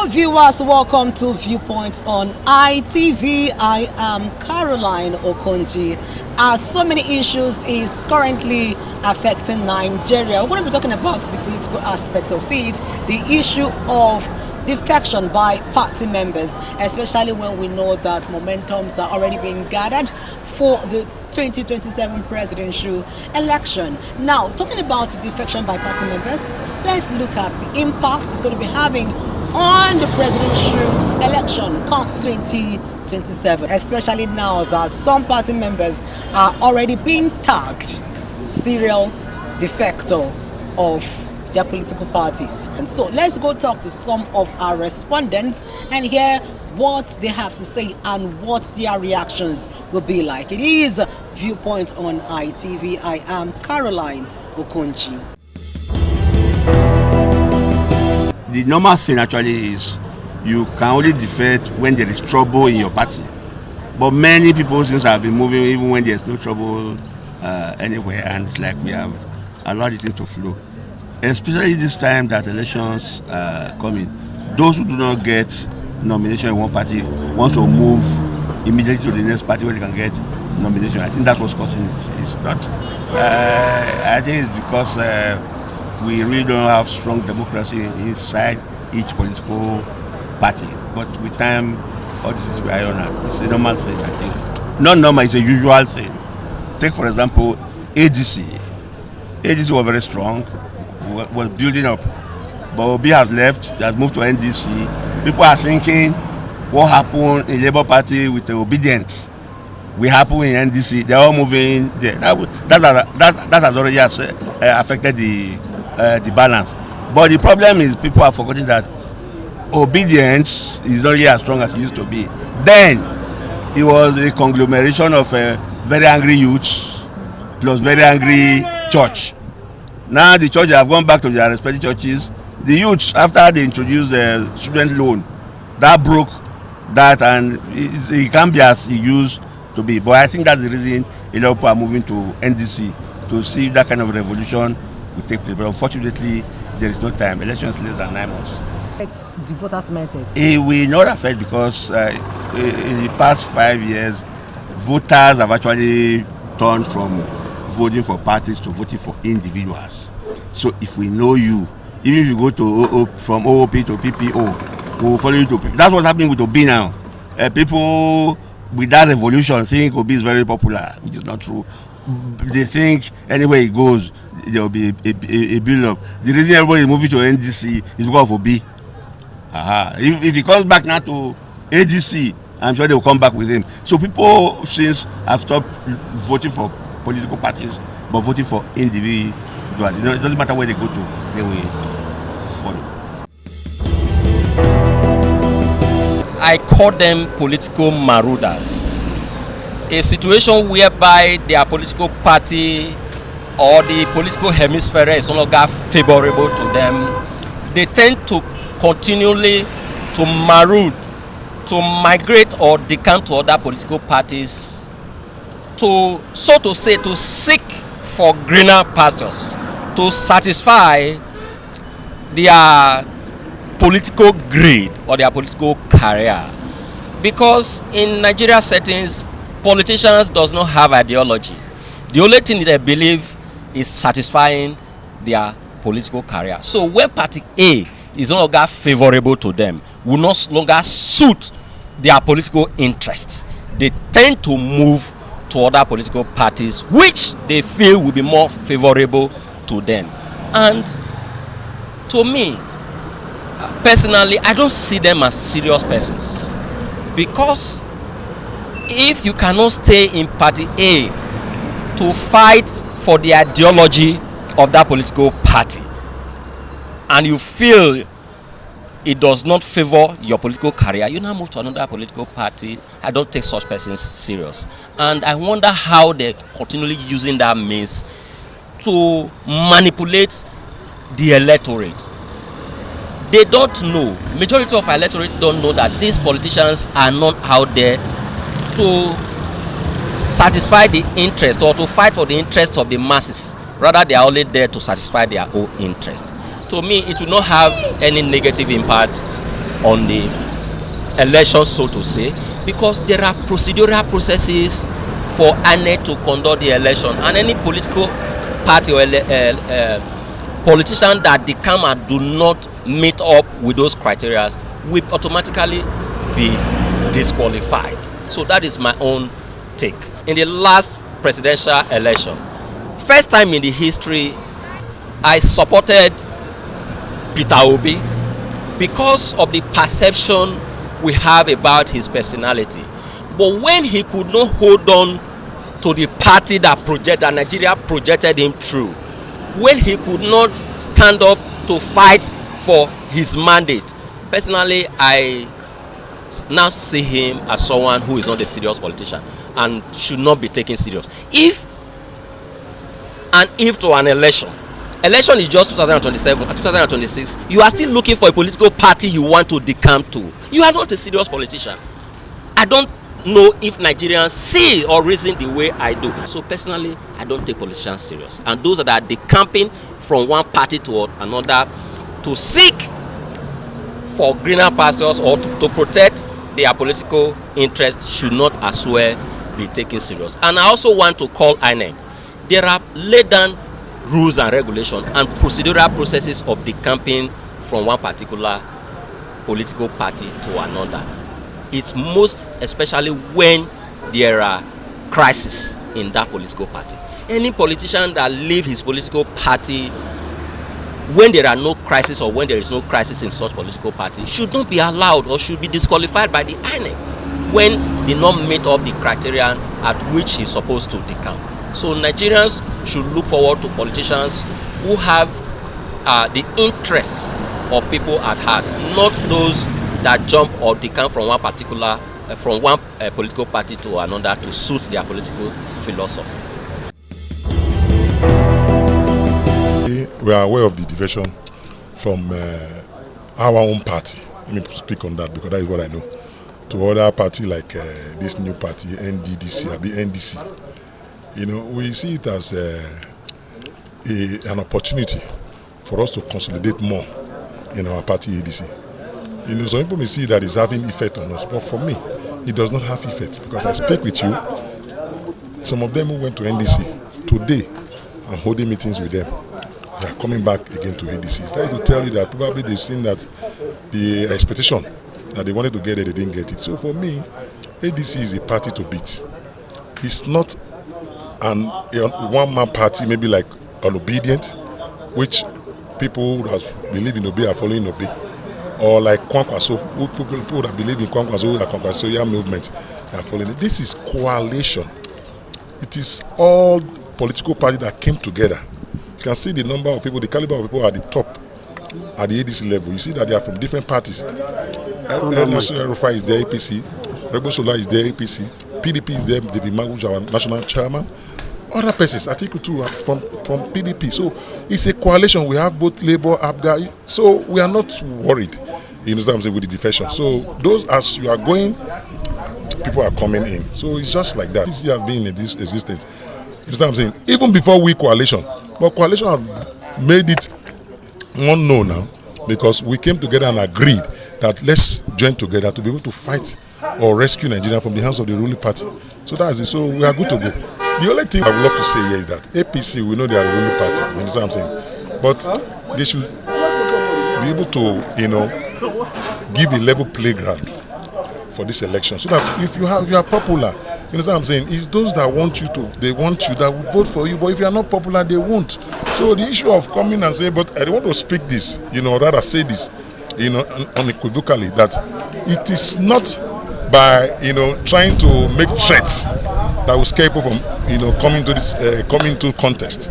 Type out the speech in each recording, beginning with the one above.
Viewers, welcome to Viewpoint on ITV. I am Caroline Okonji. So many issues is currently affecting Nigeria. We're going to be talking about the political aspect of it, the issue of defection by party members, especially when we know that momentums are already being gathered for the 2027 presidential election. Now, talking about defection by party members, let's look at the impact it's going to be having on the presidential election come 2027, especially now that some party members are already being tagged serial defector of their political parties. And so let's go talk to some of our respondents and hear what they have to say and what their reactions will be like. It is Viewpoint on ITV. I am Caroline Okonji. The normal thing actually is you can only defect when there is trouble in your party. But many people since have been moving even when there's no trouble anywhere, and it's like we have allowed it to flow. Especially this time that elections are coming, those who do not get nomination in one party want to move immediately to the next party where they can get nomination. I think that's what's causing it. It's not. I think it's because we really don't have strong democracy inside each political party. But with time, all this is very honored. It's a normal thing, I think. Not normal, it's a usual thing. Take, for example, ADC. ADC was very strong, was building up. But Obi has left, has moved to NDC. People are thinking, what happened in Labour Party with the obedience? We happen in NDC, they're all moving there. That has already affected the balance. But the problem is people are forgetting that obedience is not really as strong as it used to be. Then it was a conglomeration of very angry youths plus very angry church. Now the church have gone back to their respective churches. The youths, after they introduced the student loan, that broke that, and it can't be as it used to be. But I think that's the reason a lot of people are moving to NDC to see if that kind of revolution will take place. But unfortunately, there is no time. Election is less than 9 months. Affects the voters' mindset. It will not affect because in the past 5 years, voters have actually turned from voting for parties to voting for individuals. So if we know you, even if you go to from OOP to PPO, we will follow you to PPO. That's what's happening with Obi now. People with that revolution think Obi is very popular, which is not true. They think anywhere he goes, there will be a build-up. The reason everybody is moving to NDC is because of Obi. If he comes back now to ADC, I'm sure they will come back with him. So people since have stopped voting for political parties, but voting for individuals. It doesn't matter where they go to, they will follow. I call them political marauders. A situation whereby their political party or the political hemisphere is no longer favorable to them, they tend to continually to maraud, to migrate or decamp to other political parties, to, so to say, to seek for greener pastures, to satisfy their political greed or their political career. Because in Nigeria settings, politicians does not have ideology. The only thing they believe is satisfying their political career. So when party A is no longer favorable to them, will no longer suit their political interests, they tend to move to other political parties which they feel will be more favorable to them. And to me, personally, I don't see them as serious persons, because if you cannot stay in party A to fight for the ideology of that political party, and you feel it does not favor your political career, you now move to another political party. I don't take such persons serious. And I wonder how they're continually using that means to manipulate the electorate. They don't know, majority of our electorate don't know that these politicians are not out there to satisfy the interest or to fight for the interest of the masses. Rather, they are only there to satisfy their own interest. To me, it will not have any negative impact on the election, so to say, because there are procedural processes for INEC to conduct the election, and any political party or politician that decamp and do not meet up with those criteria will automatically be disqualified. So that is my own take. In the last presidential election, first time in the history, I supported Peter Obi because of the perception we have about his personality. But when he could not hold on to the party that Nigeria projected him through, when he could not stand up to fight for his mandate, personally, I now see him as someone who is not a serious politician and should not be taken serious. If to an election is just 2027 and 2026, you are still looking for a political party you want to decamp to. You are not a serious politician. I don't know if Nigerians see or reason the way I do. So personally, I don't take politicians serious. And those that are decamping from one party to another to seek for greener pastures or to protect their political interests should not as well be taken serious. And I also want to call INEC. There are laid down rules and regulations and procedural processes of decamping from one particular political party to another. It's most especially when there are crises in that political party. Any politician that leaves his political party when there are no crisis or when there is no crisis in such political party should not be allowed or should be disqualified by the INEC when they not meet up the criterion at which he's supposed to decamp. So Nigerians should look forward to politicians who have the interests of people at heart, not those that jump or decamp from one particular political party to another to suit their political philosophy. We are aware of the diversion from our own party. Let me speak on that because that is what I know. To other party like this new party, NDDC, NDC. You know, we see it as an opportunity for us to consolidate more in our party ADC. You know, some people may see that it's having effect on us, but for me, it does not have effect because I speak with you. Some of them who went to NDC today, I'm holding meetings with them. They are coming back again to ADC. That is to tell you that probably they've seen that the expectation that they wanted to get it, they didn't get it. So for me, ADC is a party to beat. It's not a one-man party, maybe like an Obedient, which people that believe in Obi are following Obi, or like Kwankwaso, people that believe in Kwankwaso, the Kwankwasoya movement, are following it. This is coalition. It is all political parties that came together. You can see the number of people, the caliber of people at the top, at the ADC level. You see that they are from different parties. National Rufai is there, APC. Rebo Sola is there, APC. PDP is there, David Maguj, our national chairman. Other persons, Article 2 from PDP. So it's a coalition. We have both Labour, ABGA. So we are not worried, you know what I'm saying, with the defection. So those, as you are going, people are coming in. So it's just like that. This has been in this existence. You know what I'm saying? Even before we coalition. But coalition have made it unknown now because we came together and agreed that let's join together to be able to fight or rescue Nigeria from the hands of the ruling party. So that's it. So we are good to go. The only thing I would love to say here is that APC, we know they are the ruling party. You understand what I'm saying? But they should be able to, you know, give a level playground for this election so that if you are popular, you know what I'm saying, it's those that want you to, they want you, that will vote for you, but if you are not popular, they won't. So the issue of coming and say, but I don't want to speak this, you know, rather say this, you know, unequivocally, that it is not by, you know, trying to make threats that will scare people from, you know, coming to this, coming to contest.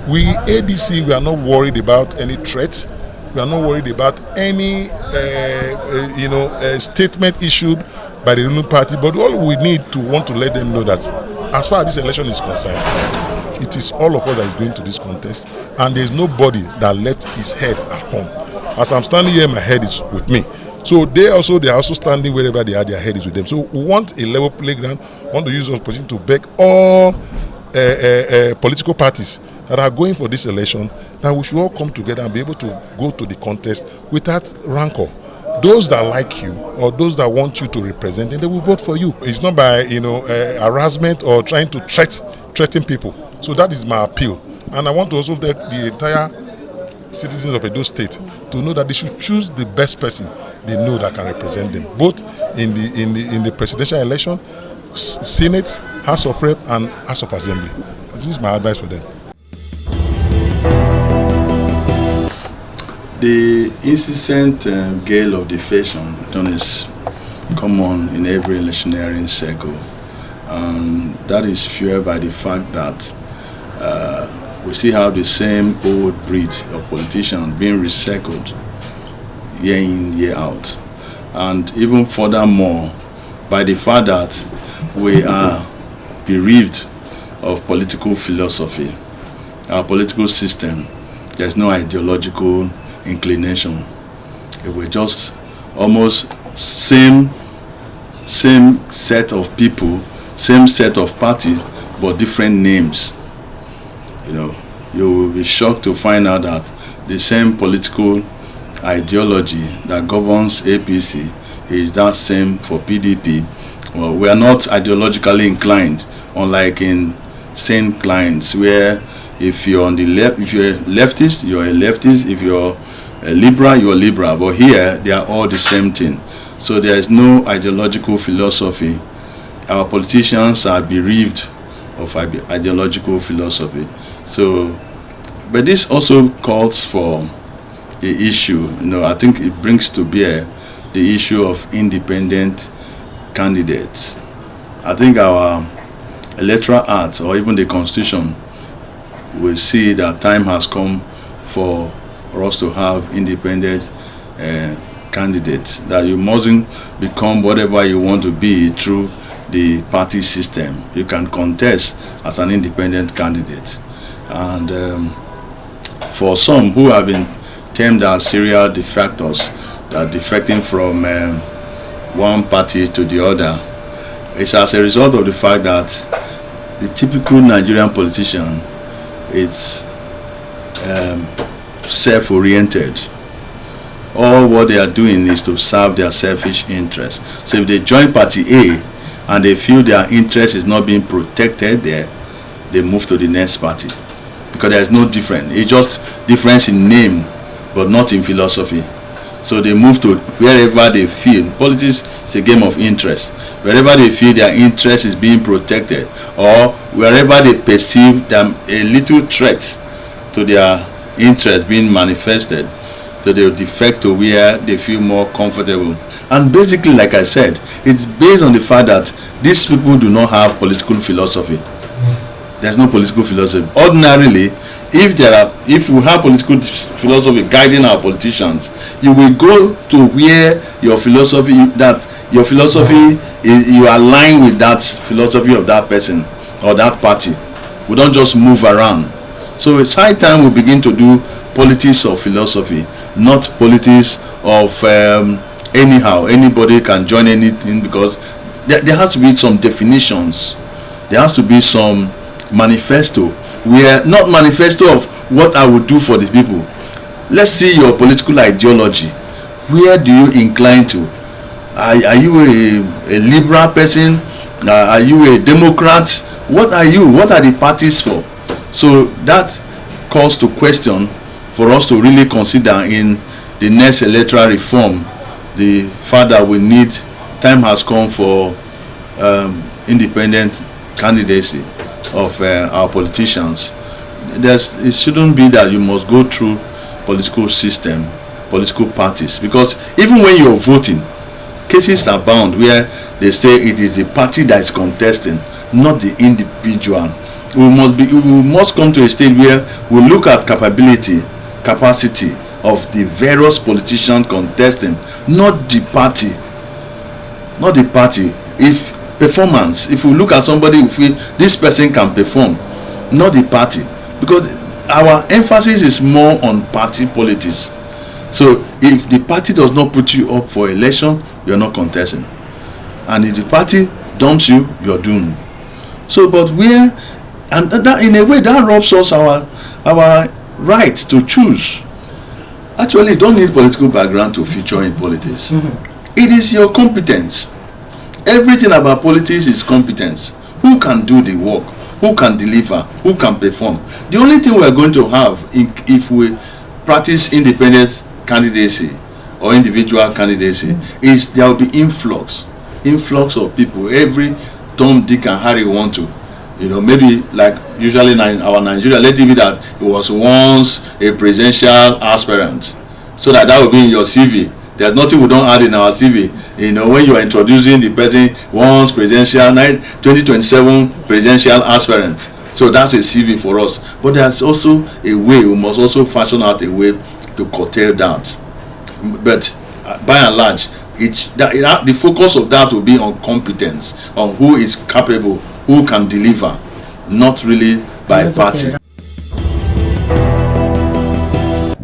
We, ADC, we are not worried about any threat. We are not worried about any, you know, statement issued by the ruling party, but all we need to want to let them know that as far as this election is concerned, it is all of us that is going to this contest, and there is nobody that left his head at home. As I'm standing here, my head is with me. So they are also standing wherever they are, their head is with them. So we want a level playground. We want to use this opportunity to beg all political parties that are going for this election that we should all come together and be able to go to the contest without rancor those that like you or those that want you to represent them, they will vote for you. It's not by harassment or trying to threaten people. So that is my appeal. And I want to also let the entire citizens of Edo State to know that they should choose the best person they know that can represent them, both in the presidential election, Senate, House of Rep, and House of Assembly. This is my advice for them. The incessant gale of defamation is common in every electioneering circle, and that is fueled by the fact that we still have the same old breed of politicians being recycled year in, year out. And even furthermore, by the fact that we are bereaved of political philosophy, our political system, there's no ideological inclination. It was just almost same set of people, same set of parties, but different names. You will be shocked to find out that the same political ideology that governs APC is that same for PDP. Well, we are not ideologically inclined, unlike in sane clients, where if you're on the left, if you're a leftist, you're a leftist. If you're a liberal, you're a liberal. But here, they are all the same thing. So there is no ideological philosophy. Our politicians are bereaved of ideological philosophy. So, but this also calls for the issue. I think it brings to bear the issue of independent candidates. I think our electoral act or even the constitution will see that time has come for us to have independent candidates, that you mustn't become whatever you want to be through the party system. You can contest as an independent candidate. And for some who have been termed as serial defectors, that are defecting from one party to the other, it's as a result of the fact that the typical Nigerian politician is self-oriented. All what they are doing is to serve their selfish interests. So if they join party A and they feel their interest is not being protected there, they move to the next party, because there is no difference. It's just difference in name but not in philosophy. So they move to wherever they feel. Politics is a game of interest. Wherever they feel their interest is being protected, or wherever they perceive them a little threat to their interest being manifested, so they will defect to where they feel more comfortable. And basically, like I said, it's based on the fact that these people do not have political philosophy. There's no political philosophy. Ordinarily, if we have political philosophy guiding our politicians, you will go to where your philosophy is, you align with that philosophy of that person or that party. We don't just move around. So it's high time we begin to do politics of philosophy, not politics of anyhow. Anybody can join anything, because there has to be some definitions. There has to be some manifesto. We are not manifesto of what I would do for the people. Let's see your political ideology. Where do you incline to? Are you a liberal person? Are you a Democrat? What are you? What are the parties for? So that calls to question for us to really consider in the next electoral reform. The fact that we need, time has come for independent candidacy of our politicians. It shouldn't be that you must go through political system, political parties, because even when you're voting, cases are bound where they say it is the party that is contesting, not the individual. We must come to a stage where we look at capacity of the various politicians contesting, not the party. Not the party. If performance, if we look at somebody, we feel this person can perform, not the party, because our emphasis is more on party politics. So if the party does not put you up for election, you're not contesting, and if the party dumps you, you're doomed. So but where, and that in a way that robs us our right to choose. Actually, you don't need political background to feature in politics. It is your competence. Everything about politics is competence. Who can do the work? Who can deliver? Who can perform? The only thing we are going to have if we practice independent candidacy or individual candidacy is there will be influx of people. Every Tom, Dick and Harry want to, maybe like usually in our Nigeria, let it be that it was once a presidential aspirant, so that will be in your CV. There's nothing we don't add in our CV. When you are introducing the person once presidential 2027 presidential aspirant, so that's a CV for us. But there's also a way, we must also fashion out a way to curtail that. But by and large, the focus of that will be on competence, on who is capable, who can deliver, not really by party.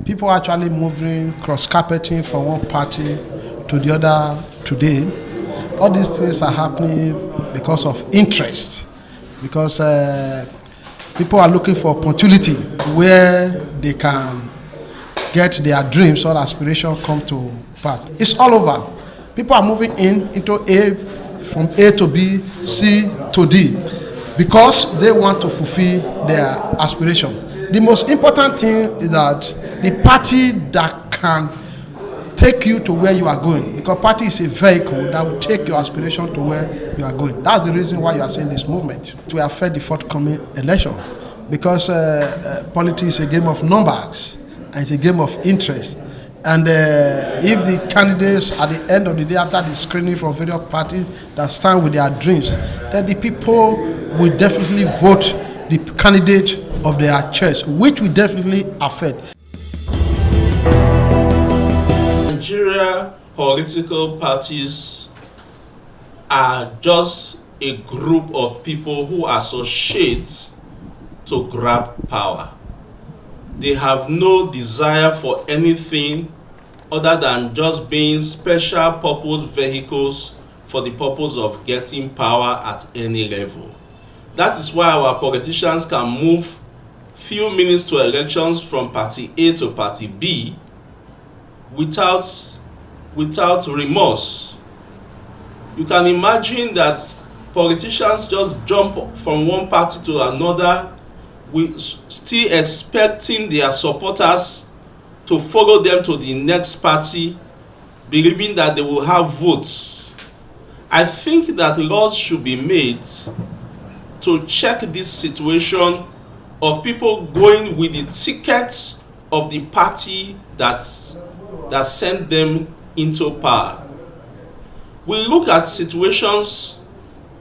People are actually moving cross-carpeting from one party to the other today. All these things are happening because of interest, because people are looking for opportunity where they can get their dreams or aspirations come to pass. It's all over. People are moving into A, from A to B, C to D, because they want to fulfill their aspiration. The most important thing is that the party that can take you to where you are going, because party is a vehicle that will take your aspiration to where you are going. That's the reason why you are seeing this movement to affect the forthcoming election, because politics is a game of numbers and it's a game of interest. And if the candidates at the end of the day, after the screening from various parties that stand with their dreams, then the people will definitely vote the candidate of their choice, which will definitely affect. Nigeria political parties are just a group of people who associate to grab power. They have no desire for anything other than just being special purpose vehicles for the purpose of getting power at any level. That is why our politicians can move few minutes to elections from party A to party B without remorse. You can imagine that politicians just jump from one party to another, still expecting their supporters to follow them to the next party, believing that they will have votes. I think that laws should be made to check this situation of people going with the ticket of the party that sent them into power. We look at situations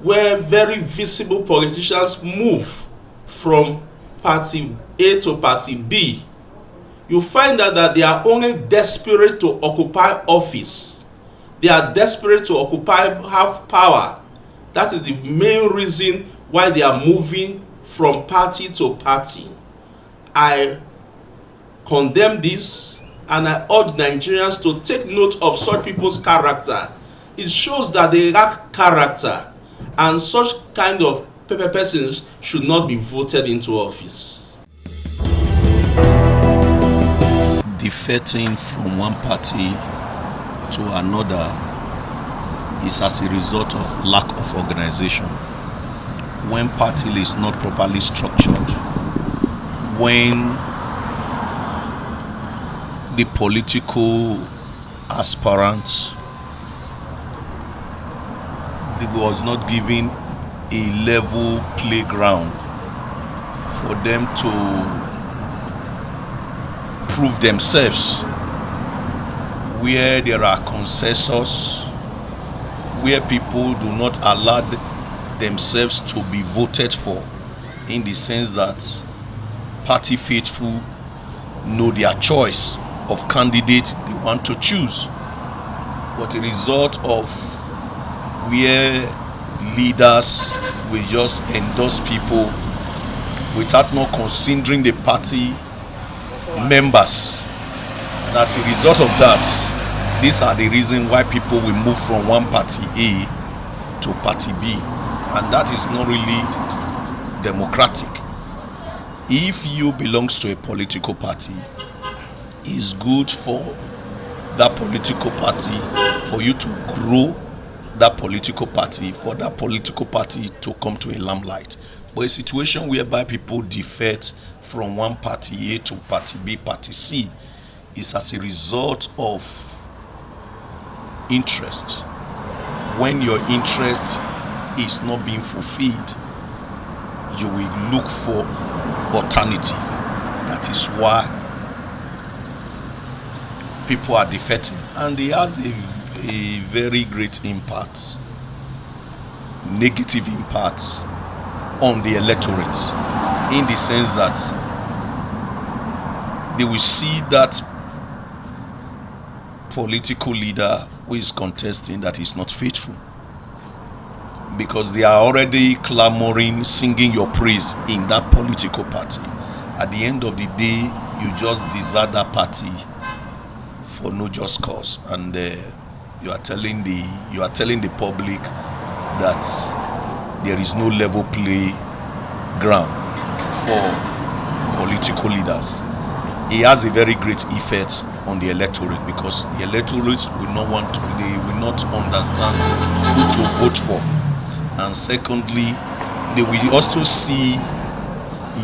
where very visible politicians move from party A to party B. You find out that they are only desperate to occupy office. They are desperate to have power. That is the main reason why they are moving from party to party. I condemn this, and I urge Nigerians to take note of such people's character. It shows that they lack character, and such kind of persons should not be voted into office. Defecting from one party to another is as a result of lack of organization. When party is not properly structured, when the political aspirant was not given a level playground for them to prove themselves, where there are consensus, where people do not allow themselves to be voted for, in the sense that party faithful know their choice of candidate they want to choose, but a result of where leaders will just endorse people without not considering the party members. And as a result of that, these are the reasons why people will move from one party A to party B, and that is not really democratic. If you belong to a political party, is good for that political party, for you to grow that political party, for that political party to come to a limelight. But a situation whereby people defect from one party A to party B, party C, is as a result of interest. When your interest is not being fulfilled, you will look for alternative. That is why people are defecting, and it has a very great impact, negative impact on the electorate, in the sense that they will see that political leader who is contesting that is not faithful, because they are already clamoring, singing your praise in that political party. At the end of the day, you just desert that party for no just cause, and you are telling the public that there is no level play ground for political leaders. It has a very great effect on the electorate, because the electorate will not understand who to vote for, and secondly, they will also see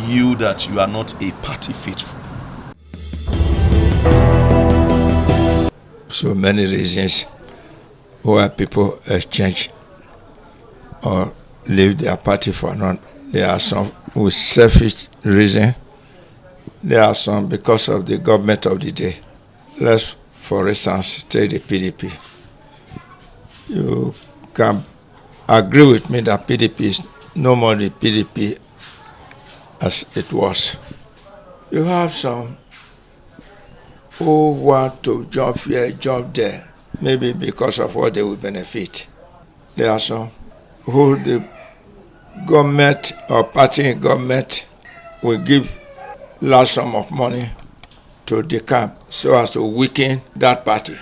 you that you are not a party faithful. So many reasons why people exchange or leave their party for none. There are some with selfish reason. There are some because of the government of the day. Let's, for instance, take the PDP. You can agree with me that PDP is no more the PDP as it was. You have some who want to jump here, jump there, maybe because of what they will benefit. There are some who the government or party in government will give large sum of money to the camp so as to weaken that party.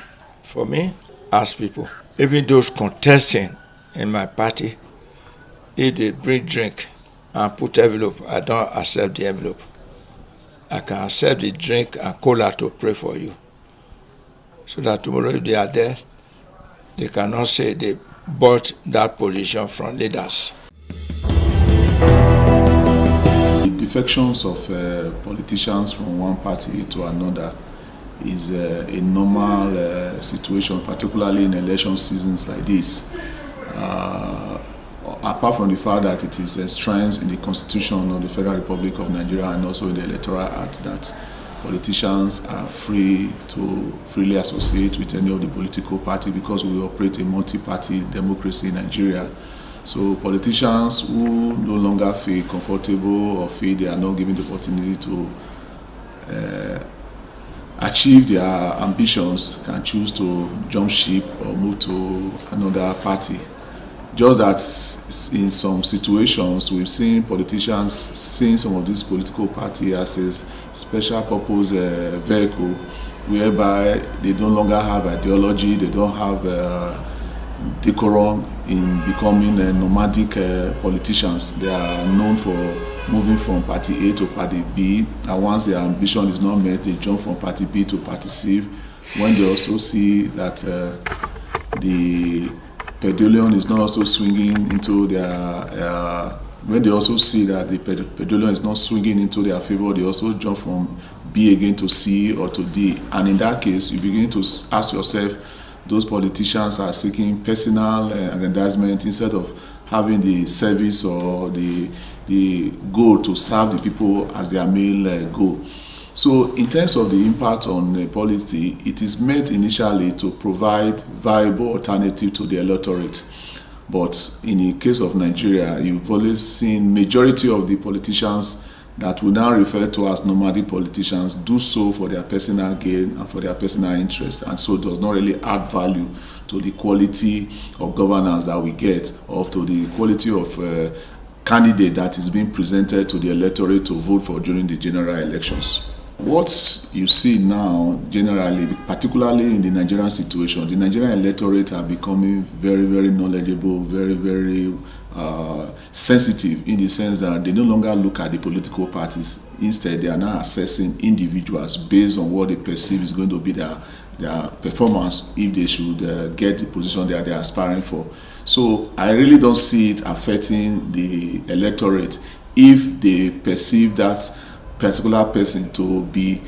For me, as people, even those contesting in my party, if they bring drink and put envelope, I don't accept the envelope. I can accept the drink and cola to pray for you, so that tomorrow if they are there, they cannot say they bought that position from leaders. The defections of politicians from one party to another is a normal situation, particularly in election seasons like this. Apart from the fact that it is enshrined in the Constitution of the Federal Republic of Nigeria and also in the Electoral Act that politicians are free to freely associate with any of the political party, because we operate a multi-party democracy in Nigeria. So politicians who no longer feel comfortable or feel they are not given the opportunity to achieve their ambitions can choose to jump ship or move to another party. Just that in some situations we've seen politicians seeing some of these political parties as a special purpose vehicle, whereby they no longer have ideology, they don't have decorum in becoming nomadic politicians. They are known for moving from party A to party B, and once their ambition is not met, they jump from party B to party C, when they also see that the pendulum is not also swinging into their when they also see that the pendulum is not swinging into their favor, they also jump from B again to C or to D. And in that case, you begin to ask yourself, those politicians are seeking personal aggrandizement instead of having the service or the goal to serve the people as their main goal. So in terms of the impact on polity, it is meant initially to provide viable alternative to the electorate. But in the case of Nigeria, you've always seen majority of the politicians that we now refer to as nomadic politicians do so for their personal gain and for their personal interest, and so does not really add value to the quality of governance that we get, or to the quality of candidate that is being presented to the electorate to vote for during the general elections. What you see now, generally, particularly in the Nigerian situation, the Nigerian electorate are becoming very, very knowledgeable, very, very sensitive, in the sense that they no longer look at the political parties instead they are now assessing individuals based on what they perceive is going to be their performance if they should get the position that they are aspiring for. So I really don't see it affecting the electorate if they perceive that particular person to be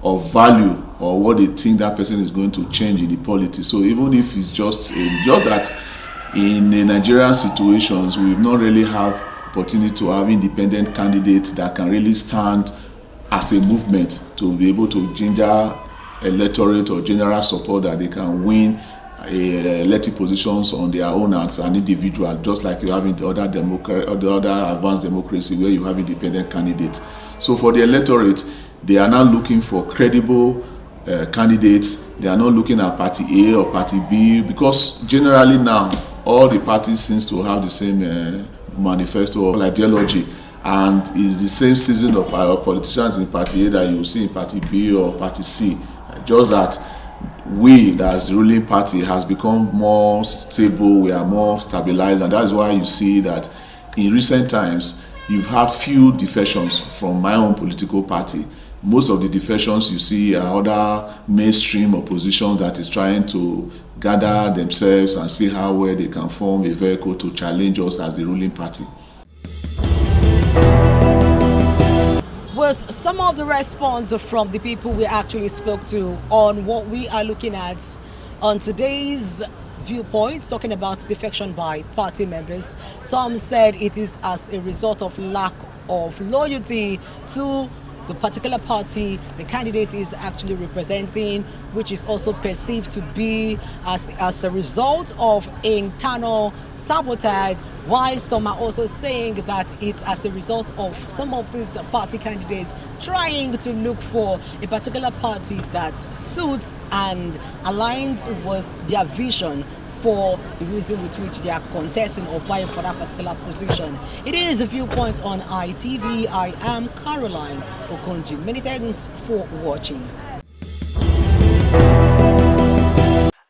of value or what they think that person is going to change in the politics. So even if it's just that in the Nigerian situations, we've not really have opportunity to have independent candidates that can really stand as a movement to be able to ginger electorate or general support that they can win elected positions on their own as an individual, just like you have in the other advanced democracy where you have independent candidates. So for the electorate, they are now looking for credible candidates. They are not looking at party A or party B, because generally now all the parties seems to have the same manifesto or ideology, and it's the same season of politicians in party A that you see in party B or party C. Just that we, as the ruling party, has become more stable, we are more stabilized, and that's why you see that in recent times you've had few defections from my own political party. Most of the defections you see are other mainstream oppositions that is trying to gather themselves and see how well they can form a vehicle to challenge us as the ruling party. With some of the response from the people we actually spoke to on what we are looking at on today's viewpoint, talking about defection by party members, some said it is as a result of lack of loyalty to the particular party the candidate is actually representing, which is also perceived to be as a result of internal sabotage, while some are also saying that it's as a result of some of these party candidates trying to look for a particular party that suits and aligns with their vision for the reason with which they are contesting or vying for that particular position. It is a viewpoint on ITV. I am Caroline Okonji. Many thanks for watching.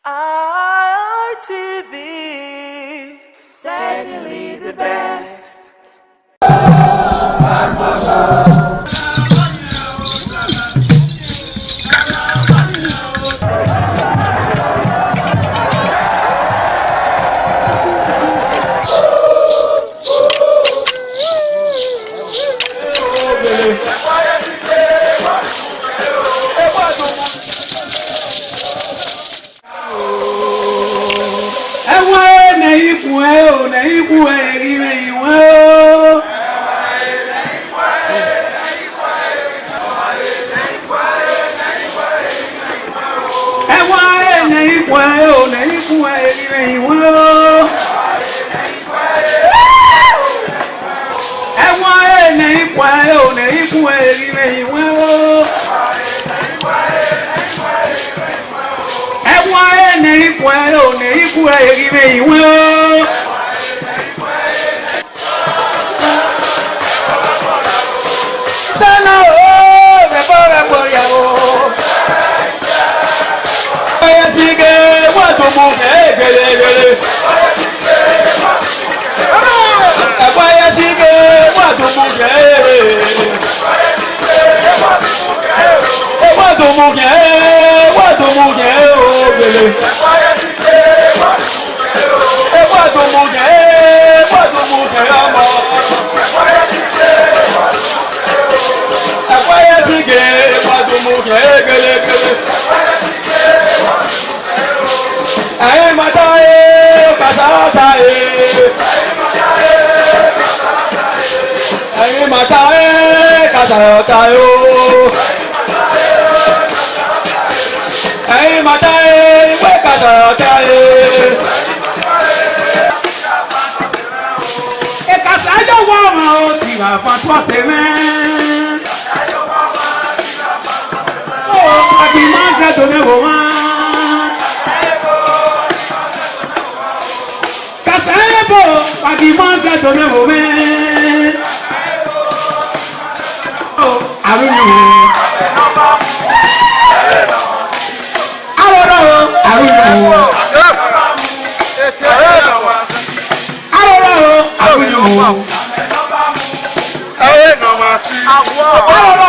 ITV, certainly the best. Arora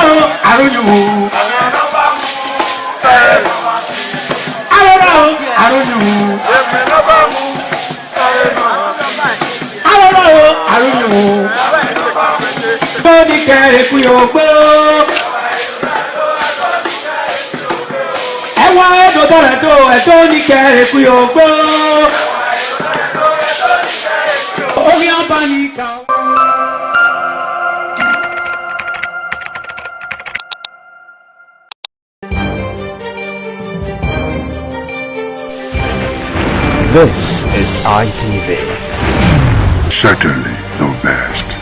àrùn tó ní kẹrẹ kú yóò gbó. Ẹwà ẹ̀dọ̀ dára tó ẹ̀tọ́ ní kẹrẹ kú yóò gbó. Omi ọba ní ká. This is ITV. Certainly the best.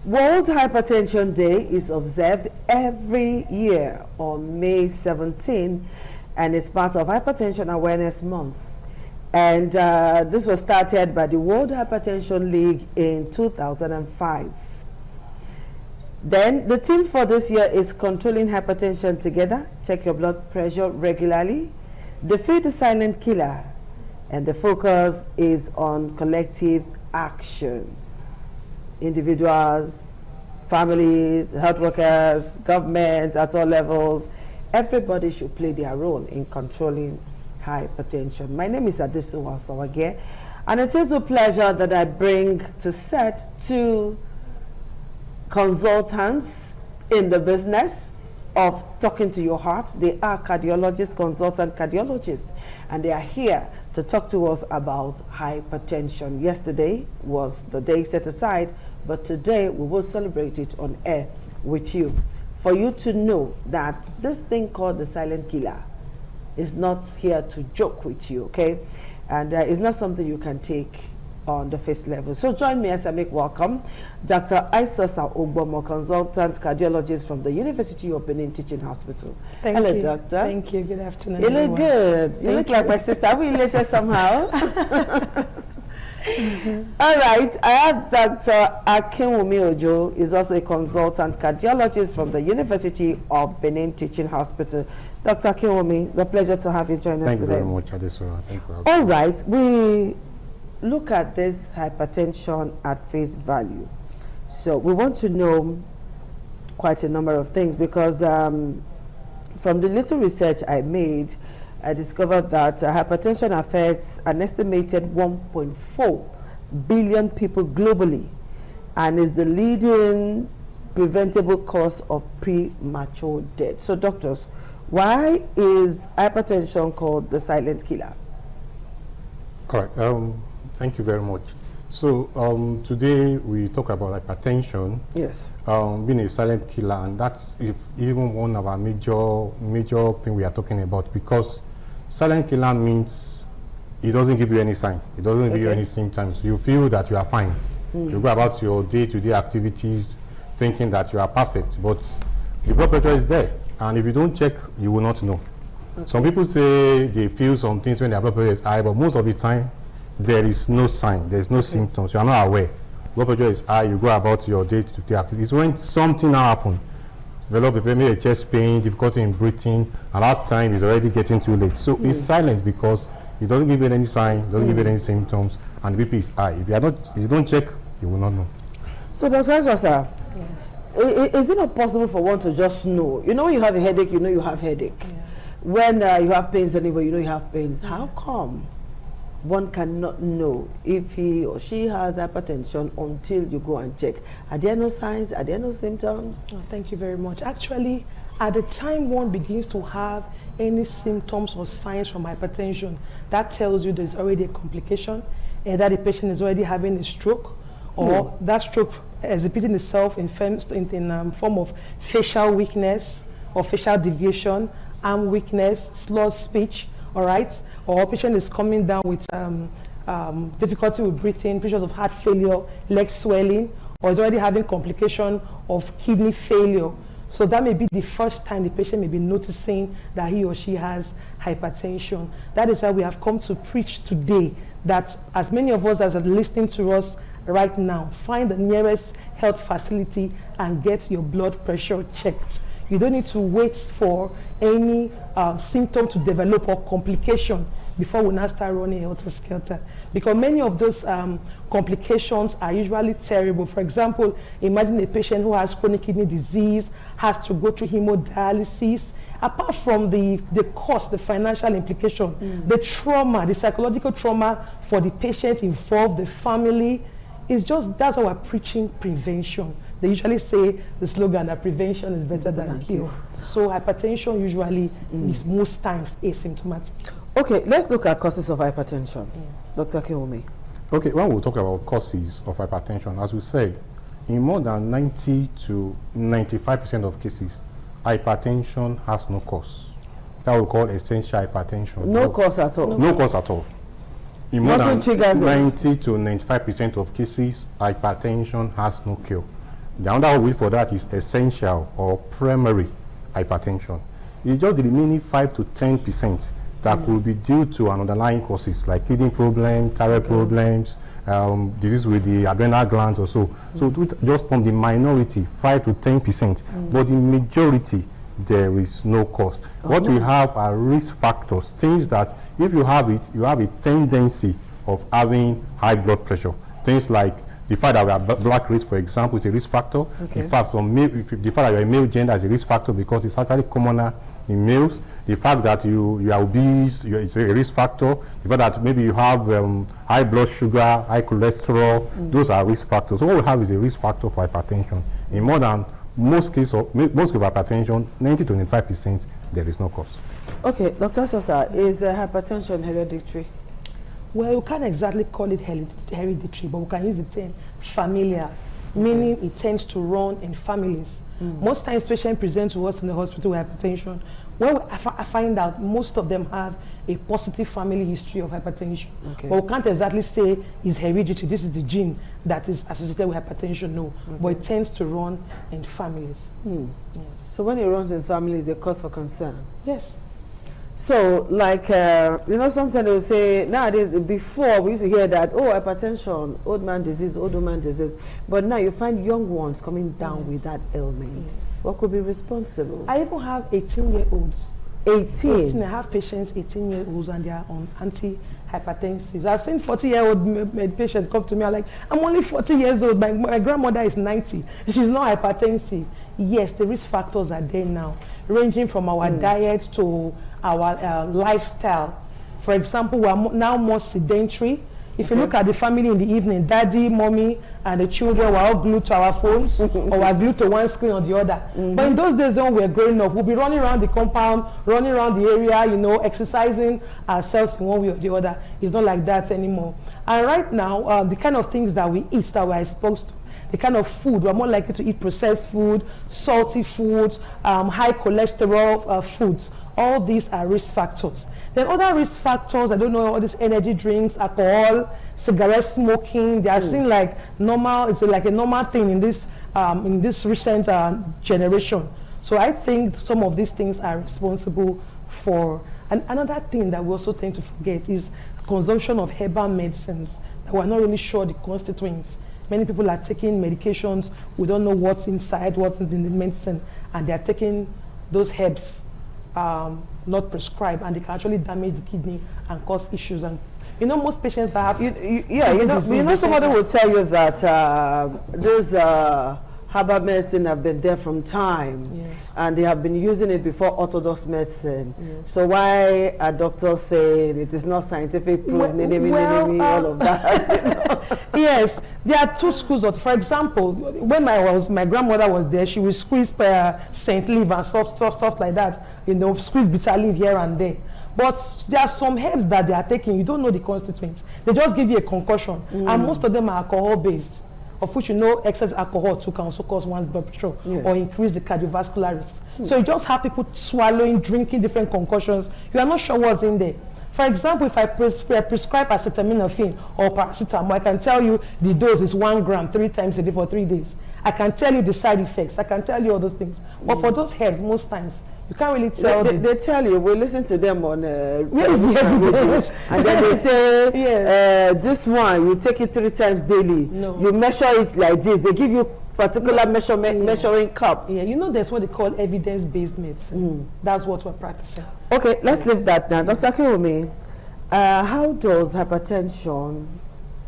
World Hypertension Day is observed every year on May 17, and it's part of Hypertension Awareness Month. And this was started by the World Hypertension League in 2005. Then the theme for this year is Controlling Hypertension Together. Check your blood pressure regularly. Defeat the silent killer. And the focus is on collective action. Individuals, families, health workers, government at all levels, everybody should play their role in controlling hypertension. My name is Adesuwa Sawage, and it is a pleasure that I bring to set two consultants in the business of talking to your heart. They are cardiologists, consultant cardiologists, and they are here to talk to us about hypertension. Yesterday was the day set aside, but today we will celebrate it on air with you, for you to know that this thing called the silent killer is not here to joke with you, okay? And it's not something you can take on the face level. So join me as I make welcome Dr. Aisasa Ogbomo, consultant cardiologist from the University of Benin Teaching Hospital. Hello, you. Doctor. Thank you. Good afternoon. You look good. You look like my sister. Are we related somehow? All right. I have Dr. Akinwumi Ojo, is also a consultant cardiologist from the University of Benin Teaching Hospital. Dr. Akinwumi, it's a pleasure to have you join us today. Thank you very much, Adesuwa. Thank you. All right. We look at this hypertension at face value. So we want to know quite a number of things, because from the little research I made, I discovered that hypertension affects an estimated 1.4 billion people globally and is the leading preventable cause of premature death. So doctors, why is hypertension called the silent killer? All right, thank you very much. So today we talk about hypertension. Yes. Being a silent killer, and that's even one of our major thing we are talking about, because silent killer means it doesn't give you any sign. It doesn't give you any symptoms. You feel that you are fine. You go about your day-to-day activities thinking that you are perfect, but the blood pressure is there, and if you don't check, you will not know. Some people say they feel some things when their blood pressure is high, but most of the time there is no sign, there is no symptoms, you are not aware. Blood pressure is high, you go about your day-to-day activities. When something now happens, develop maybe a chest pain, difficulty in breathing, and that time is already getting too late. So it's silent because it doesn't give you any sign, doesn't give you any symptoms, and the BP is high. If you don't check, you will not know. So Dr. Aisasa, is it not possible for one to just know? You know, when you have a headache, you know you have headache. Yeah. When you have pains anyway, you know you have pains. How come one cannot know if he or she has hypertension until you go and check? Are there no signs? Are there no symptoms? Oh, thank you very much. Actually, at the time one begins to have any symptoms or signs from hypertension, that tells you there's already a complication, that the patient is already having a stroke, or that stroke exhibiting itself in form of facial weakness or facial deviation, arm weakness, slurred speech, all right? Or patient is coming down with difficulty with breathing, pictures of heart failure, leg swelling, or is already having complication of kidney failure. So that may be the first time the patient may be noticing that he or she has hypertension. That is why we have come to preach today that as many of us as are listening to us right now, find the nearest health facility and get your blood pressure checked. You don't need to wait for any symptom to develop or complication before we now start running helter-skelter. Because many of those complications are usually terrible. For example, imagine a patient who has chronic kidney disease, has to go through hemodialysis. Apart from the cost, the financial implication, the trauma, the psychological trauma for the patient involved, the family, it's just, that's why we're preaching prevention. They usually say the slogan that prevention is better than cure. So hypertension usually is most times asymptomatic. Okay, let's look at causes of hypertension. Yes. Dr. Akinwumi. Okay, when we talk about causes of hypertension, as we said, in more than 90 to 95% of cases, hypertension has no cause. That we call essential hypertension. No cause at all? No cause at all. In more Nothing triggers 90 to 95% of cases, hypertension has no cure. The other word for that is essential or primary hypertension. It's just the remaining 5 to 10% that could be due to an underlying causes like kidney problems, thyroid problems, disease with the adrenal glands or so. So just from the minority, 5 to 10%, but the majority, there is no cause. What we have are risk factors, things that if you have it, you have a tendency of having high blood pressure. Things like the fact that we have black race, for example, is a risk factor. Okay. The fact the fact that you're a male gender is a risk factor because it's actually commoner in males. The fact that you are obese, it's a risk factor. The fact that maybe you have high blood sugar, high cholesterol, those are risk factors. So what we have is a risk factor for hypertension. In more than most cases of hypertension, 90 to 95%, there is no cause. Okay, Dr. Sosa, is hypertension hereditary? Well, we can't exactly call it hereditary, but we can use the term familial, meaning it tends to run in families. Most times patients present to us in the hospital with hypertension. Well, I find out most of them have a positive family history of hypertension. Okay. But we can't exactly say it's hereditary, this is the gene that is associated with hypertension, no. But it tends to run in families. Yes. So when it runs in families, it's a cause for concern? Yes. So, like, you know, sometimes they'll say, nowadays, before we used to hear that, oh, hypertension, old man disease, old woman disease. But now you find young ones coming down with that ailment. What could be responsible? I even have 18-year-olds. 18? I have patients, 18-year-olds, and they are on antihypertensives. I've seen 40-year-old patients come to me, I'm like, I'm only 40 years old, my grandmother is 90, she's not hypertensive. Yes, the risk factors are there now, ranging from our diet to our lifestyle. For example, we are now more sedentary. If you look at the family in the evening, daddy, mommy, and the children were all glued to our phones or were glued to one screen or the other. But in those days when we were growing up, we'll be running around the compound, running around the area, you know, exercising ourselves in one way or the other. It's not like that anymore. And right now, the kind of things that we eat, that we're exposed to, the kind of food, we're more likely to eat processed food, salty foods, high cholesterol foods. All these are risk factors. Then other risk factors, I don't know, all these energy drinks, alcohol, cigarette smoking, they are seen like normal, it's like a normal thing in this recent generation. So I think some of these things are responsible for, and another thing that we also tend to forget is consumption of herbal medicines that we're not really sure the constituents. Many people are taking medications, we don't know what's inside, what is in the medicine, and they're taking those herbs not prescribed, and they can actually damage the kidney and cause issues. And you know, most patients that have you know somebody will tell you that this herbal medicine have been there from time, and they have been using it before orthodox medicine. So why are doctors saying it is not scientific proof, all of that? You know? Yes, there are two schools of, for example, when my grandmother was there, she would squeeze Saint leaf and stuff like that, you know, squeeze bitter leaf here and there. But there are some herbs that they are taking, you don't know the constituents. They just give you a concoction, and most of them are alcohol based, of which you know excess alcohol too can also cause one's blood pressure or increase the cardiovascular risk. So you just have people swallowing, drinking different concoctions. You are not sure what's in there. For example, if I prescribe acetaminophen or paracetamol, I can tell you the dose is 1 gram 3 times a day for 3 days. I can tell you the side effects. I can tell you all those things. But for those herbs, most times, you can't really tell. They tell you, we listen to them on television, and then they say, this one, you take it 3 times daily. No. You measure it like this. They give you particular measuring cup. Yeah, you know, there's what they call evidence-based medicine. That's what we're practicing. Okay, let's leave that now. Dr. Akinwumi, How does hypertension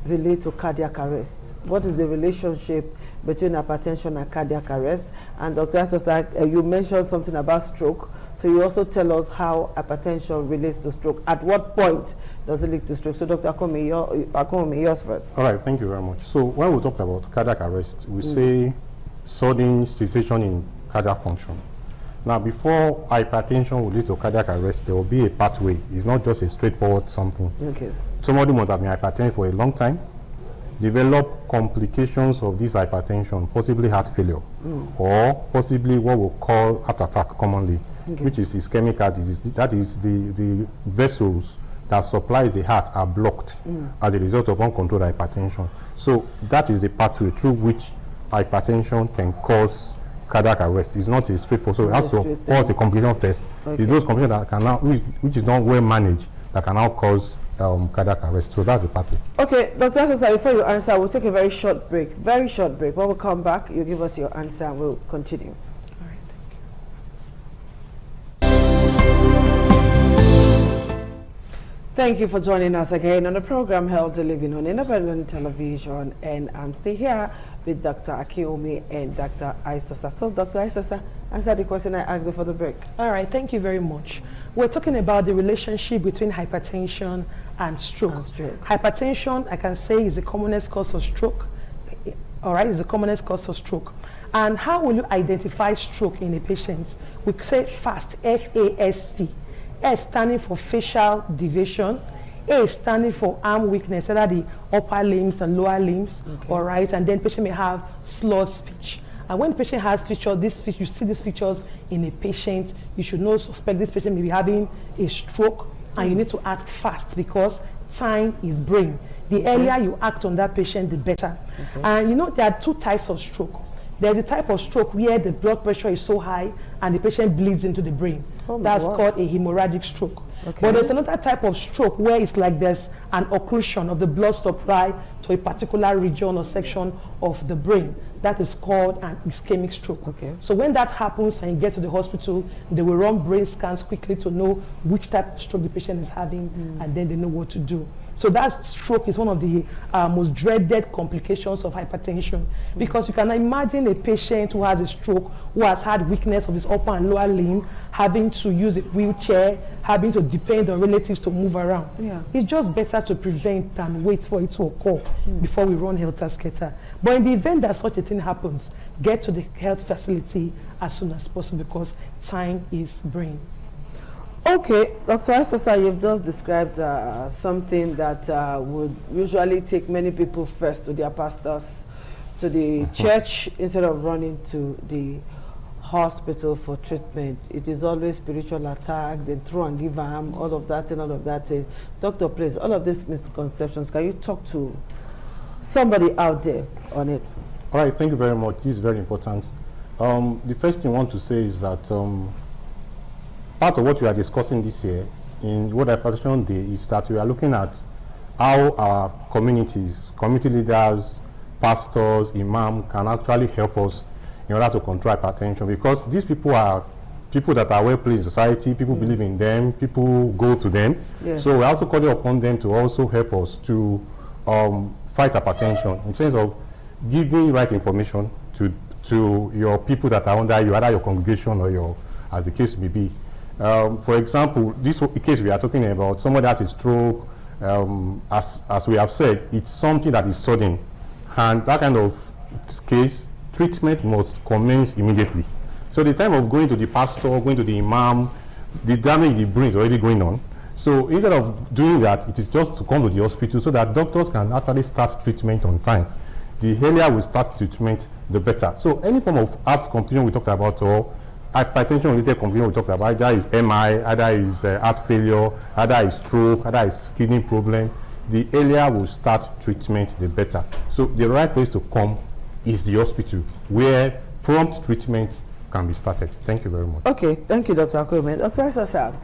relate to cardiac arrest? What is the relationship between hypertension and cardiac arrest? And Dr. Asosa, you mentioned something about stroke, so you also tell us how hypertension relates to stroke. At what point does it lead to stroke? So Dr. Akome, yours first. All right, thank you very much. So when we talk about cardiac arrest, we say sudden cessation in cardiac function. Now, before hypertension will lead to cardiac arrest, there will be a pathway. It's not just a straightforward something. Okay. Somebody must have been hypertensive for a long time, develop complications of this hypertension, possibly heart failure, or possibly what we call heart attack commonly, which is ischemic heart disease. That is the vessels that supplies the heart are blocked as a result of uncontrolled hypertension. So that is the pathway through which hypertension can cause cardiac arrest. It's not a straightforward. So it has to cause a complication first. Okay. It's those complications that can now, which is not well managed, that can now cause cardiac arrest. So that's the pathway. Okay, Dr. Asosa, before you answer, we'll take a very short break. Very short break. When we come back, you give us your answer and we'll continue. All right, thank you for joining us again on the program Healthy Living on Independent Television, and I'm still here with Dr. Akinyome and Dr. Asosa. So, Dr. Asosa, answer the question I asked before the break. All right, thank you very much. We're talking about the relationship between hypertension and stroke. Hypertension, I can say, is the commonest cause of stroke. All right, is the commonest cause of stroke. And how will you identify stroke in a patient? We say FAST, F-A-S-T. S standing for facial deviation, A standing for arm weakness, either the upper limbs and lower limbs, all right, and then patient may have slurred speech. And when the patient has features, you see these features in a patient, you should not suspect this patient may be having a stroke, and you need to act fast because time is brain. The earlier you act on that patient, the better. And you know, there are two types of stroke. There's a type of stroke where the blood pressure is so high and the patient bleeds into the brain. That's called a hemorrhagic stroke. But there's another type of stroke where it's like there's an occlusion of the blood supply to a particular region or section of the brain. That is called an ischemic stroke. So when that happens and you get to the hospital, they will run brain scans quickly to know which type of stroke the patient is having, and then they know what to do. So that stroke is one of the most dreaded complications of hypertension, because you can imagine a patient who has a stroke, who has had weakness of his upper and lower limb, having to use a wheelchair, having to depend on relatives to move around. It's just better to prevent than wait for it to occur before we run helter-skelter. But in the event that such a thing happens, get to the health facility as soon as possible, because time is brain. Okay, Dr. Asosa, you've just described something that would usually take many people first to their pastors, to the church, instead of running to the hospital for treatment. It is always spiritual attack, they throw and give arm, all of that and all of that. Doctor, please, all of these misconceptions, can you talk to somebody out there on it? All right, thank you very much. This is very important. The first thing I want to say is that part of what we are discussing this year in World Hypertension Day is that we are looking at how our communities, community leaders, pastors, imam can actually help us in order to control hypertension, because these people are people that are well placed in society, people believe in them, people go to them. So we're also calling upon them to also help us to fight hypertension in terms of giving right information to your people that are under you, either your congregation or your, as the case may be. For example, this case we are talking about, somebody has a stroke, as we have said, it's something that is sudden, and that kind of case, treatment must commence immediately. So the time of going to the pastor, going to the imam, the damage in the brain is already going on. So instead of doing that, it is just to come to the hospital so that doctors can actually start treatment on time. The earlier we start treatment, the better. So any form of heart complication we talked about, or hypertension related complication we talked about, either is MI, either is heart failure, either is stroke, either is kidney problem, the earlier we start treatment, the better. So the right place to come is the hospital, where prompt treatment can be started. Thank you very much. Okay, thank you, Dr. Akome. Dr. Asosa,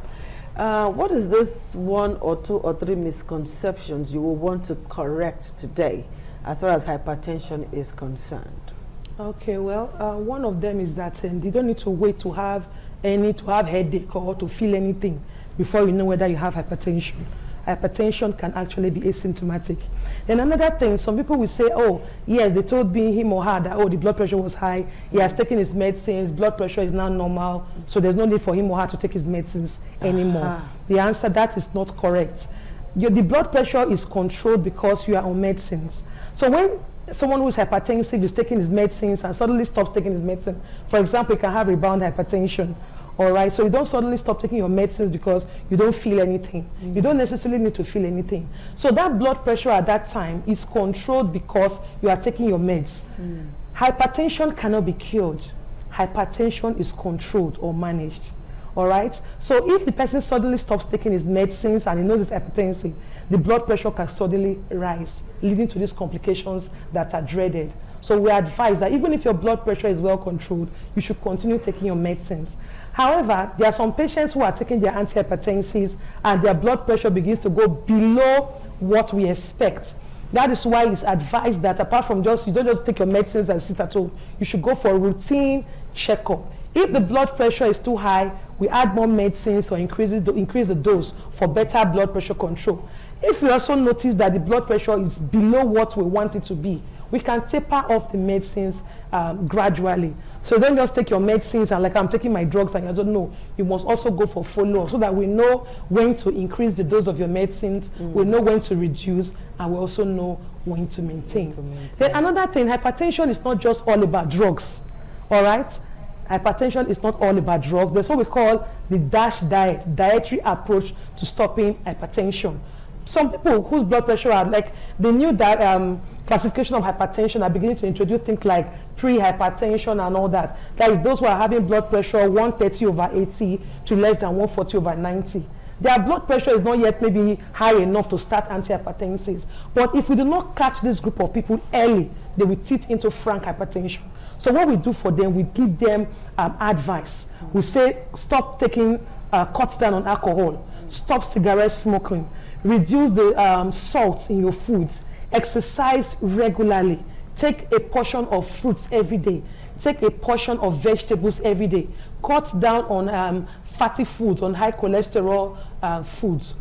what is this one or two or three misconceptions you will want to correct today as far as hypertension is concerned? Okay, well, one of them is that you don't need to wait to have headache or to feel anything before you know whether you have hypertension. hypertension can actually be asymptomatic. Then another thing, some people will say, oh, yes, they told me, him or her, that, oh, the blood pressure was high, he has taken his medicines, blood pressure is now normal, so there's no need for him or her to take his medicines anymore. The answer, that is not correct. The blood pressure is controlled because you are on medicines. So when someone who is hypertensive is taking his medicines and suddenly stops taking his medicine, for example, you can have rebound hypertension. All right, so you don't suddenly stop taking your medicines because you don't feel anything. You don't necessarily need to feel anything. So that blood pressure at that time is controlled because you are taking your meds. Hypertension cannot be cured. Hypertension is controlled or managed. All right, so if the person suddenly stops taking his medicines and he knows it's hypertensive, the blood pressure can suddenly rise, leading to these complications that are dreaded. So we advise that even if your blood pressure is well controlled, you should continue taking your medicines. However, there are some patients who are taking their antihypertensives and their blood pressure begins to go below what we expect. That is why it's advised that apart from you don't just take your medicines and sit at home, you should go for a routine checkup. If the blood pressure is too high, we add more medicines or increase the dose for better blood pressure control. If we also notice that the blood pressure is below what we want it to be, we can taper off the medicines gradually. So don't just take your medicines and like I'm taking my drugs and you don't know. You must also go for follow-up so that we know when to increase the dose of your medicines, we know when to reduce, and we also know when to maintain. Then another thing, hypertension is not just all about drugs, all right? Hypertension is not all about drugs. There's what we call the DASH diet, dietary approach to stopping hypertension. Some people whose blood pressure are like the new classification of hypertension are beginning to introduce things like pre-hypertension and all that. That is those who are having blood pressure 130/80 to less than 140/90. Their blood pressure is not yet maybe high enough to start antihypertensives. But if we do not catch this group of people early, they will tip into frank hypertension. So what we do for them, we give them advice. We say stop taking, cut down on alcohol, stop cigarette smoking, reduce the salt in your foods, exercise regularly, take a portion of fruits every day, take a portion of vegetables every day, cut down on fatty foods, on high cholesterol foods,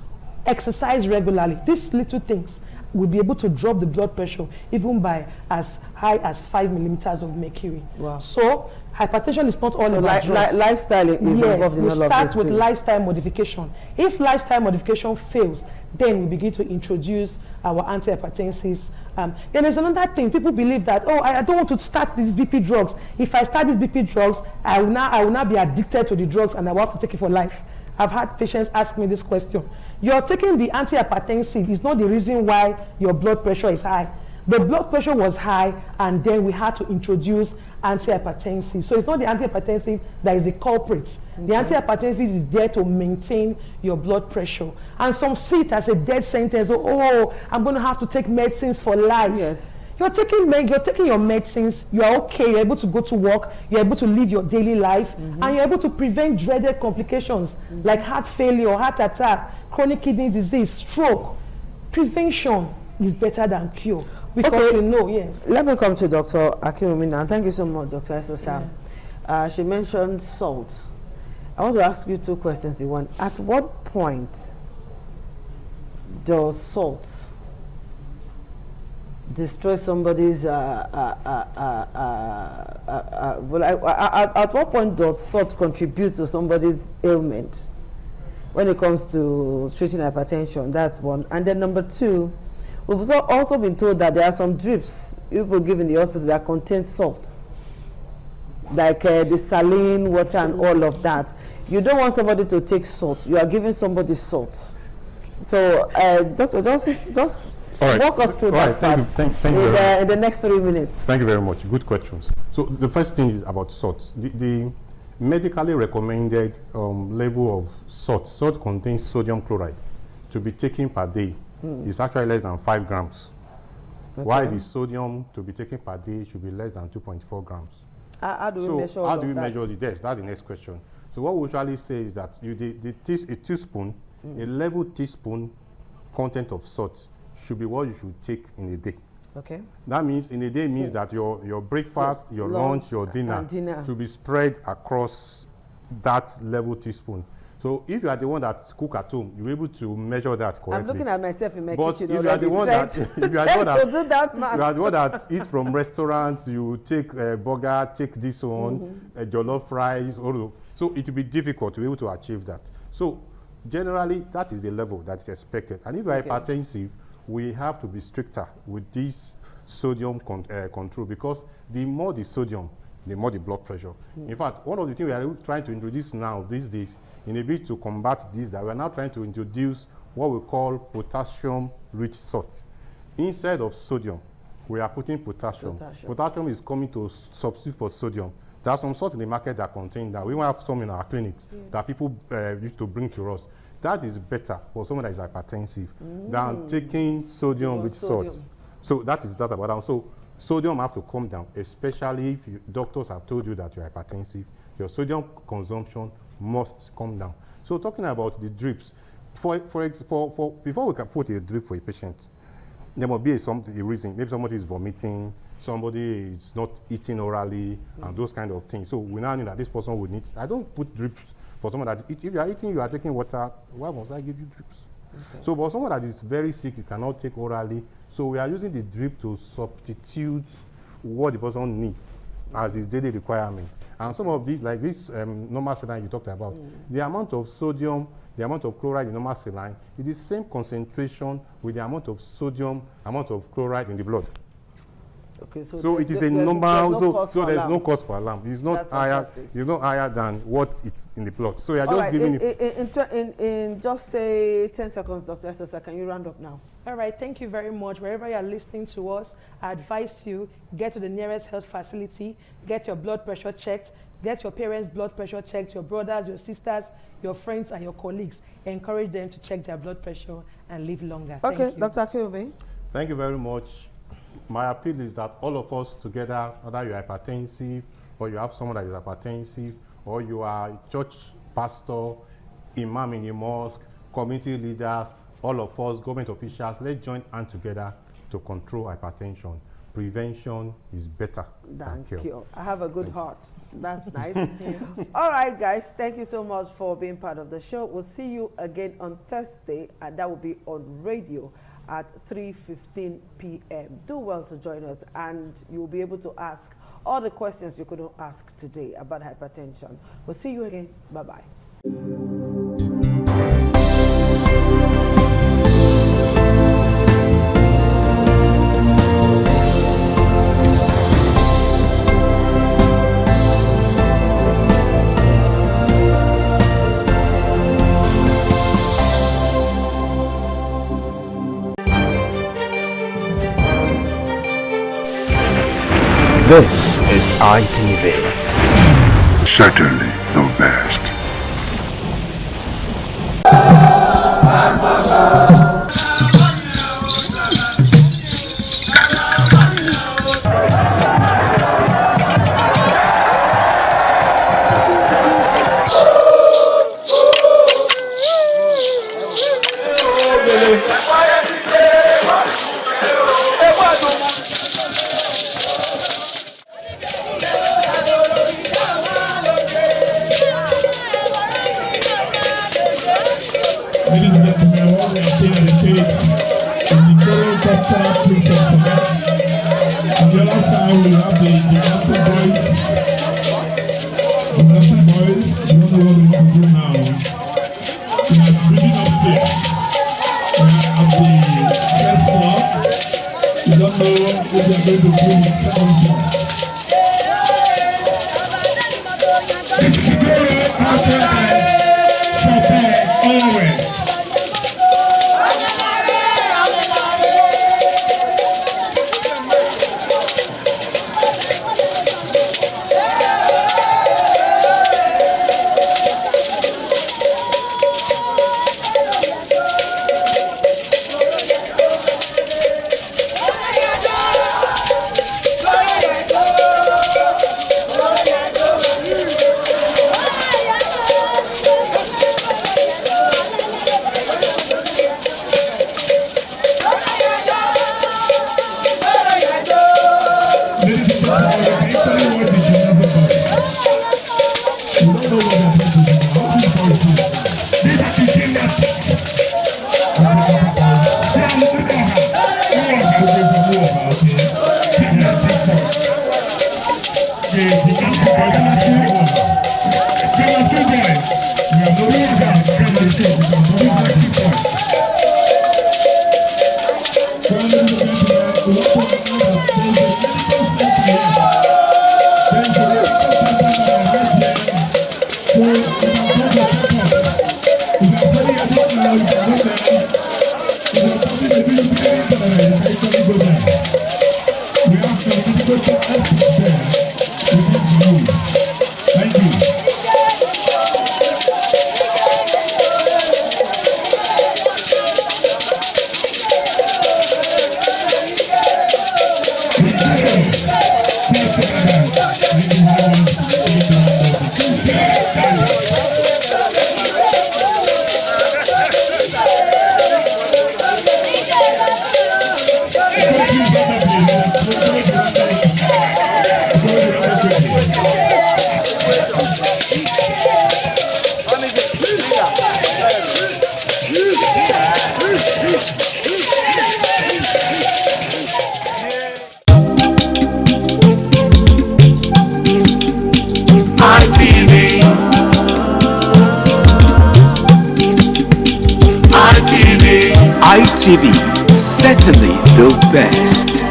exercise regularly. These little things will be able to drop the blood pressure even by as high as 5 millimeters of mercury. Wow. So hypertension is not all about drugs. Lifestyle is involved in all of this. We start with lifestyle modification. If lifestyle modification fails, then we begin to introduce our antihypertensives. Then there's another thing. People believe that, oh, I don't want to start these BP drugs. If I start these BP drugs, I will now be addicted to the drugs and I will have to take it for life. I've had patients ask me this question. You're taking the antihypertensive is not the reason why your blood pressure is high. The blood pressure was high and then we had to introduce antihypertensive. So it's not the antihypertensive that is the culprit. Okay. The antihypertensive is there to maintain your blood pressure. And some see it as a death sentence. Oh, I'm going to have to take medicines for life. Yes. You're taking your medicines, you're okay, you're able to go to work, you're able to live your daily life, and you're able to prevent dreaded complications like heart failure, heart attack, chronic kidney disease, stroke. Prevention is better than cure because we know, yes. Let me come to Dr. Akinwumi now. Thank you so much, Dr. Esosa. She mentioned salt. I want to ask you two questions in one. At what point does salt destroy somebody's at what point does salt contribute to somebody's ailment when it comes to treating hypertension? That's one. And then number two, we've also been told that there are some drips people give in the hospital that contain salt, like the saline water and all of that. You don't want somebody to take salt, you are giving somebody salt. So doctor, just walk us through that part in the next 3 minutes. Thank you very much. Good questions. So the first thing is about salt. The medically recommended level of salt. Salt contains sodium chloride to be taken per day. Is actually less than 5 grams. While the sodium to be taken per day should be less than 2.4 grams. How do we measure all of that? How do we measure the test? That's the next question. So what we usually say is that a teaspoon, a level teaspoon content of salt should be what you should take in a day. Okay. That means in a day means that your breakfast, your lunch, your dinner should be spread across that level teaspoon. So if you are the one that cook at home, you're able to measure that correctly. I'm looking at myself in my but kitchen if you are the one that, if you are the one that eat from restaurants, you take a burger, take this one, jollof fries, all. So it will be difficult to be able to achieve that. So generally, that is the level that is expected. And if you are hypertensive, we have to be stricter with this sodium control, because the more the sodium, the more the blood pressure. In fact, one of the things we are trying to introduce now these days, in a bit to combat this, that we are now trying to introduce what we call potassium-rich salt. Instead of sodium, we are putting potassium. Potassium is coming to substitute for sodium. There are some salt in the market that contain that. We have some in our clinics that people used to bring to us. That is better for someone that is hypertensive than taking sodium with salt. So that is that about that. So sodium have to come down, especially if doctors have told you that you're hypertensive. Your sodium consumption must come down. So talking about the drips, before we can put a drip for a patient, there must be a reason. Maybe somebody is vomiting, somebody is not eating orally, and those kind of things. So we now know that this person would need. I don't put drips for someone that if you are eating, you are taking water. Why must I give you drips? So, but someone that is very sick, you cannot take orally. So we are using the drip to substitute what the person needs as his daily requirement. And some of these, like this normal saline you talked about, the amount of sodium, the amount of chloride in normal saline is the same concentration with the amount of sodium, amount of chloride in the blood. Okay, so it is a normal, so there's no cause for alarm. It's not higher. It's not higher than what it's in the blood. So you are just giving in just say 10 seconds, Dr. Esosa, can you round up now? All right, thank you very much. Wherever you are listening to us, I advise you get to the nearest health facility, get your blood pressure checked, get your parents' blood pressure checked, your brothers, your sisters, your friends, and your colleagues. Encourage them to check their blood pressure and live longer. Okay, Dr. Akinyome. Thank you very much. My appeal is that all of us together, whether you're hypertensive, or you have someone that is hypertensive, or you are a church pastor, imam in a mosque, community leaders, all of us, government officials, let's join hands together to control hypertension. Prevention is better than cure. I have a good heart. That's nice. All right, guys. Thank you so much for being part of the show. We'll see you again on Thursday, and that will be on radio at 3:15 p.m. Do well to join us, and you'll be able to ask all the questions you couldn't ask today about hypertension. We'll see you again. Bye-bye. This is ITV. Certainly the best. ITV, certainly the best.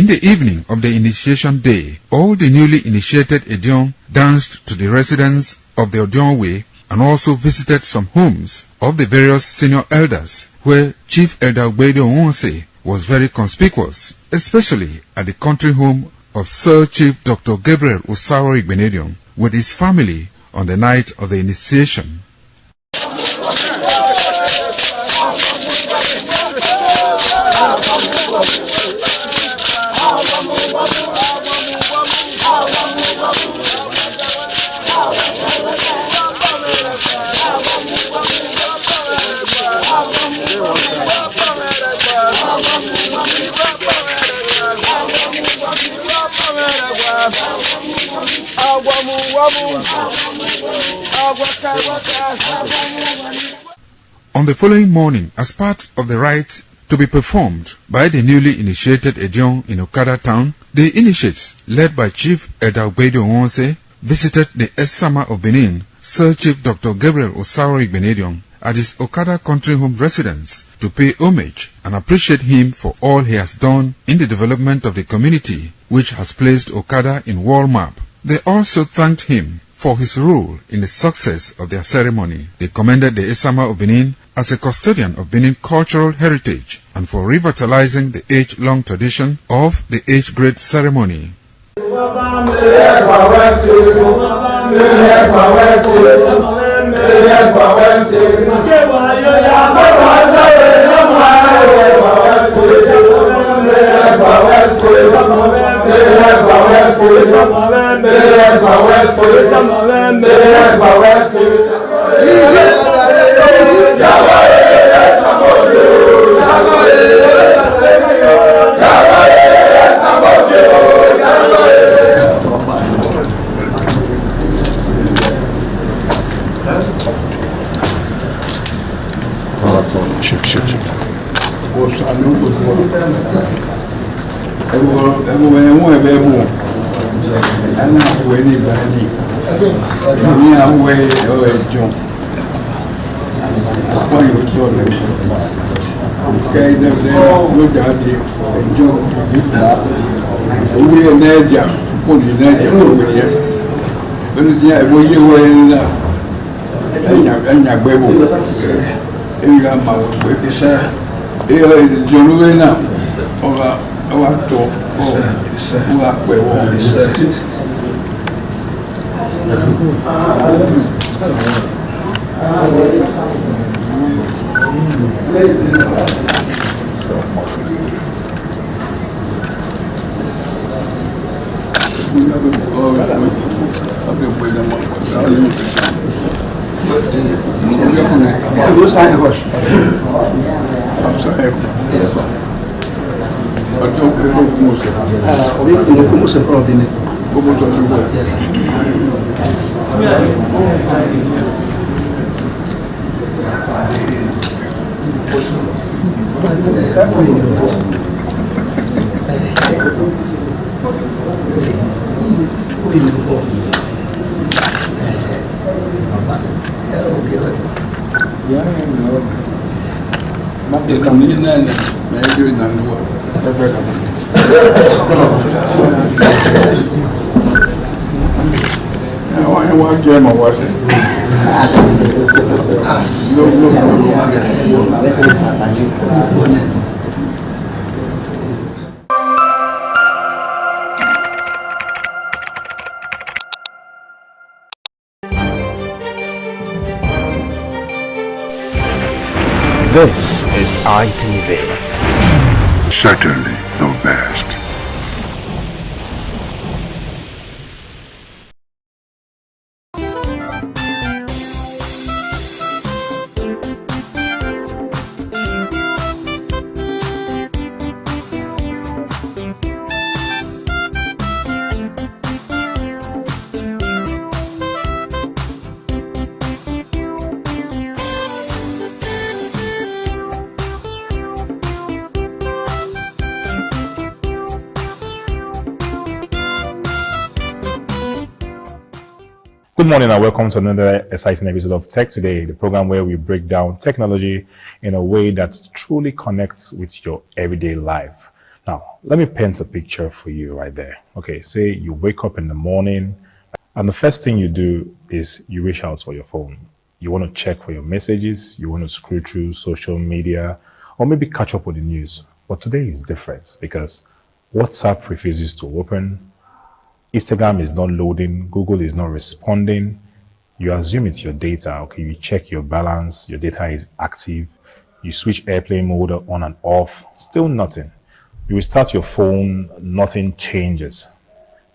In the evening of the initiation day, all the newly initiated Edion danced to the residents of the Odion Way and also visited some homes of the various senior elders, where Chief Elder Ogbedo Onwonse was very conspicuous, especially at the country home of Sir Chief Dr. Gabriel Osawo Igbenedion with his family on the night of the initiation. On the following morning, as part of the rite to be performed by the newly initiated Edion in Okada town, the initiates, led by Chief Elder Ogbedo Onwonse, visited the Esama of Benin, Sir Chief Dr. Gabriel Osawo Igbenedion, at his Okada country home residence to pay homage and appreciate him for all he has done in the development of the community, which has placed Okada in world map. They also thanked him for his role in the success of their ceremony. They commended the Esama of Benin as a custodian of Benin cultural heritage and for revitalizing the age-long tradition of the age-grade ceremony. This is ITV. Certainly the best. Good morning and welcome to another exciting episode of Tech Today, the program where we break down technology in a way that truly connects with your everyday life. Now, let me paint a picture for you right there. Okay, say you wake up in the morning and the first thing you do is you reach out for your phone. You want to check for your messages, you want to scroll through social media, or maybe catch up with the news. But today is different because WhatsApp refuses to open, Instagram is not loading, Google is not responding. You assume it's your data. Okay, you check your balance, your data is active, you switch airplane mode on and off, still nothing. You restart your phone, nothing changes.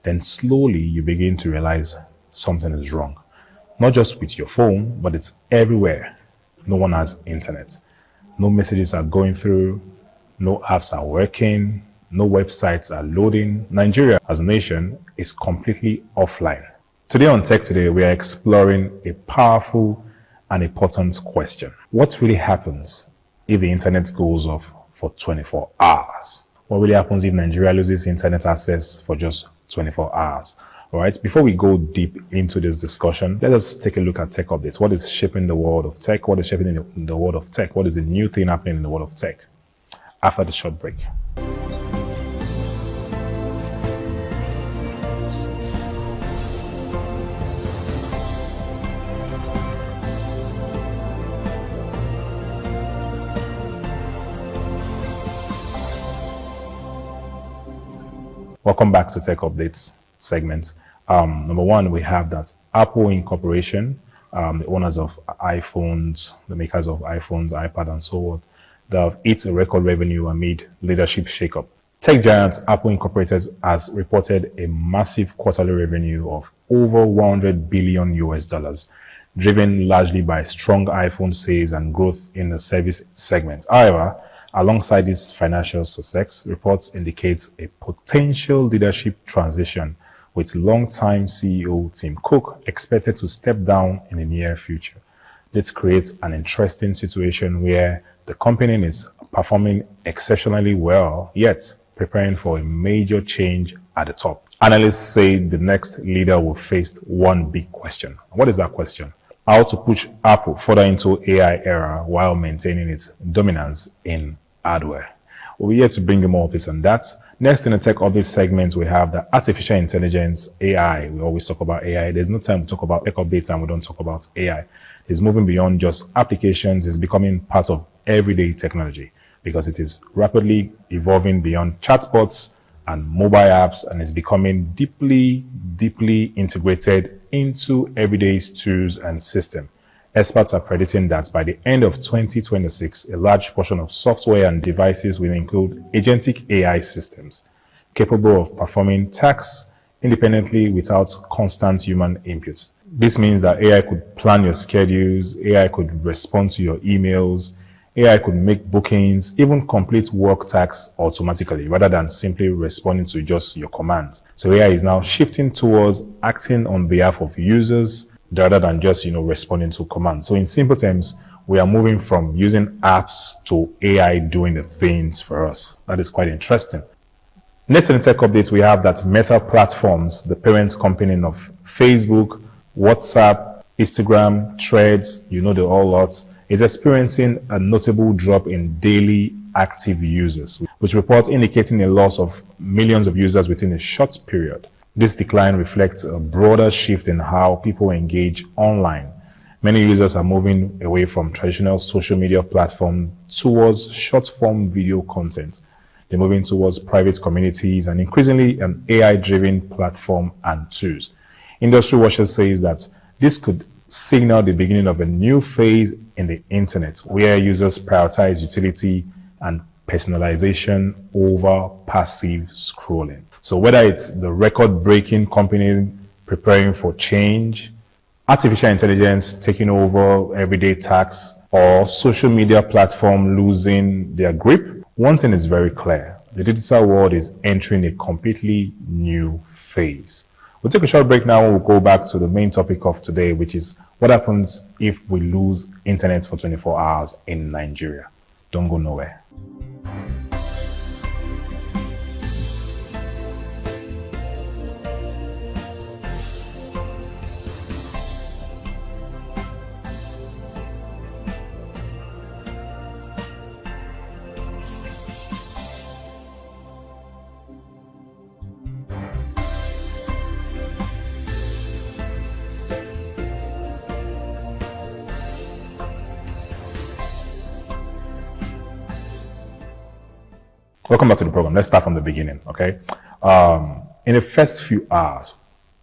Then slowly you begin to realize something is wrong. Not just with your phone, but it's everywhere. No one has internet. No messages are going through, no apps are working, no websites are loading. Nigeria as a nation is completely offline. Today on Tech Today, we are exploring a powerful and important question. What really happens if the internet goes off for 24 hours? What really happens if Nigeria loses internet access for just 24 hours? All right, before we go deep into this discussion, let us take a look at tech updates. What is shaping the world of tech? What is shaping in the world of tech? What is the new thing happening in the world of tech? After the short break. Welcome back to Tech Updates segment. Number one, we have that Apple Incorporation, the owners of iPhones, the makers of iPhones, iPad, and so on, they have hit a record revenue amid leadership shakeup. Tech giant Apple Incorporated has reported a massive quarterly revenue of over $100 billion US, driven largely by strong iPhone sales and growth in the service segment. However, alongside this financial success, reports indicate a potential leadership transition, with longtime CEO Tim Cook expected to step down in the near future. This creates an interesting situation where the company is performing exceptionally well, yet preparing for a major change at the top. Analysts say the next leader will face one big question. What is that question? How to push Apple further into AI era while maintaining its dominance in hardware. We'll be here to bring you more updates on that. Next in the Tech Updates segment, we have the artificial intelligence, AI. We always talk about AI. There's no time to talk about tech updates and we don't talk about AI. It's moving beyond just applications. It's becoming part of everyday technology because it is rapidly evolving beyond chatbots and mobile apps, and is becoming deeply integrated into everyday tools and systems. Experts are predicting that by the end of 2026, a large portion of software and devices will include agentic AI systems capable of performing tasks independently without constant human input. This means that AI could plan your schedules, AI could respond to your emails, AI could make bookings, even complete work tasks automatically rather than simply responding to just your command. So AI is now shifting towards acting on behalf of users rather than just, responding to commands. So in simple terms, we are moving from using apps to AI doing the things for us. That is quite interesting. Next in the tech updates, we have that Meta Platforms, the parent company of Facebook, WhatsApp, Instagram, Threads, the whole lot, is experiencing a notable drop in daily active users, with reports indicating a loss of millions of users within a short period. This decline reflects a broader shift in how people engage online. Many users are moving away from traditional social media platforms towards short-form video content. They're moving towards private communities and increasingly an AI-driven platform and tools. Industry Watchers says that this could signal the beginning of a new phase in the internet where users prioritize utility and personalization over passive scrolling. So whether it's the record-breaking company preparing for change, artificial intelligence taking over everyday tasks, or social media platform losing their grip, one thing is very clear. The digital world is entering a completely new phase. We'll take a short break now and we'll go back to the main topic of today, which is what happens if we lose internet for 24 hours in Nigeria. Don't go nowhere. welcome back to the program. Let's start from the beginning, okay? In the first few hours,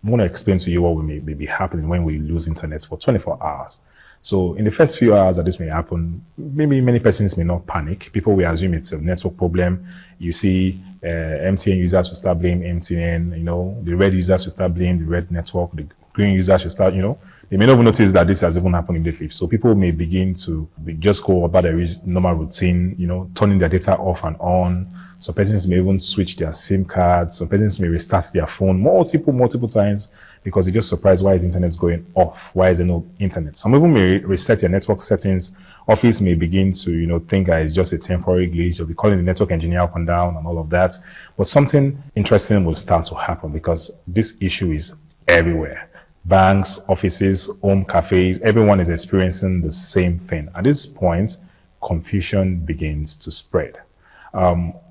I'm going to explain to you what may be happening when we lose internet for 24 hours. So in the first few hours that this may happen, maybe many persons may not panic. People will assume it's a network problem. You see MTN users will start blaming MTN, you know, the red users will start blaming the red network, the green users will start, you know, they may not even notice that this has even happened immediately. So people may begin to just go about their normal routine, you know, turning their data off and on. Some persons may even switch their SIM cards. Some persons may restart their phone multiple times because they're just surprised why is internet going off? Why is there no internet? Some people may reset their network settings. Office may begin to, you know, think that it's just a temporary glitch. They'll be calling the network engineer up and down and all of that. But something interesting will start to happen because this issue is everywhere. Banks, offices, home cafes, everyone is experiencing the same thing. At this point, confusion begins to spread.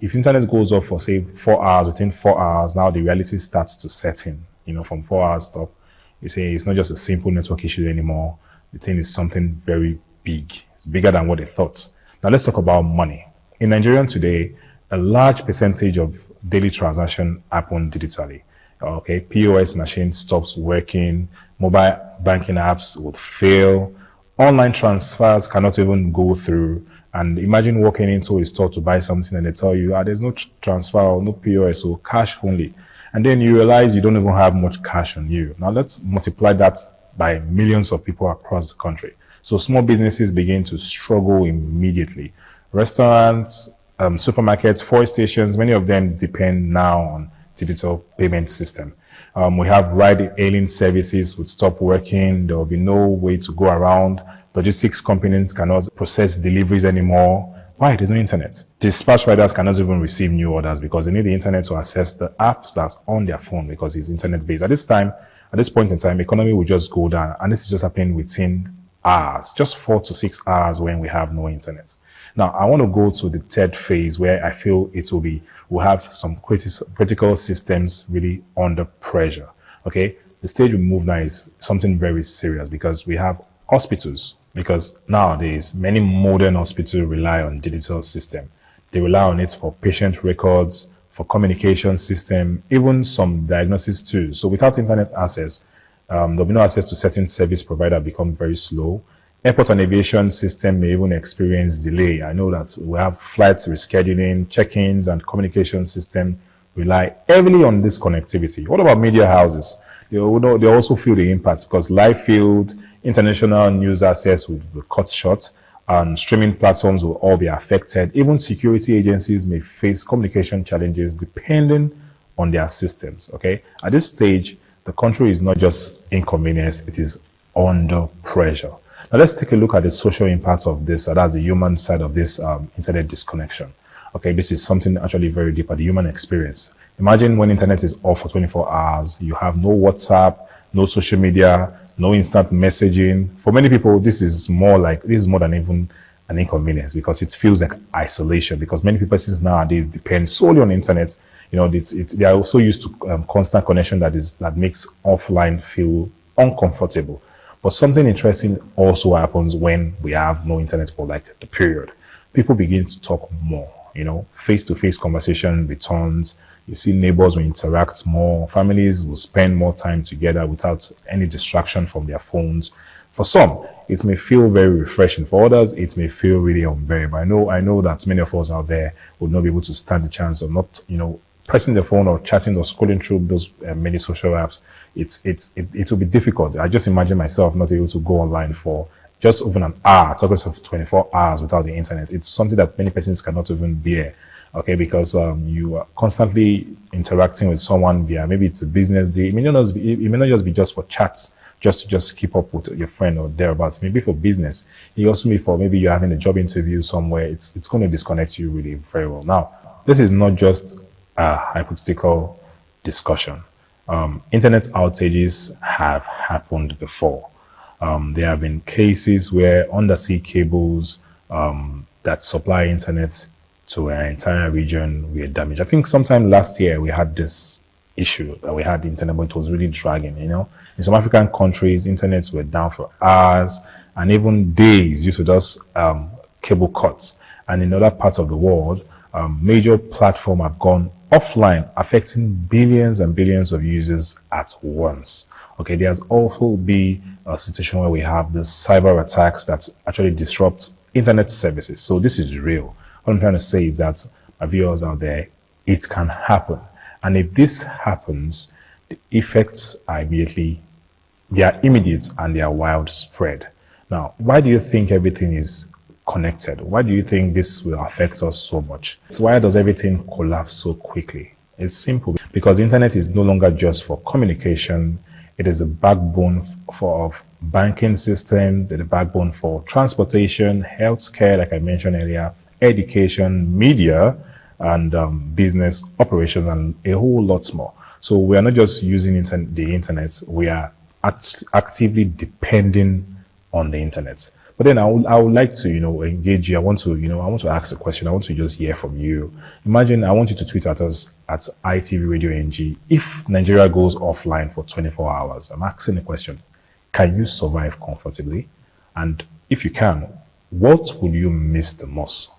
If internet goes off for say 4 hours, within 4 hours, now the reality starts to set in. You know, from 4 hours stop, you say it's not just a simple network issue anymore. The thing is something very big. It's bigger than what they thought. Now let's talk about money. In Nigeria today, a large percentage of daily transaction happen digitally. Okay, POS machine stops working, mobile banking apps would fail, online transfers cannot even go through. And imagine walking into a store to buy something and they tell you, there's no transfer or no POS or cash only. And then you realize you don't even have much cash on you. Now let's multiply that by millions of people across the country. So small businesses begin to struggle immediately. Restaurants, supermarkets, fuel stations, many of them depend now on digital payment system. We have ride-hailing services would stop working. There will be no way to go around. Logistics companies cannot process deliveries anymore. Why? There's no internet. Dispatch riders cannot even receive new orders because they need the internet to access the apps that's on their phone because it's internet-based. At this point in time, economy will just go down, and this is just happening within hours, just 4 to 6 hours when we have no internet. Now, I want to go to the third phase where I feel we'll have some critical systems really under pressure. Okay, the stage we move now is something very serious because we have hospitals. Because nowadays, many modern hospitals rely on digital system. They rely on it for patient records, for communication system, even some diagnosis tools. So without internet access, there'll be no access to certain service provider become very slow. Airport and aviation system may even experience delay. I know that we have flights rescheduling, check-ins, and communication system rely heavily on this connectivity. What about media houses? They also feel the impact because live field, international news access will be cut short, and streaming platforms will all be affected. Even security agencies may face communication challenges depending on their systems. Okay, at this stage, the country is not just inconvenienced; it is under pressure. Now let's take a look at the social impact of this. That's the human side of this internet disconnection. Okay, this is something actually very deep at the human experience. Imagine when internet is off for 24 hours, you have no WhatsApp, no social media, no instant messaging. For many people, this is more than even an inconvenience because it feels like isolation because many people since nowadays depend solely on internet. You know, they are also used to constant connection that makes offline feel uncomfortable. But something interesting also happens when we have no internet for like the period. People begin to talk more, you know, face-to-face conversation returns. You see neighbors will interact more. Families will spend more time together without any distraction from their phones. For some, it may feel very refreshing. For others, it may feel really unbearable. I know that many of us out there would not be able to stand the chance of not, you know, pressing the phone or chatting or scrolling through those many social apps. It will be difficult. I just imagine myself not able to go online for just over an hour, talking of 24 hours without the internet. It's something that many persons cannot even bear. Okay, because you are constantly interacting with someone via maybe it's a business deal. It may not just be just for chats, just to keep up with your friend or thereabouts. Maybe for business. It also may for maybe you're having a job interview somewhere. It's going to disconnect you really very well. Now, this is not just a hypothetical discussion. Internet outages have happened before. There have been cases where undersea cables that supply internet to an entire region were damaged. I think sometime last year we had this issue that we had the internet, but it was really dragging, you know. In some African countries, internets were down for hours and even days due to those cable cuts. And in other parts of the world, Major platforms have gone offline, affecting billions and billions of users at once. Okay, there's also been a situation where we have the cyber attacks that actually disrupt internet services. So this is real. What I'm trying to say is that, my viewers out there, it can happen. And if this happens, the effects are they are immediate and they are widespread. Now, why do you think everything is connected? Why do you think this will affect us so much? Why does everything collapse so quickly? It's simple. Because the internet is no longer just for communication. It is the backbone of banking system, the backbone for transportation, healthcare, like I mentioned earlier, education, media, and business operations, and a whole lot more. So we are not just using the internet, we are actively depending on the internet. But then I would like to, engage you. I want to ask a question. I want to just hear from you. Imagine I want you to tweet at us at ITV Radio NG. If Nigeria goes offline for 24 hours, I'm asking a question. Can you survive comfortably? And if you can, what will you miss the most?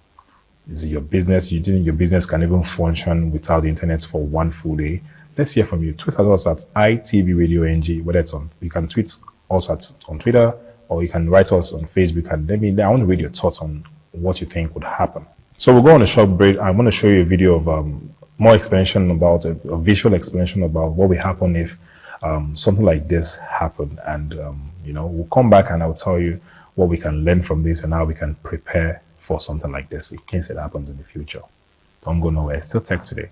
Is it your business? You think your business can even function without the internet for one full day? Let's hear from you. Tweet at us at ITV Radio NG, whether it's on, you can tweet us on Twitter, or you can write us on Facebook, and I want to read your thoughts on what you think would happen. So we'll go on a short break. I want to show you a video of more explanation about a visual explanation about what will happen if something like this happened. And we'll come back and I'll tell you what we can learn from this and how we can prepare for something like this in case it happens in the future. Don't go nowhere. Still Tech Today.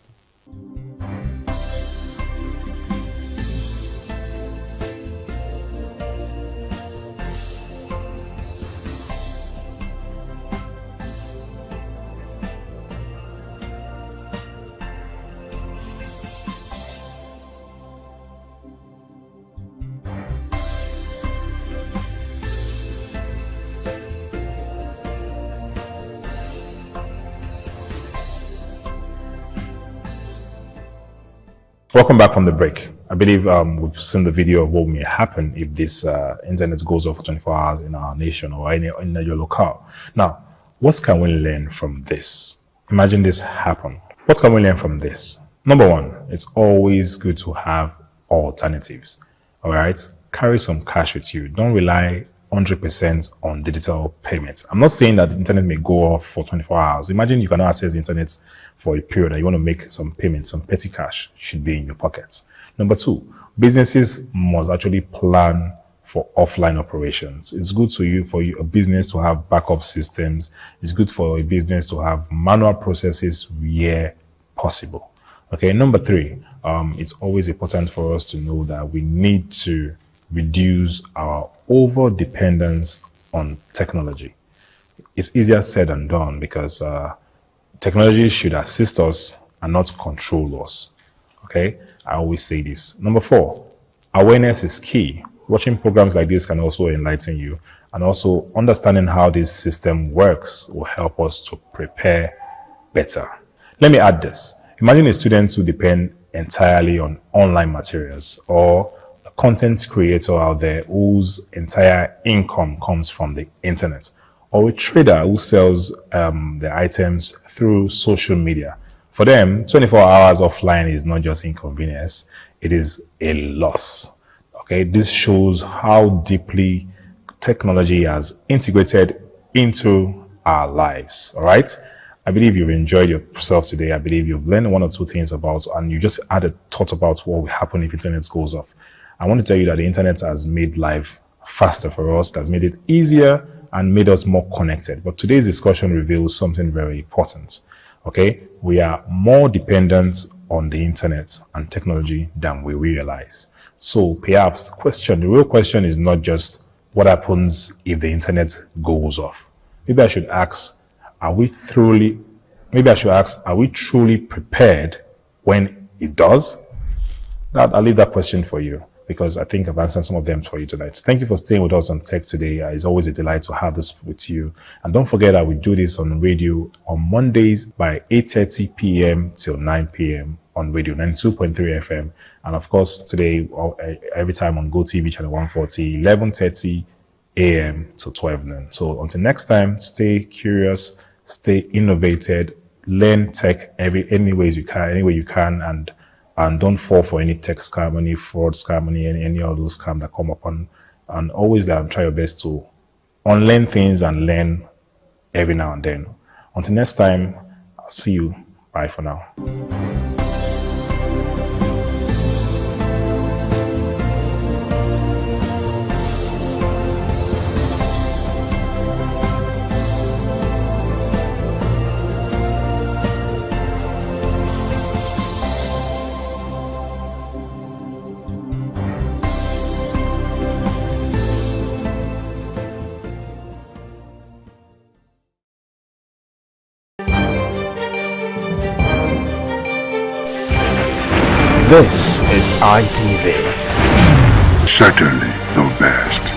Welcome back from the break. I believe we've seen the video of what may happen if this internet goes off for 24 hours in our nation or in your locale. Now, what can we learn from this? Imagine this happen. What can we learn from this? Number one, it's always good to have alternatives. All right? Carry some cash with you. Don't rely 100% on digital payments. I'm not saying that the internet may go off for 24 hours. Imagine you cannot access the internet for a period and you want to make some payments, some petty cash should be in your pockets. Number two, businesses must actually plan for offline operations. It's good for a business to have backup systems. It's good for a business to have manual processes where possible. Okay, number three, it's always important for us to know that we need to reduce our over-dependence on technology. It's easier said than done because technology should assist us and not control us. Okay, I always say this. Number four, awareness is key. Watching programs like this can also enlighten you, and also understanding how this system works will help us to prepare better. Let me add this. Imagine a student who depend entirely on online materials, or a content creator out there whose entire income comes from the internet, or a trader who sells their items through social media. For them, 24 hours offline is not just inconvenience, it is a loss. Okay, this shows how deeply technology has integrated into our lives. All right, I believe you've enjoyed yourself today. I believe you've learned one or two things about, and you just had a thought about what will happen if internet goes off. I want to tell you that the internet has made life faster for us, has made it easier and made us more connected. But today's discussion reveals something very important. Okay, we are more dependent on the internet and technology than we realize. So perhaps the real question is not just what happens if the internet goes off. Maybe I should ask, are we truly prepared when it does? I'll leave that question for you, because I think I've answered some of them for you tonight. Thank you for staying with us on Tech Today. It's always a delight to have this with you. And don't forget that we do this on radio on Mondays by 8:30 p.m. till 9 p.m. on radio 92.3 FM. And of course, today, every time on GoTV channel 140, 11:30 a.m. till 12 noon. So until next time, stay curious, stay innovated, learn tech any ways you can, any way you can, and don't fall for any tech scam, any fraud scam, any of those scams that come up and always try your best to unlearn things and learn every now and then. Until next time, I'll see you. Bye for now. This is ITV. Certainly the best.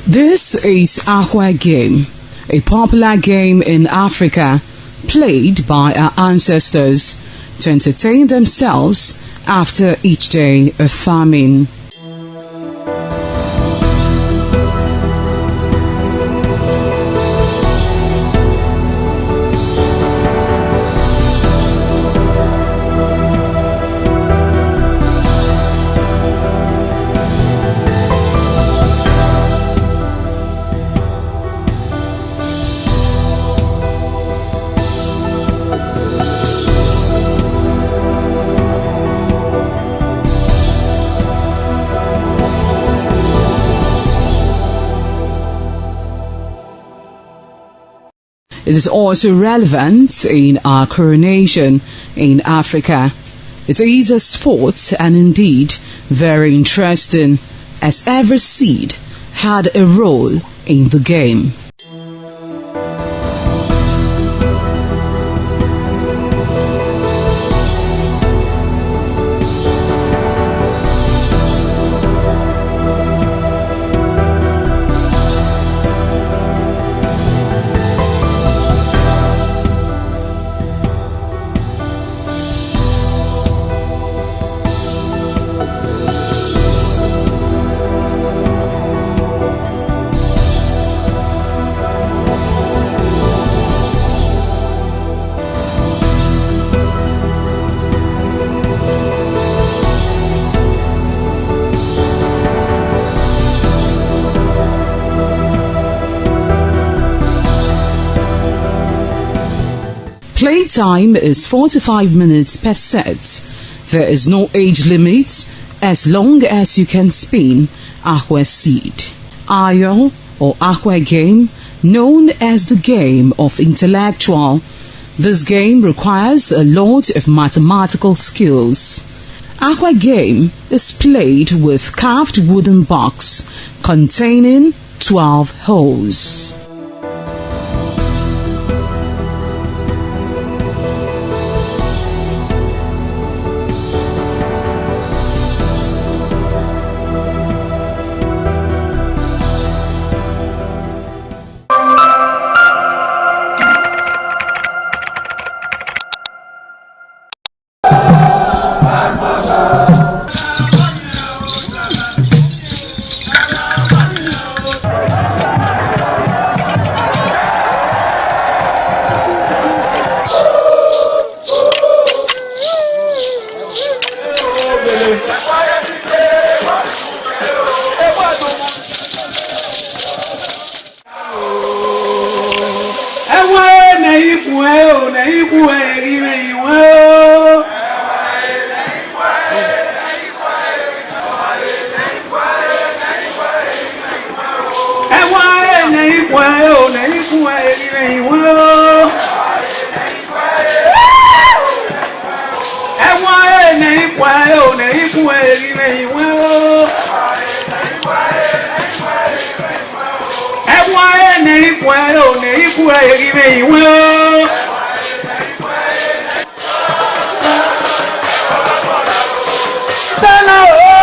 This is Aqua Game, a popular game in Africa played by our ancestors to entertain themselves after each day of farming. It is also relevant in our coronation in Africa. It is a sport and indeed very interesting, as every seed had a role in the game. Playtime is 45 minutes per set. There is no age limit as long as you can spin Aqua Seed. Ayo or Aqua Game, known as the game of intellectual. This game requires a lot of mathematical skills. Aqua Game is played with carved wooden box containing 12 holes. Sana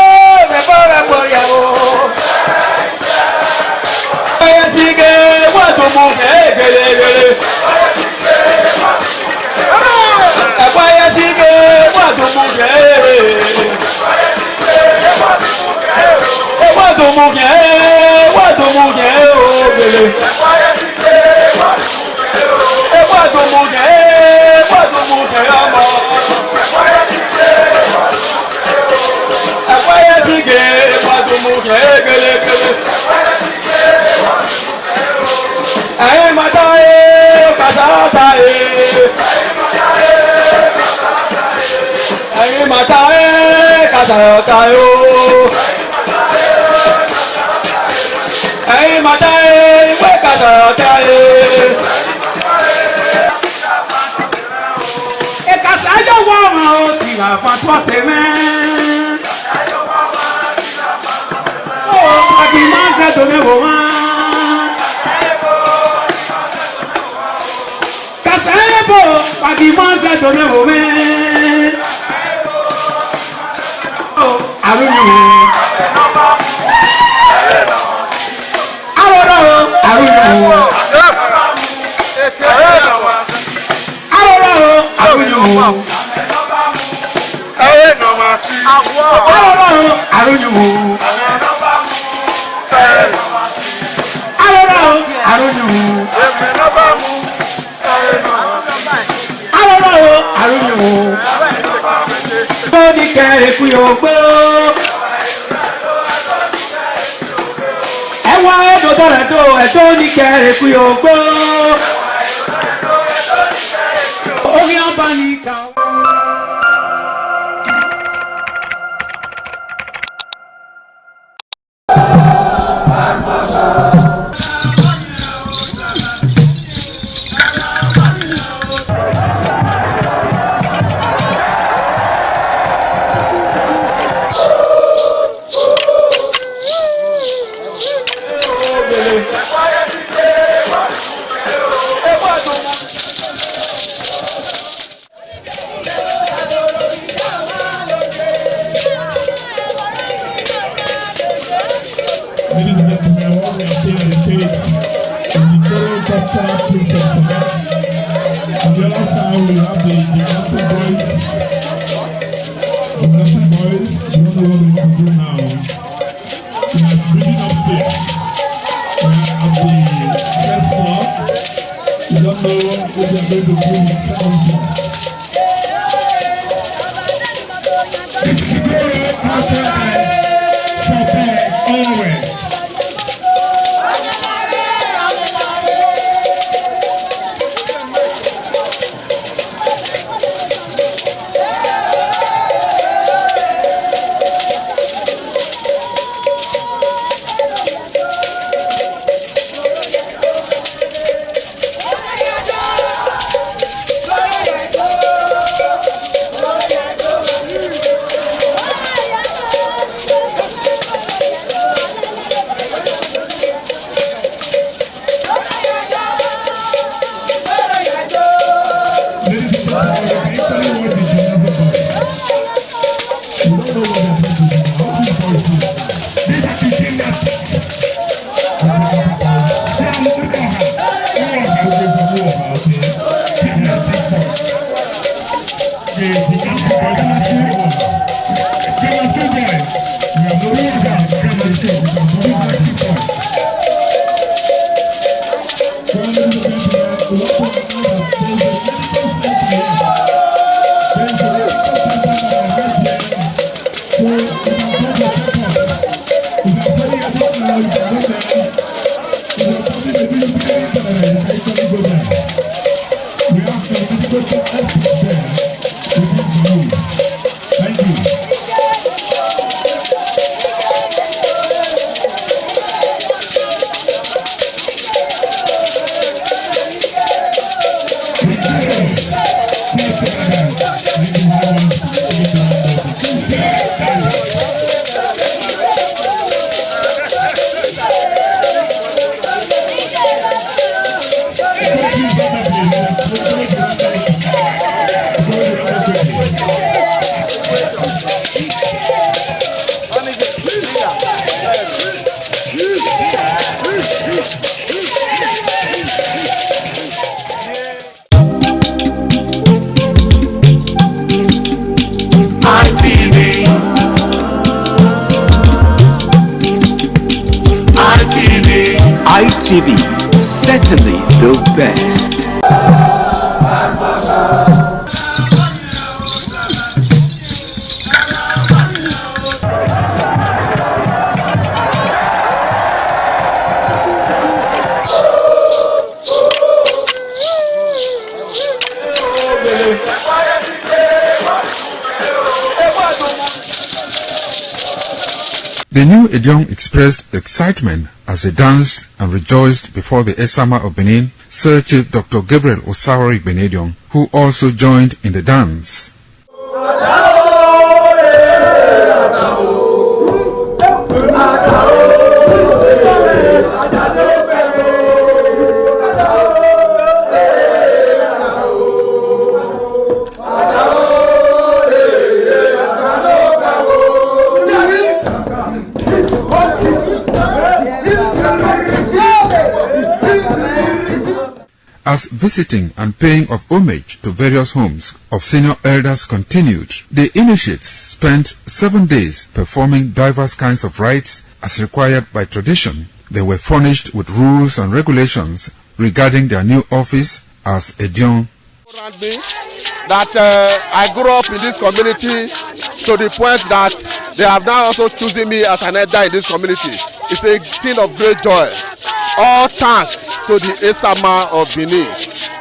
Gloria ITV. ITV, certainly the best. The new Edion expressed excitement as he danced and rejoiced before the Esama of Benin, Sir Chief Dr. Gabriel Osawori Igbinedion, who also joined in the dance. As visiting and paying of homage to various homes of senior elders continued, the initiates spent 7 days performing diverse kinds of rites as required by tradition. They were furnished with rules and regulations regarding their new office as Edion. That I grew up in this community to the point that they have now also chosen me as an elder in this community. It's a thing of great joy. All thanks to the Esama of Benin,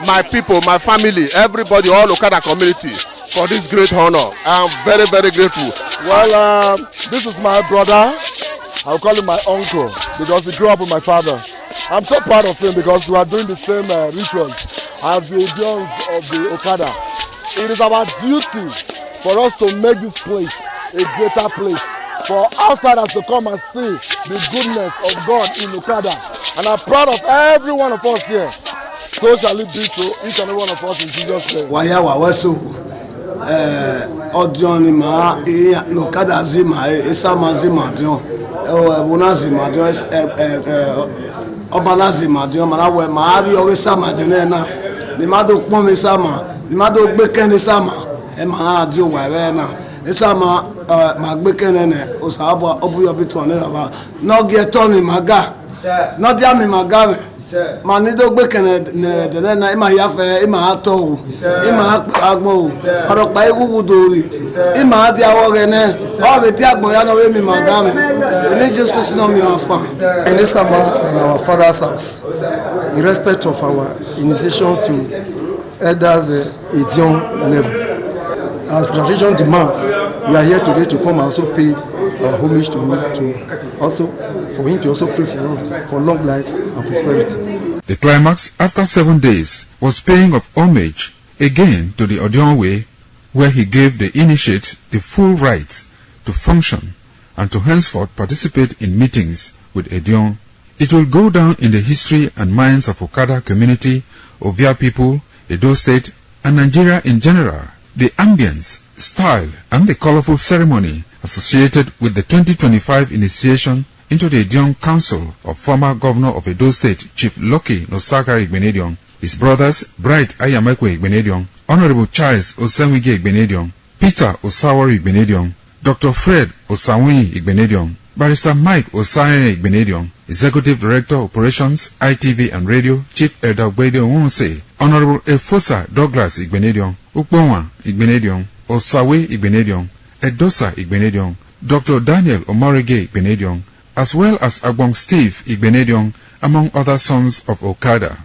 my people, my family, everybody, all Okada community for this great honor. I am very, very grateful. Well, this is my brother. I'll call him my uncle because he grew up with my father. I'm so proud of him because we are doing the same rituals as the Edions of the Okada. It is our duty for us to make this place a greater place, for outsiders to come and see the goodness of God in Okada. And I'm proud of every one of us here. So shall it be to each and every one of us in Jesus' name. Waya wawesu Odion ma Okada zima Esama zima Odion Ebuna zima Odion Obala zima Odion Marawe Maari Esama Odion na Nimado Pon Esama Nimado Gbeken Esama Ema Odion Wawe na Esama Magbekenene Osaba Obuyo Bitone Baba Nogie Tony Maga Not Yami Magame Manido Bekene Dena Ima Yafe Ima Ato Ima Agmo Arokbai Wudori Ima Adia Wogene all the Tiagboyano Emi Magame we need just question on me afar in this summer in our father's house in respect of our initiation to elders Edion level. As tradition demands, we are here today to come and also pay our homage to him, for him to also pray for us for long life and prosperity. The climax after 7 days was paying of homage again to the Odion way, where he gave the initiates the full rights to function and to henceforth participate in meetings with Edion. It will go down in the history and minds of Okada community, Ovia people, Edo State, and Nigeria in general. The ambience, style, and the colorful ceremony associated with the 2025 initiation into the Edion Council of former Governor of Edo State, Chief Lucky Nosagari Igbinedion, his brothers Bright Ayamekwe Igbinedion, Honorable Charles Osenwige Igbinedion, Peter Osawori Igbinedion, Dr. Fred Osawuni Igbinedion, Barrister Mike Osawori Igbinedion, Executive Director Operations, ITV and Radio, Chief Elder Igbinedion Wonse, Honorable Efosa Douglas Igbinedion, Ukponwa Igbinedion, Osawe Igbinedion, Edosa Igbinedion, Dr. Daniel Omorige Igbinedion, as well as Agbong Steve Igbinedion, among other sons of Okada.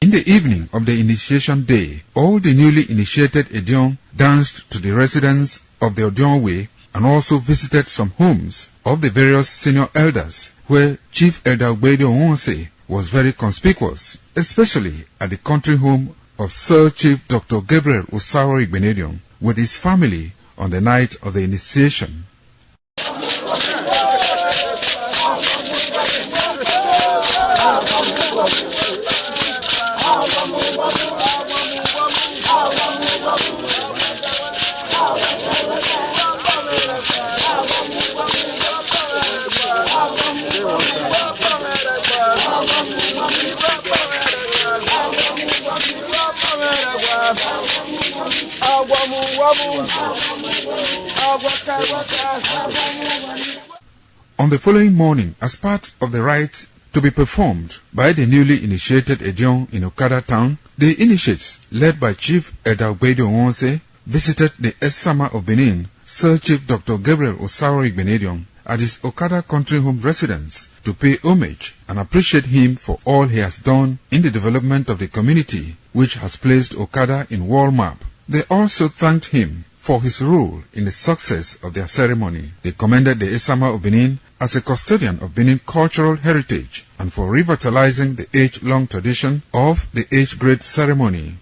In the evening of the initiation day, all the newly initiated Edion danced to the residents of the Odion way and also visited some homes of the various senior elders, where Chief Elder Igbinedion Wonse was very conspicuous, especially at the country home of Sir Chief Dr. Gabriel Osawori Igbinedion, with his family on the night of the initiation. On the following morning, as part of the rite to be performed by the newly initiated Edion in Okada town, the initiates, led by Chief Edalbedo Onse, visited the Esama of Benin, Sir Chief Dr. Gabriel Osaro Igbenedion, at his Okada country home residence to pay homage and appreciate him for all he has done in the development of the community, which has placed Okada in world map. They also thanked him for his role in the success of their ceremony. They commended the Esama of Benin as a custodian of Benin cultural heritage and for revitalizing the age-long tradition of the age-grade ceremony.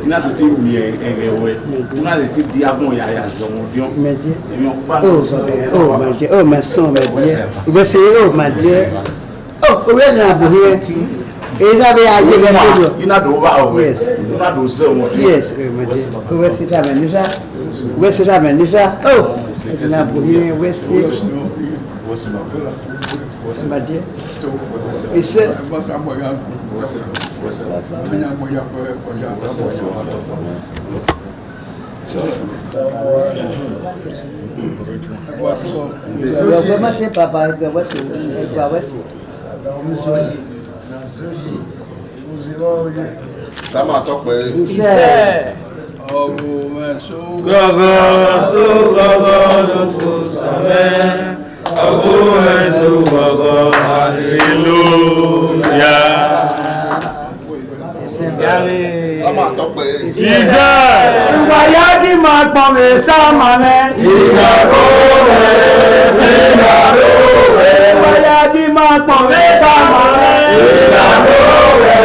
ina se ti mi egewe una se ti di abon ya ya zo mo dion oh my son, my dear. We say, oh my dear. Oh, we're not here. Ina be aje ga todo. Ina do ba o. Yes. Ina do se mo. Yes, my dear. We sit down and nisa. We sit down and nisa. Oh, ina bu here we see. What's my dear? Is it? Comment c'est papa que voici quoi voici ça m'a topé Sama tọpẹ. Ìṣe ìwàyájí máa pọ̀ mí sáàmà rẹ̀. Ìyàrá rẹ̀ ìwàyájí máa pọ̀ mí sáàmà rẹ̀. Ìyàrá rẹ̀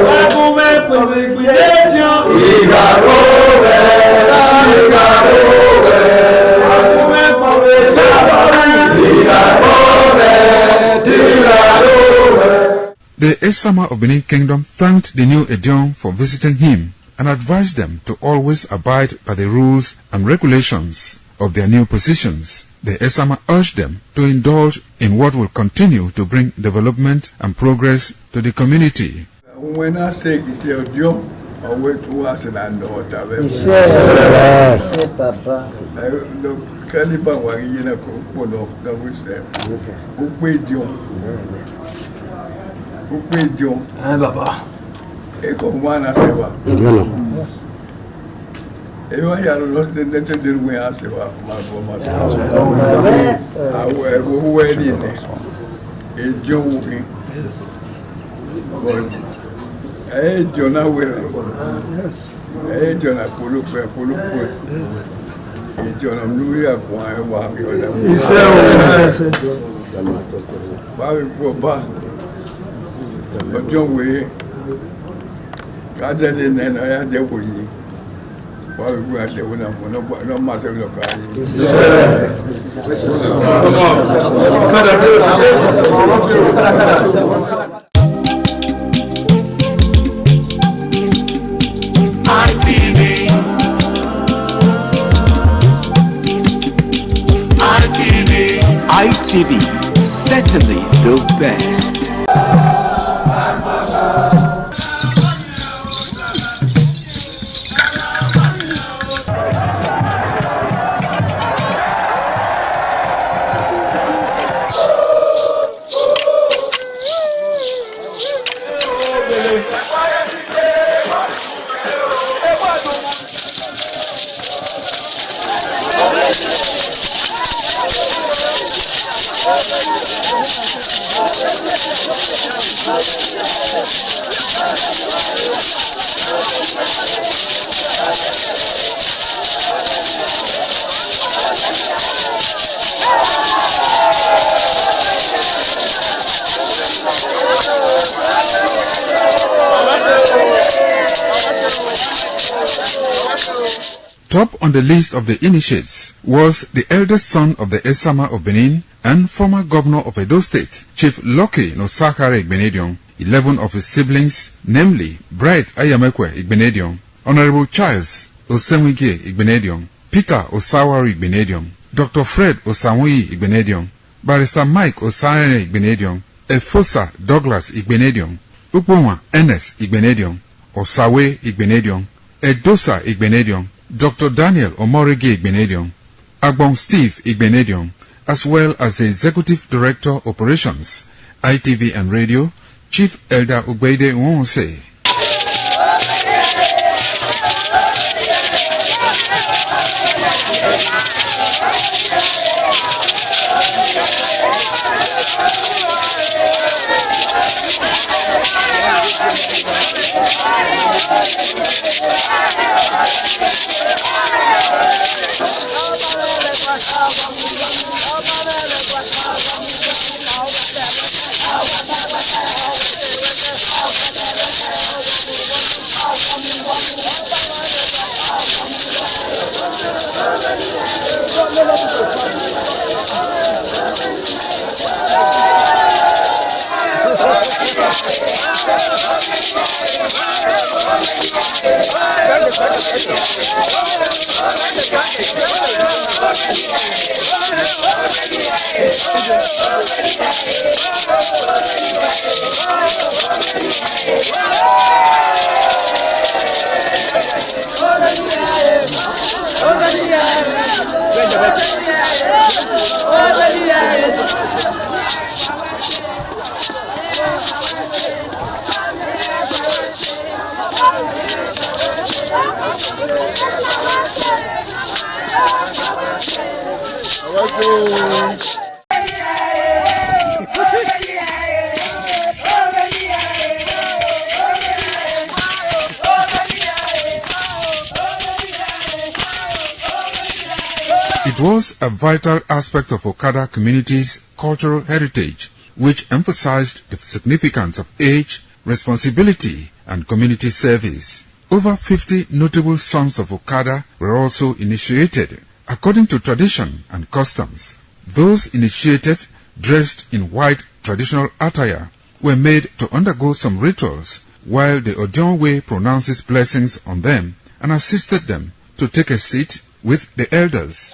wákùn mẹ́pẹ̀ gbìgbìdé jọ. Ìyàrá rẹ̀ wákùn mẹ́pọ̀ mí sáàmà rẹ̀. Ìyàrá The Esama of Benin Kingdom thanked the new Edion for visiting him and advised them to always abide by the rules and regulations of their new positions. The Esama urged them to indulge in what will continue to bring development and progress to the community. When I say it's your Edion, I wait to us and I know what I've ever said. Papa. Caliban was in a coupon of the wisdom. Who paid you? Who paid you? Papa. Eko mwana sewa. Ewa ya lote nete dirwe asewa mabo. Awe huwe dine. Ejo wuki. Ejo na wele. Ejo na pulupe. Ejo na mnuya kwa ewa yoda. Ise Bawe kwa ba. Ojo we. Kaja de nena ya de wuyi. Bawe kwa de wuna no mase lo kai. ITV, certainly the best. Top on the list of the initiates was the eldest son of the Esama of Benin and former governor of Edo State, Chief Lucky Nosakare Igbenedion. 11 of his siblings, namely Bright Ayamekwe Igbenedion, Honorable Charles Osenwige Igbenedion, Peter Osawari Igbenedion, Dr. Fred Osanwi Igbenedion, Barrister Mike Osarene Igbenedion, Efosa Douglas Igbenedion, Upuma Enes Igbenedion, Osawe Igbenedion, Edosa Igbenedion, Dr. Daniel Omorige Igbenedion, Agbon Steve Igbenedion, as well as the Executive Director Operations, ITV and Radio, Chief Elder Ugbeide Nwonse. It was a vital aspect of Okada community's cultural heritage, which emphasized the significance of age, responsibility, and community service. Over 50 notable sons of Okada were also initiated. According to tradition and customs, those initiated, dressed in white traditional attire, were made to undergo some rituals, while the Odionwe pronounces blessings on them and assisted them to take a seat with the elders.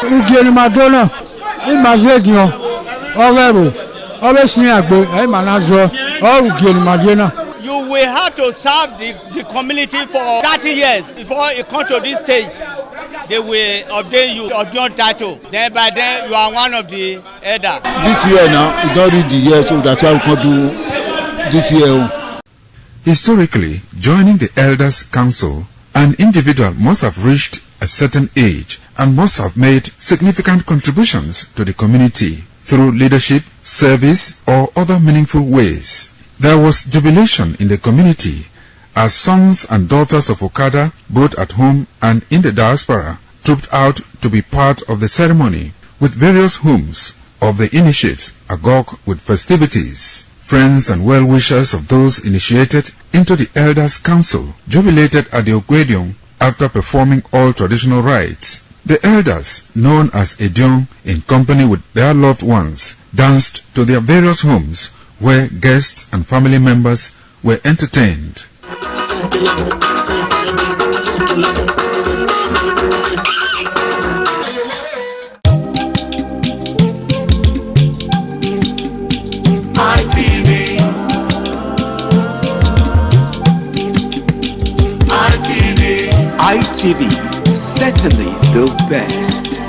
Ugieni Madonna, imagine Overo, always near Agbo, Manazo, or Ugieni Madonna. You will have to serve the community for 30 years before you come to this stage. They will ordain you or your title. Then by then you are one of the elder. This year now, we don't read the year, so that's why we can do this year. Historically, joining the Elders' Council, an individual must have reached a certain age and must have made significant contributions to the community through leadership, service, or other meaningful ways. There was jubilation in the community as sons and daughters of Okada, both at home and in the diaspora, trooped out to be part of the ceremony with various hymns of the initiates agog with festivities. Friends and well-wishers of those initiated into the Elders' Council jubilated at the Ogwedion after performing all traditional rites. The elders, known as Edion, in company with their loved ones, danced to their various homes where guests and family members were entertained. ITV, certainly the best.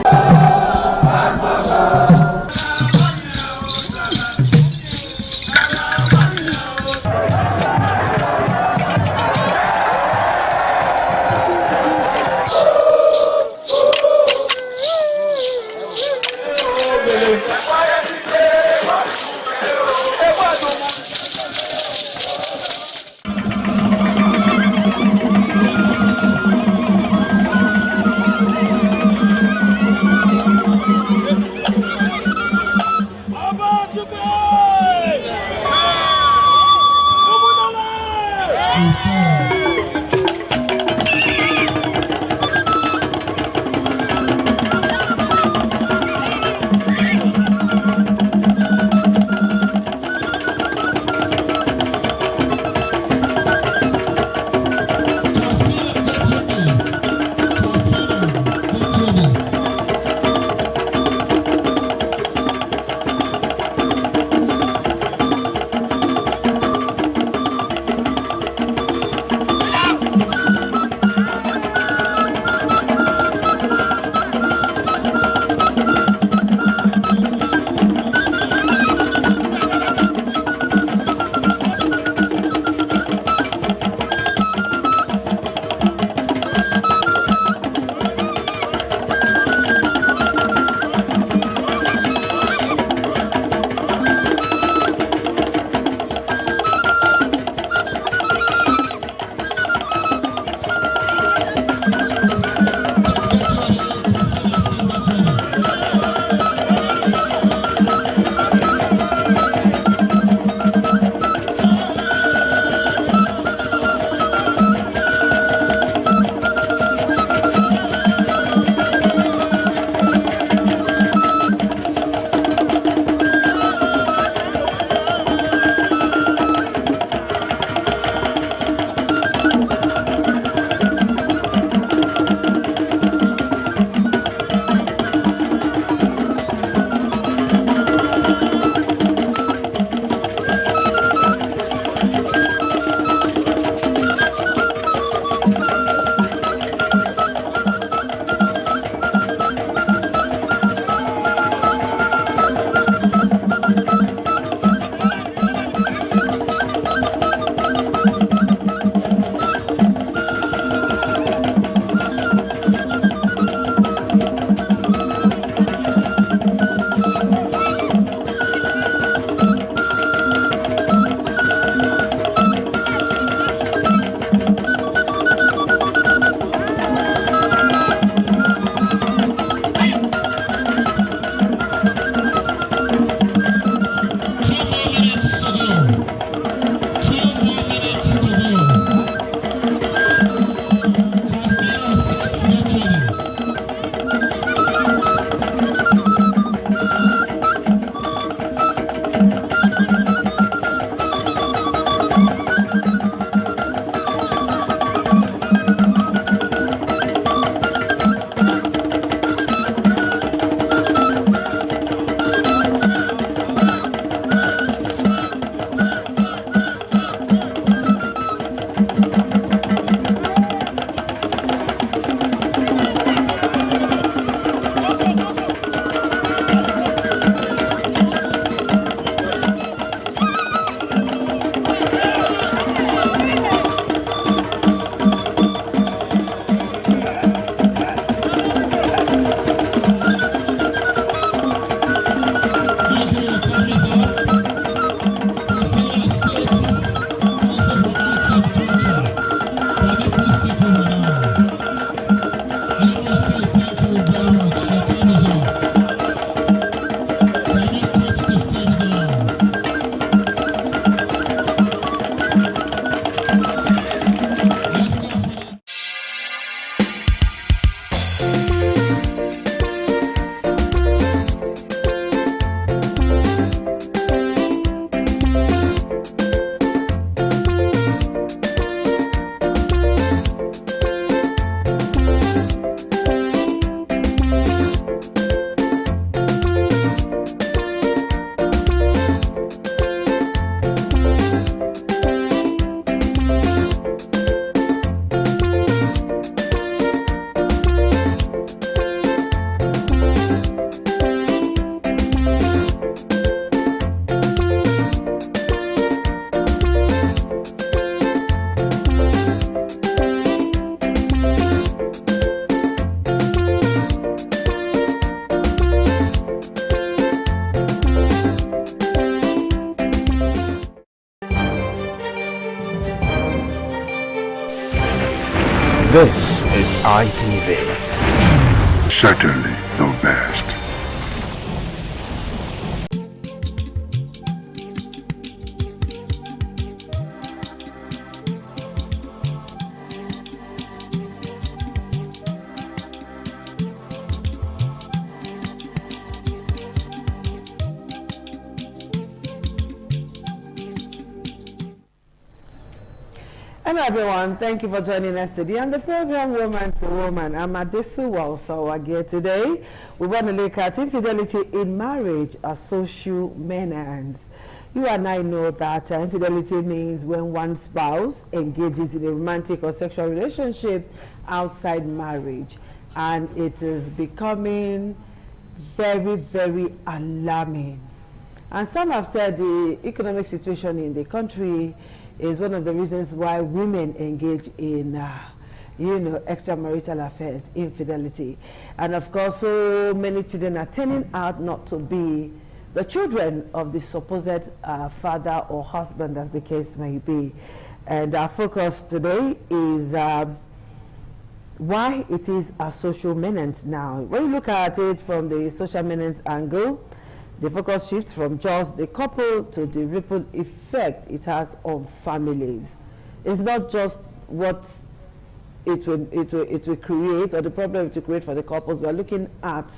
This is ITV. Certainly the best. Hello everyone, thank you for joining us today on the program Woman to Woman. I'm Adesu Walsawage. Today we want to look at infidelity in marriage, a social menace. You and I know that infidelity means when one spouse engages in a romantic or sexual relationship outside marriage, and it is becoming very, very alarming. And some have said the economic situation in the country is one of the reasons why women engage in, extramarital affairs, infidelity. And of course, so many children are turning out not to be the children of the supposed father or husband, as the case may be. And our focus today is why it is a social menace now. When you look at it from the social menace angle, the focus shifts from just the couple to the ripple effect it has on families. It's not just what it will create or the problem it will create for the couples. We're looking at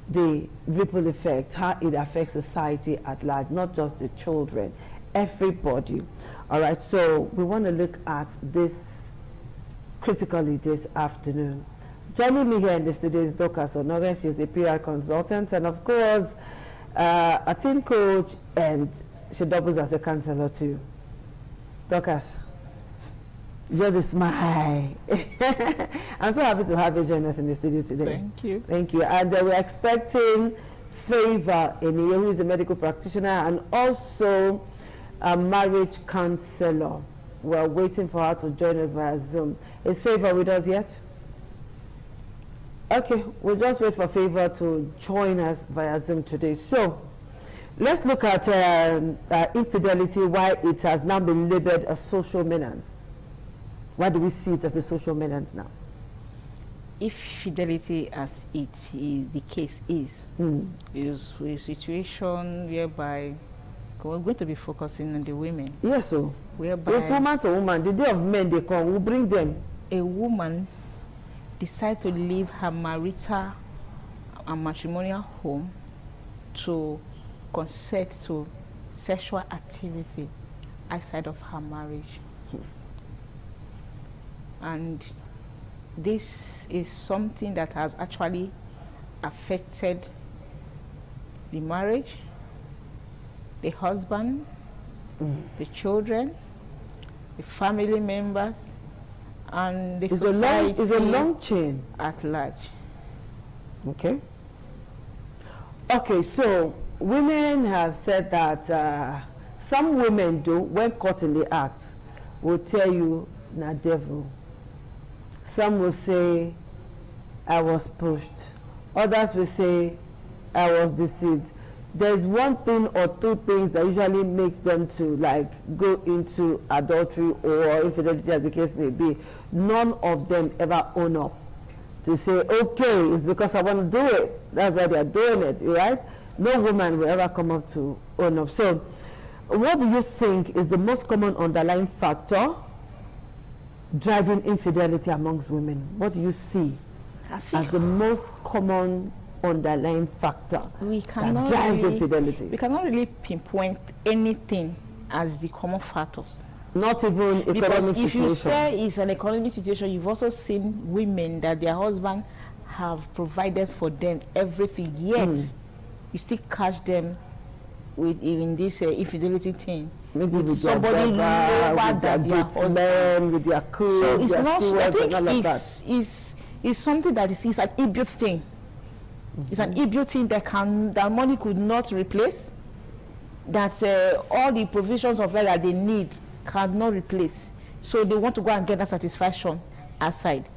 the ripple effect, how it affects society at large, not just the children, everybody. All right, so we want to look at this critically this afternoon. Joining me here in the studio is Dorcas Onoren. She's a PR consultant and, of course, a team coach, and she doubles as a counselor too. Dorcas, just smile. I'm so happy to have you join us in the studio today. Thank you. Thank you. And we're expecting Favor Eniye, who is a medical practitioner and also a marriage counselor. We're waiting for her to join us via Zoom. Is Favor with us yet? Okay, we'll just wait for Favor to join us via Zoom today. So, let's look at infidelity, why it has now been labeled a social menace. Why do we see it as a social menace now? If fidelity, as it is the case is a situation whereby we're going to be focusing on the women. Yes, so whereby it's woman to woman. The day of men they come, we'll bring them. A woman decide to leave her marital and matrimonial home to consent to sexual activity outside of her marriage. And this is something that has actually affected the marriage, the husband, the children, the family members, and the society it's a long chain at large. Okay. Okay, so women have said that some women do, when caught in the act, will tell you, "Na devil." Some will say, "I was pushed." Others will say, "I was deceived." There's one thing or two things that usually makes them to like go into adultery or infidelity, as the case may be. None of them ever own up to say, okay, it's because I want to do it. That's why they're doing it, right? No woman will ever come up to own up. So what do you think is the most common underlying factor driving infidelity amongst women? What do you see as the most common underlying factor that drives infidelity? We cannot really pinpoint anything as the common factors. Not even economic situation. If you say it's an economic situation, you've also seen women that their husband have provided for them everything, yet you still catch them in this infidelity thing. Maybe with somebody lower than their husband, with their cook, so it's their not. I think and all of that. It's something that is an inbuilt thing. It's an inbuilt thing that money could not replace. That all the provisions of life that they need cannot replace. So they want to go and get that satisfaction aside.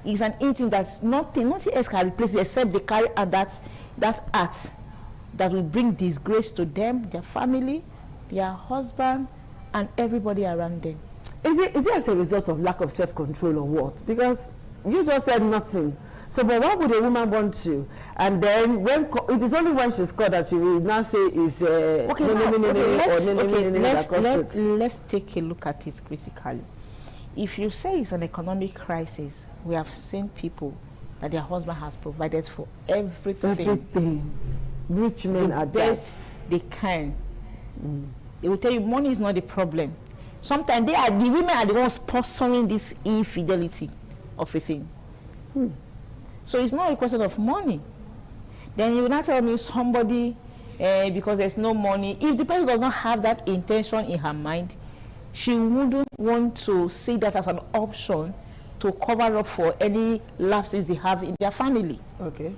It's an thing that nothing else can replace it except they carry out that act that will bring disgrace to them, their family, their husband, and everybody around them. Is it as a result of lack of self-control or what? Because you just said nothing. So, but why would a woman want to? And then when it is only when she's caught that she will now say is let's take a look at it critically. If you say it's an economic crisis, we have seen people that their husband has provided for everything. Rich men are best they can. They will tell you money is not the problem. Sometimes the women are the ones sponsoring this infidelity of a thing. So it's not a question of money. Then you will not tell me somebody because there's no money. If the person does not have that intention in her mind, she wouldn't want to see that as an option to cover up for any lapses they have in their family. Okay.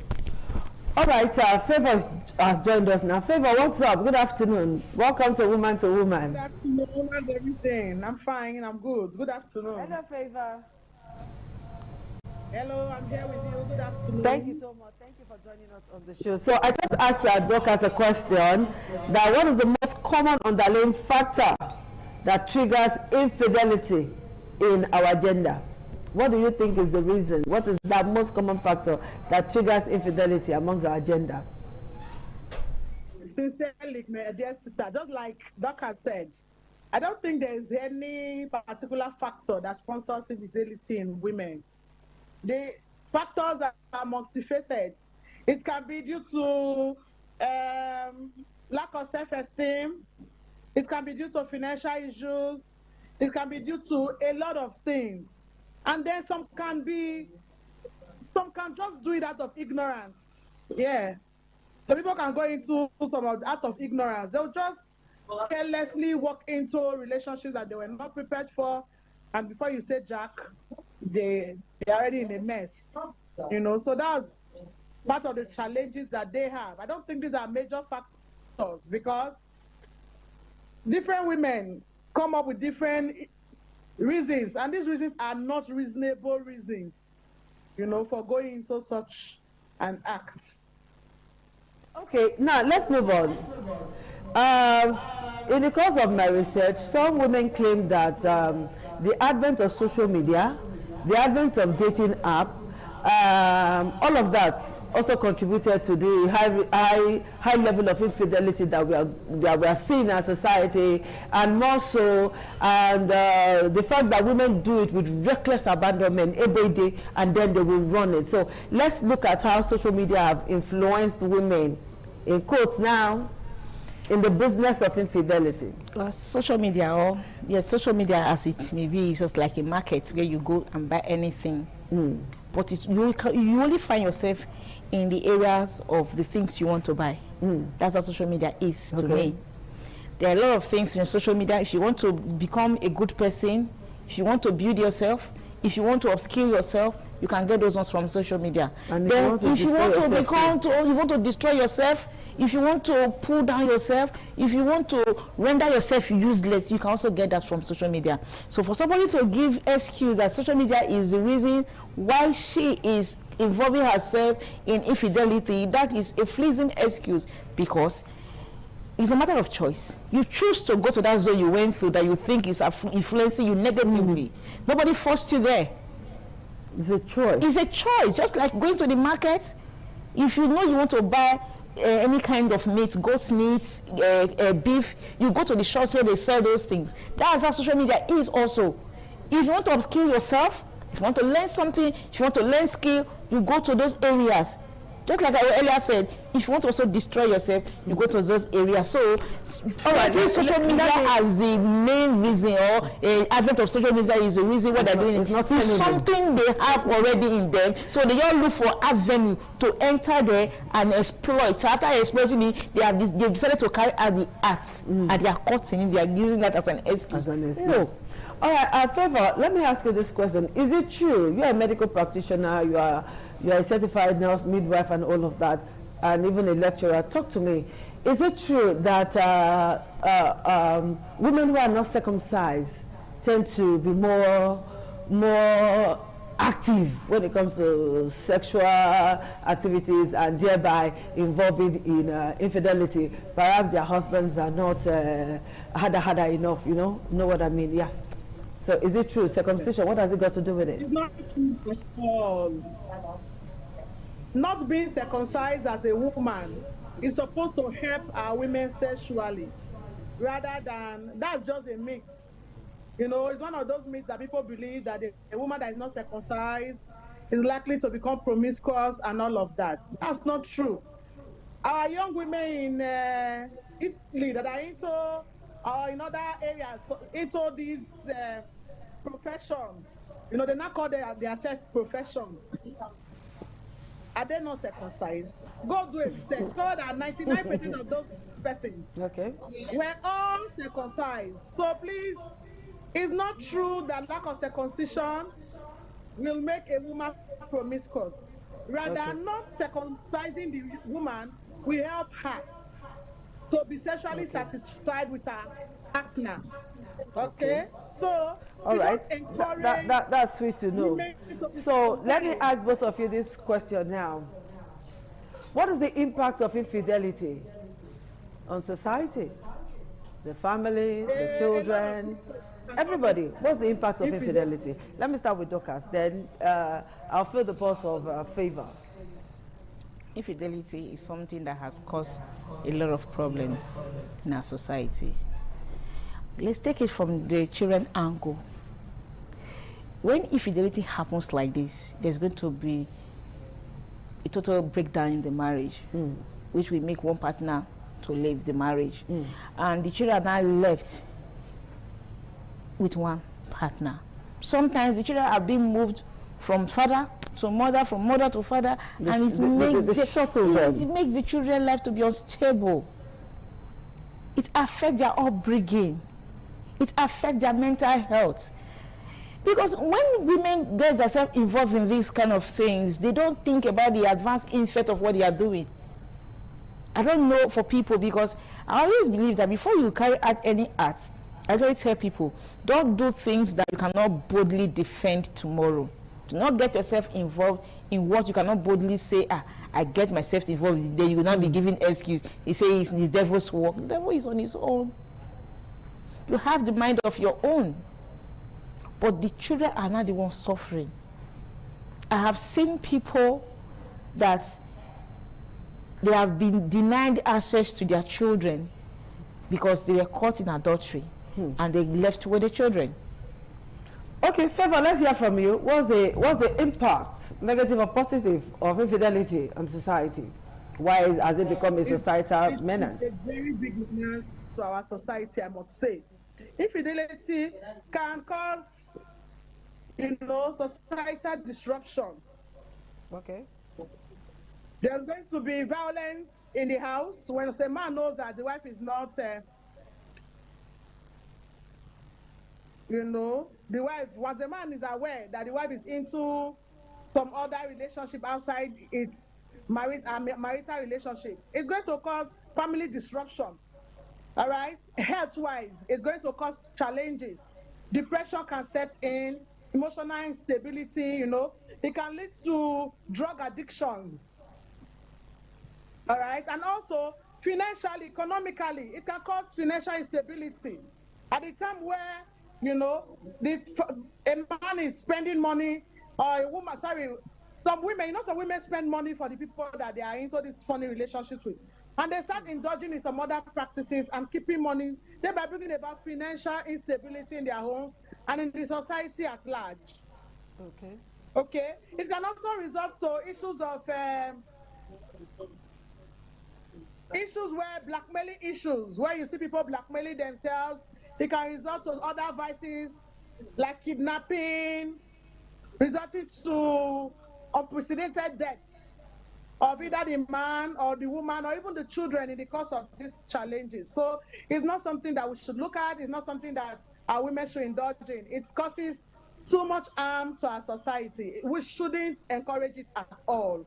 All right, Favor has joined us now. Favor, what's up? Good afternoon. Welcome to Woman to Woman. Good afternoon, woman, everything. I'm fine, I'm good. Good afternoon. Hello, Favor. Hello, I'm here with you. Good afternoon. Thank you so much. Thank you for joining us on the show. So I just asked Dorcas a question that what is the most common underlying factor that triggers infidelity in our gender? What do you think is the reason? What is that most common factor that triggers infidelity amongst our gender? Sincerely, my dear sister, just like Dorcas said, I don't think there is any particular factor that sponsors infidelity in women. The factors are multifaceted. It can be due to lack of self-esteem. It can be due to financial issues. It can be due to a lot of things. And then some can just do it out of ignorance. Yeah. So people can go into some out of ignorance. They'll just carelessly walk into relationships that they were not prepared for. And before you say Jack, they're already in a mess. You know, so that's part of the challenges that they have. I don't think these are major factors because different women come up with different reasons, and these reasons are not reasonable reasons, you know, for going into such an act. Okay, now let's move on. In the course of my research, some women claim that the advent of social media, the advent of dating app, all of that also contributed to the high level of infidelity that we are seeing as society, and more so, and the fact that women do it with reckless abandonment every day, and then they will run it. So let's look at how social media have influenced women, in quotes now, in the business of infidelity. Social media, social media as it may be, is just like a market where you go and buy anything. But you only find yourself in the areas of the things you want to buy. That's what social media is to me. There are a lot of things in social media. If you want to become a good person, if you want to build yourself, if you want to upskill yourself, you can get those ones from social media. And then if you want to destroy yourself, if you want to pull down yourself, if you want to render yourself useless, you can also get that from social media. So for somebody to give excuse that social media is the reason why she is involving herself in infidelity, that is a fleeting excuse, because it's a matter of choice. You choose to go to that zone you went through that you think is influencing you negatively. Nobody forced you there. It's a choice. It's a choice. Just like going to the market, if you know you want to buy any kind of meat, goat meat, beef, you go to the shops where they sell those things. That's how social media is also. If you want to upskill yourself, if you want to learn something, if you want to learn skill, you go to those areas. Just like I earlier said, if you want to also destroy yourself, you go to those areas. So, I think social media as the main reason, or advent of social media is the reason what they're doing. It's something they have already in them. So they all look for avenue to enter there and exploit. So after exploiting it, they've decided to carry out the acts and they are caught in it. They are using that as an excuse. All right, Favor, let me ask you this question. Is it true, you're a medical practitioner, you are a certified nurse, midwife, and all of that, and even a lecturer? Talk to me. Is it true that women who are not circumcised tend to be more active when it comes to sexual activities, and thereby involving in infidelity? Perhaps their husbands are not harder enough, you know what I mean? Yeah. So is it true? Circumcision, what has it got to do with it? It's not true at all. Not being circumcised as a woman is supposed to help our women sexually, rather than, that's just a myth. You know, it's one of those myths that people believe that a woman that is not circumcised is likely to become promiscuous and all of that. That's not true. Our young women in Italy that are into, or in other areas, into these profession, you know, they now call their self-profession. Are they not circumcised? Go do a research. Discover that 99% of those persons were all circumcised. So please, it's not true that lack of circumcision will make a woman promiscuous. Rather, not circumcising the woman will help her to be sexually satisfied with her partner. Okay? So, all right, that's sweet to know. So let me ask both of you this question now. What is the impact of infidelity on society? The family, the children, everybody. What's the impact of infidelity? Let me start with Dorcas, then I'll feel the pulse of Favor. Infidelity is something that has caused a lot of problems in our society. Let's take it from the children angle. When infidelity happens like this, there's going to be a total breakdown in the marriage, which will make one partner to leave the marriage. And the children are now left with one partner. Sometimes the children are being moved from father to mother, from mother to father, and it makes the children's life to be unstable. It affects their upbringing. It affects their mental health. Because when women get themselves involved in these kind of things, they don't think about the advanced effect of what they are doing. I don't know for people, because I always believe that before you carry out any act, I always tell people, don't do things that you cannot boldly defend tomorrow. Do not get yourself involved in what you cannot boldly say, I get myself involved, then you will not be giving excuse. He says it's the devil's work. The devil is on his own. You have the mind of your own. But the children are not the ones suffering. I have seen people that they have been denied access to their children because they were caught in adultery and they left with the children. Okay, Favor, let's hear from you. What's the impact, negative or positive, of infidelity on society? Why has it become a societal menace? It's a very big menace to our society, I must say. Infidelity can cause, you know, societal disruption. Okay. There's going to be violence in the house when a man knows that the wife is not, you know, the wife, once a man is aware that the wife is into some other relationship outside its marital relationship, it's going to cause family disruption. All right? Health-wise, it's going to cause challenges. Depression can set in, emotional instability, you know. It can lead to drug addiction. All right? And also, financially, economically, it can cause financial instability. At the time where, you know, a man is spending money, or a woman, some women, you know, some women spend money for the people that they are into this funny relationships with. And they start indulging in some other practices and keeping money, thereby bringing about financial instability in their homes and in the society at large. Okay. Okay. It can also result to issues of where blackmailing issues, where you see people blackmailing themselves. It can result to other vices like kidnapping, resulting to unprecedented deaths of either the man or the woman or even the children in the course of these challenges. So it's not something that we should look at. It's not something that our women should indulge in. It causes too much harm to our society. We shouldn't encourage it at all.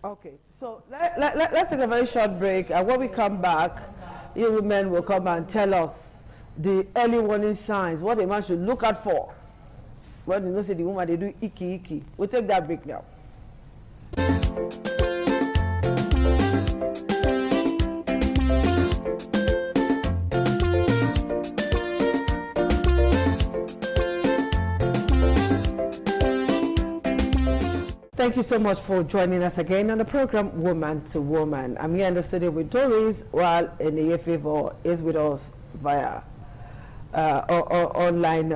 Okay, so let's take a very short break. And when we come back, you women will come and tell us the early warning signs, what a man should look out for. When you know, say the woman, they do icky. We'll take that break now. thank you so much for joining us again on the program Woman to Woman. I'm here in the studio with Doris, while Eneyefevo is with us via online.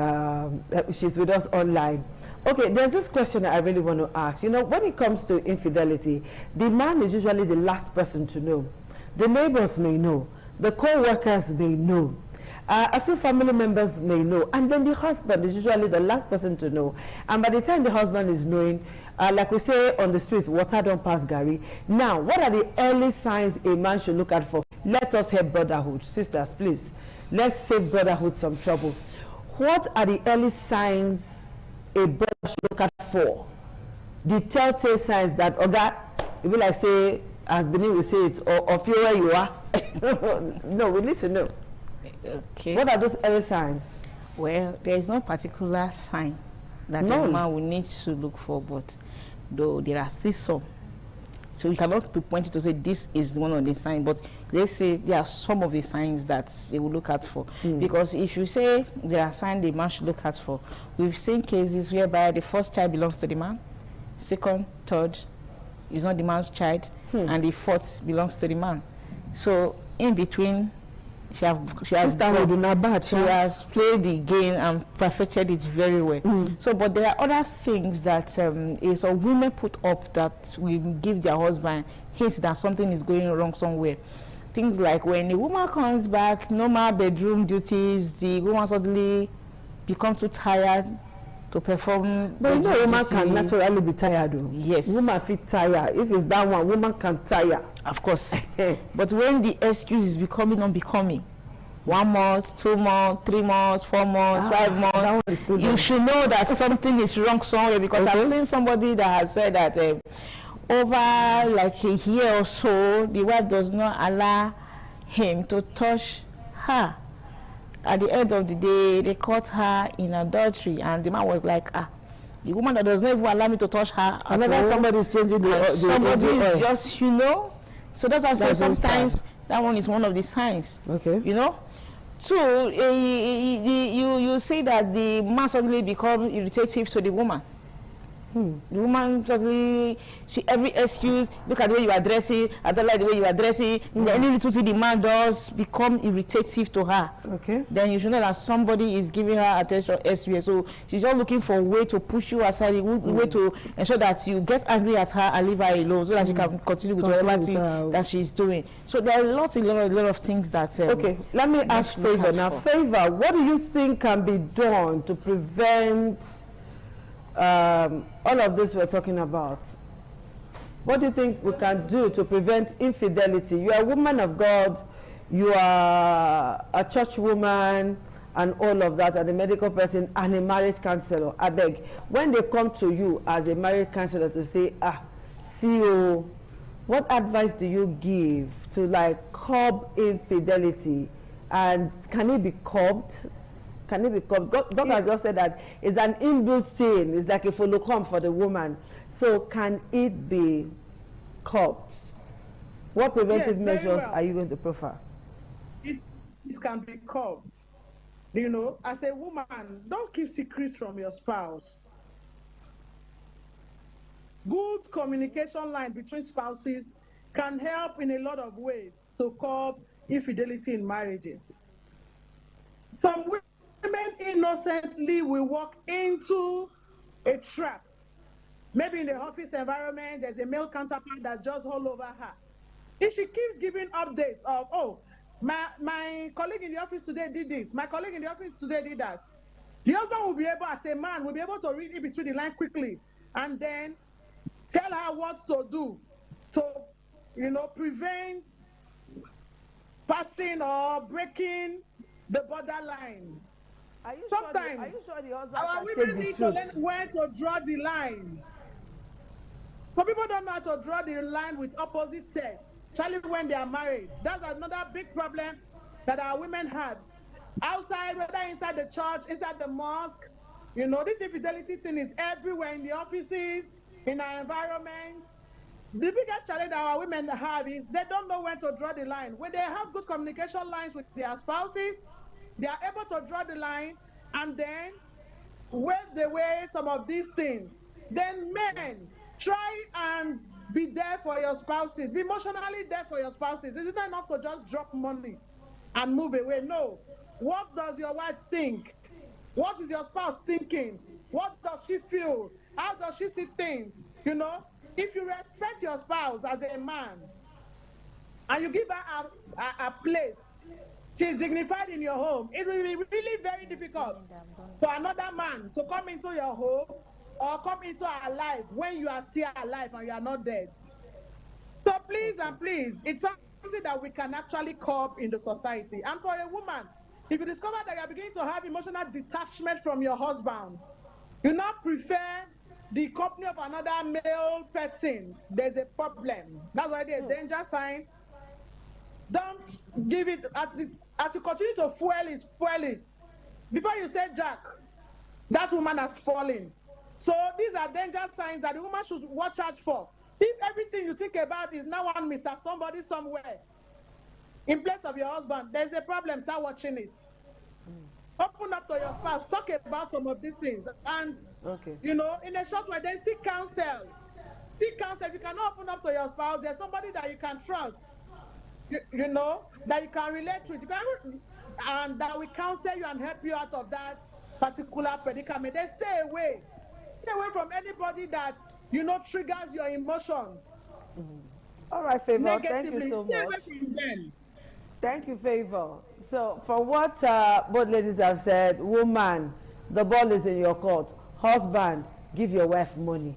She's with us online. Okay, there's this question that I really want to ask. You know, when it comes to infidelity, the man is usually the last person to know. The neighbors may know. The co-workers may know. A few family members may know. And then the husband is usually the last person to know. And by the time the husband is knowing, like we say on the street, water don't pass Gary. Now, what are the early signs a man should look out for? Let us help brotherhood. Sisters, please. Let's save brotherhood some trouble. What are the early signs a brother should look out for? The telltale signs that, Oga, it will like say, as Benin will say it, or feel where you are. No, we need to know. Okay. What are those early signs? Well, there is no particular sign that a man will need to look for, but though there are still some. So you cannot be pointed to say this is one of the signs, but let's say there are some of the signs that they will look out for. Because if you say there are signs the man should look out for, we've seen cases whereby the first child belongs to the man, second, third is not the man's child, and the fourth belongs to the man. So in between, she has played the game and perfected it very well. So, but there are other things that is a women put up that will give their husband hints that something is going wrong somewhere. Things like when a woman comes back, normal bedroom duties, the woman suddenly become too tired to perform. But you know, woman can naturally be tired. Though. Yes. Woman feel tired. If it's that one, woman can tire. Of course. But when the excuse is becoming unbecoming, 1 month, 2 months, 3 months, 4 months, 5 months, you should know that something is wrong somewhere, because I've seen somebody that has said that over like a year or so, the wife does not allow him to touch her. At the end of the day, they caught her in adultery, and the man was like, the woman that does not even allow me to touch her. Another somebody is changing the somebody is just, you know. So that's why I say sometimes that one is one of the signs. Okay. You know. So you say that the man suddenly become irritative to the woman. The woman suddenly, every excuse, look at the way you are dressing, I don't like the way you are dressing, any little thing the man does become irritative to her. Okay. Then you should know that somebody is giving her attention elsewhere. So she's just looking for a way to push you aside, a way to ensure that you get angry at her and leave her alone, so that she can continue with whatever thing that she's doing. So there are a lot of things that. Okay, let me ask Favor now. Favor, what do you think can be done to prevent all of this we're talking about? What do you think we can do to prevent infidelity? You are a woman of God, you are a church woman and all of that, and a medical person and a marriage counselor. I beg, when they come to you as a marriage counselor to say, CEO, what advice do you give to like curb infidelity, and can it be curbed? Can it be curbed? Doctor has just said that it's an inbuilt thing. It's like a follow-come for the woman. So can it be curbed? What preventive measures are you going to prefer? It can be curbed. You know, as a woman, don't keep secrets from your spouse. Good communication line between spouses can help in a lot of ways to curb infidelity in marriages. Some women innocently will walk into a trap. Maybe in the office environment, there's a male counterpart that's just all over her. If she keeps giving updates of, oh, my colleague in the office today did this, my colleague in the office today did that, the husband will be able, as a man, will be able to read in between the line quickly and then tell her what to do to, you know, prevent passing or breaking the borderline. Are you Sometimes sure the husband our can women take the need truth? to learn where to draw the line. Some people don't know how to draw the line with opposite sex, especially when they are married. That's another big problem that our women have. Outside, whether inside the church, inside the mosque, you know, this infidelity thing is everywhere, in the offices, in our environment. The biggest challenge that our women have is they don't know when to draw the line. When they have good communication lines with their spouses, they are able to draw the line and then wave away some of these things. Then men try and be there for your spouses. Be emotionally there for your spouses. Is it not enough to just drop money and move away? No. What does your wife think? What is your spouse thinking? What does she feel? How does she see things? You know, if you respect your spouse as a man and you give her a place, she's dignified in your home, it will be really very difficult for another man to come into your home or come into our life when you are still alive and you are not dead. So please and please, it's something that we can actually curb in the society. And for a woman, if you discover that you are beginning to have emotional detachment from your husband, you now prefer the company of another male person, there's a problem. That's why there's a danger sign. Don't give it, as you continue to fuel it. Before you say Jack, that woman has fallen. So these are danger signs that the woman should watch out for. If everything you think about is now one Mr. Somebody somewhere, in place of your husband, there's a problem, start watching it. Open up to your spouse, talk about some of these things. And, you know, in a short way, then seek counsel. Seek counsel. If you cannot open up to your spouse, there's somebody that you can trust, you know, that you can relate with. And that will counsel you and help you out of that particular predicament. Then stay away. Stay away from anybody that, you know, triggers your emotion. All right, Favor, negatively. thank you so Stay away much. from them. Thank you, Favor. So, from what both ladies have said, woman, the ball is in your court. Husband, give your wife money.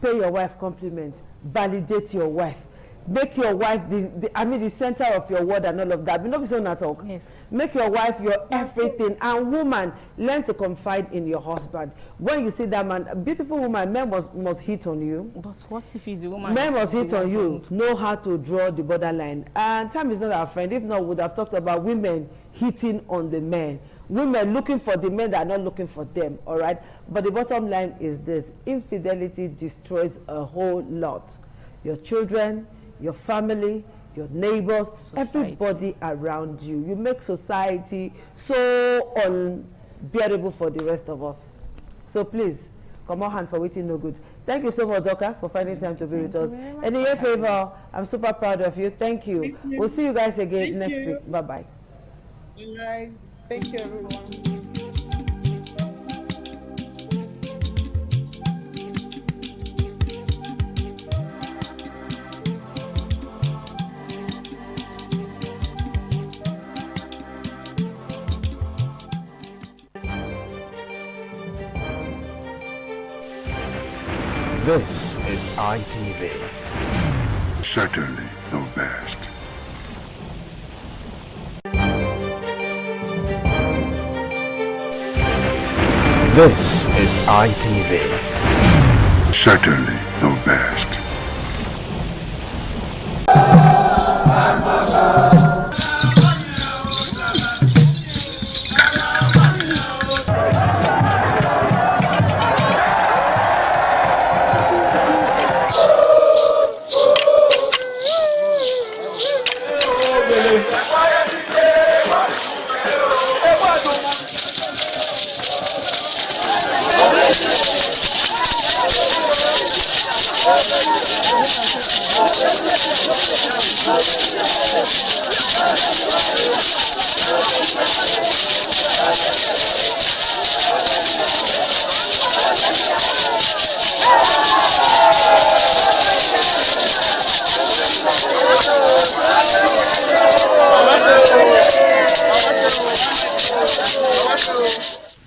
Pay your wife compliments. Validate your wife. Make your wife the center of your world and all of that. But not be so not talk. Yes. Make your wife your everything. And woman, learn to confide in your husband. When you see that man, a beautiful woman, men must hit on you. But what if he's the woman? Men must hit on you. Know how to draw the borderline. And time is not our friend. If not, we would have talked about women hitting on the men. Women looking for the men that are not looking for them. All right. But the bottom line is this: infidelity destroys a whole lot. Your children, your family, your neighbors, everybody around you. You make society so unbearable for the rest of us. So please, come on hand for waiting no good. Thank you so much, Dorcas, for finding time to be with us. Anyway, Favor, I'm super proud of you. Thank you. We'll see you guys again next week. Bye-bye. All right. Thank you, everyone. This is ITV. Certainly the best. This is ITV. Certainly the best.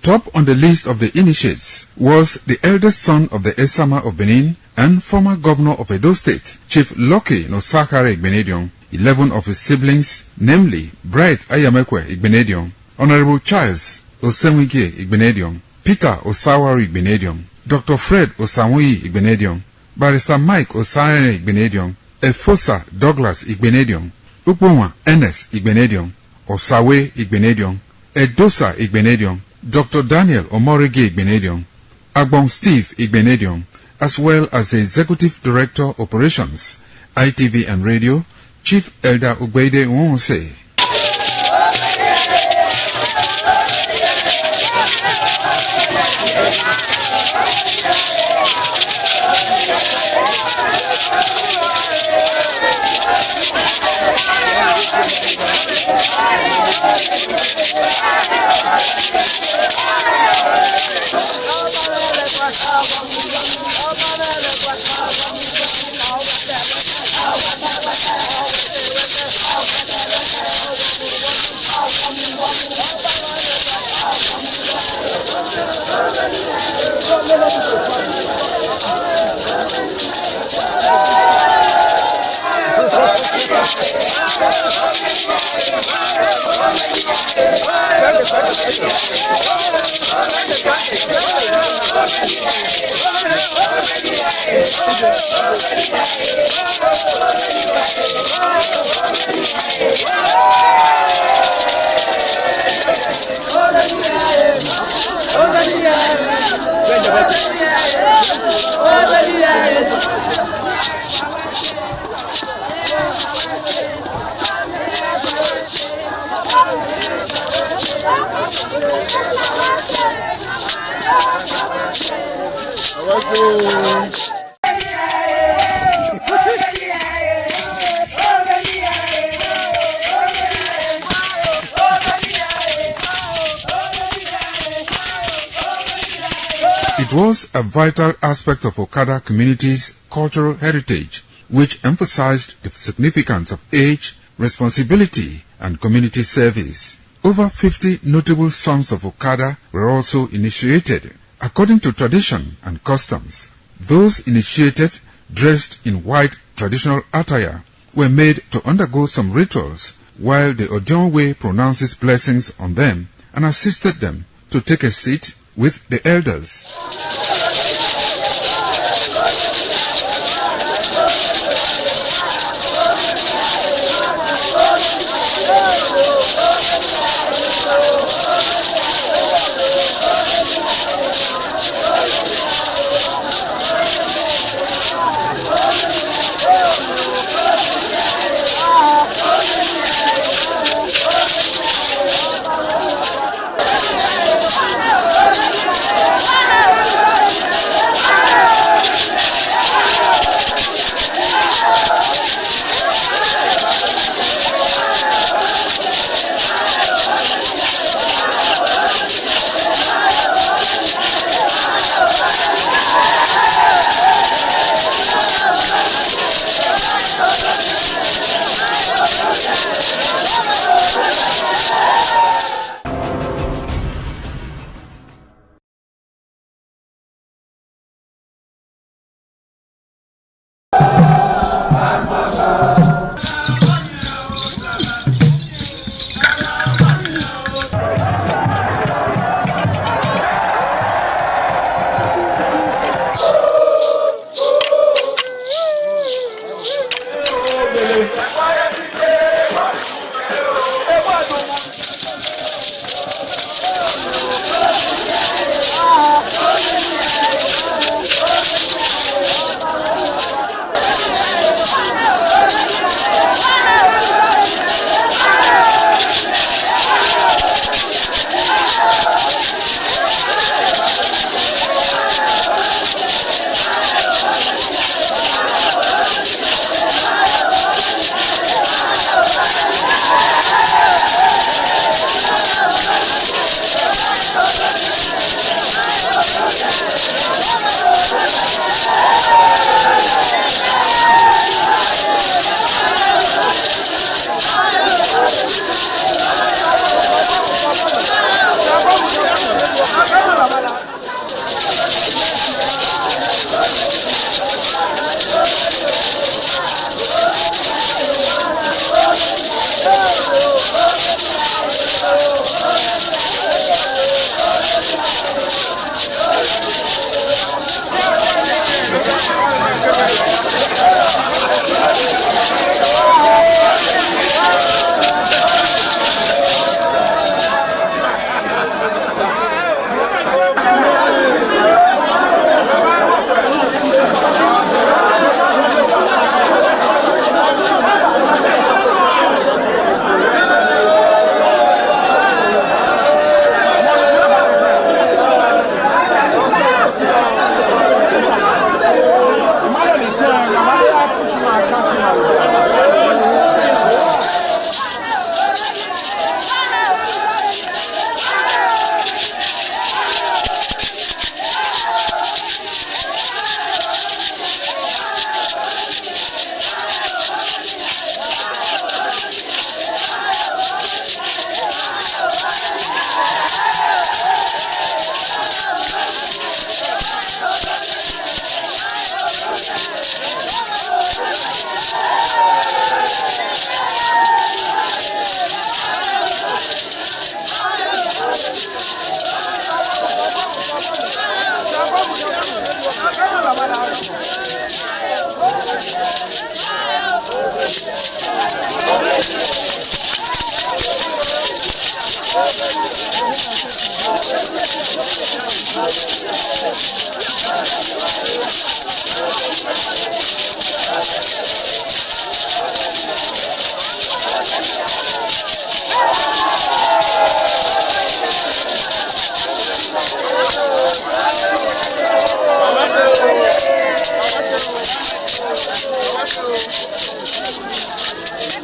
Top on the list of the initiates was the eldest son of the Esama of Benin and former governor of Edo State, Chief Lucky Nosakare Igbenedion. 11 of his siblings, namely Bright Ayamekwe Igbenedion, Honorable Charles Osenwike Igbenedion, Peter Osawari Igbenedion, Dr. Fred Osanwi Igbenedion, Barrister Mike Osarene Igbenedion, Efosa Douglas Igbenedion, Upuma Ernest Igbenedion, Osawe Igbenedion, Edosa Igbenedion, Dr. Daniel Omorige Igbenedion, Agbon Steve Igbenedion, as well as the Executive Director Operations, ITV and Radio, Chief Elder Ugbeide Nwonse. It was a vital aspect of Okada community's cultural heritage, which emphasized the significance of age, responsibility, and community service. Over 50 notable sons of Okada were also initiated. According to tradition and customs, those initiated, dressed in white traditional attire, were made to undergo some rituals, while the Odionwe pronounces blessings on them and assisted them to take a seat with the elders.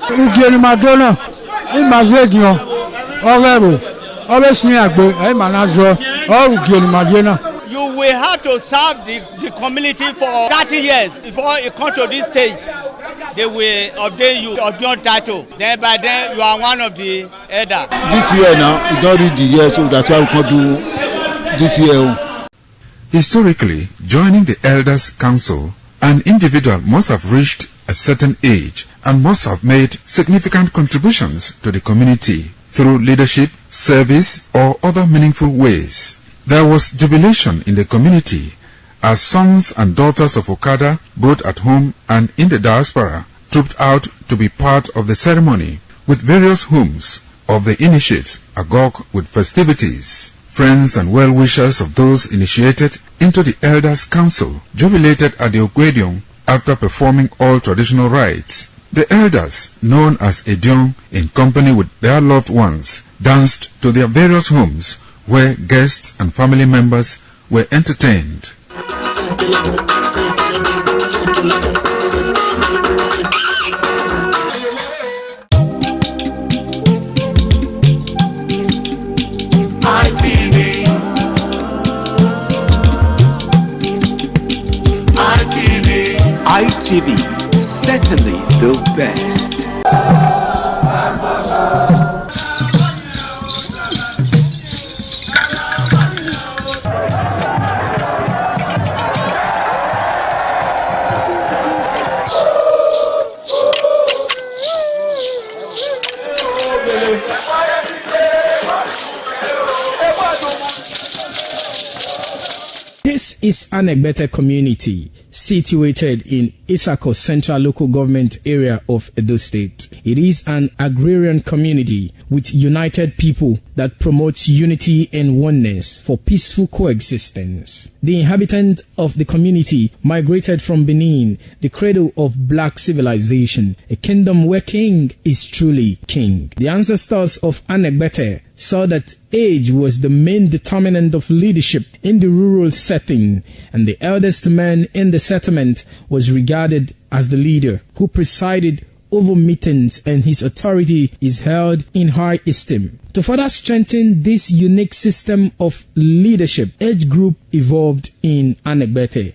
Ugieni Madonna, Imagedion, Overo, Ovesniagbe, Manazo, or Ugieni Madonna. You will have to serve the community for 30 years before you come to this stage. They will ordain you Odion title. Then by then you are one of the elder. This year now, we don't read the year, so that's why we can do this year. Historically, joining the Elders' Council, an individual must have reached a certain age and must have made significant contributions to the community through leadership, service, or other meaningful ways. There was jubilation in the community as sons and daughters of Okada, both at home and in the diaspora, trooped out to be part of the ceremony, with various homes of the initiates agog with festivities. Friends and well-wishers of those initiated into the Elders' Council jubilated at the Ogwedion after performing all traditional rites. The elders, known as Edion, in company with their loved ones, danced to their various homes where guests and family members were entertained. ITV, certainly the best. This is Anegbete community situated in Isako Central Local Government Area of Edo State. It is an agrarian community with united people that promotes unity and oneness for peaceful coexistence. The inhabitants of the community migrated from Benin, the cradle of black civilization, a kingdom where king is truly king. The ancestors of Anegbete saw that age was the main determinant of leadership in the rural setting, and the eldest man in the settlement was regarded as the leader who presided over meetings, and his authority is held in high esteem. To further strengthen this unique system of leadership, age group evolved in Anegbete.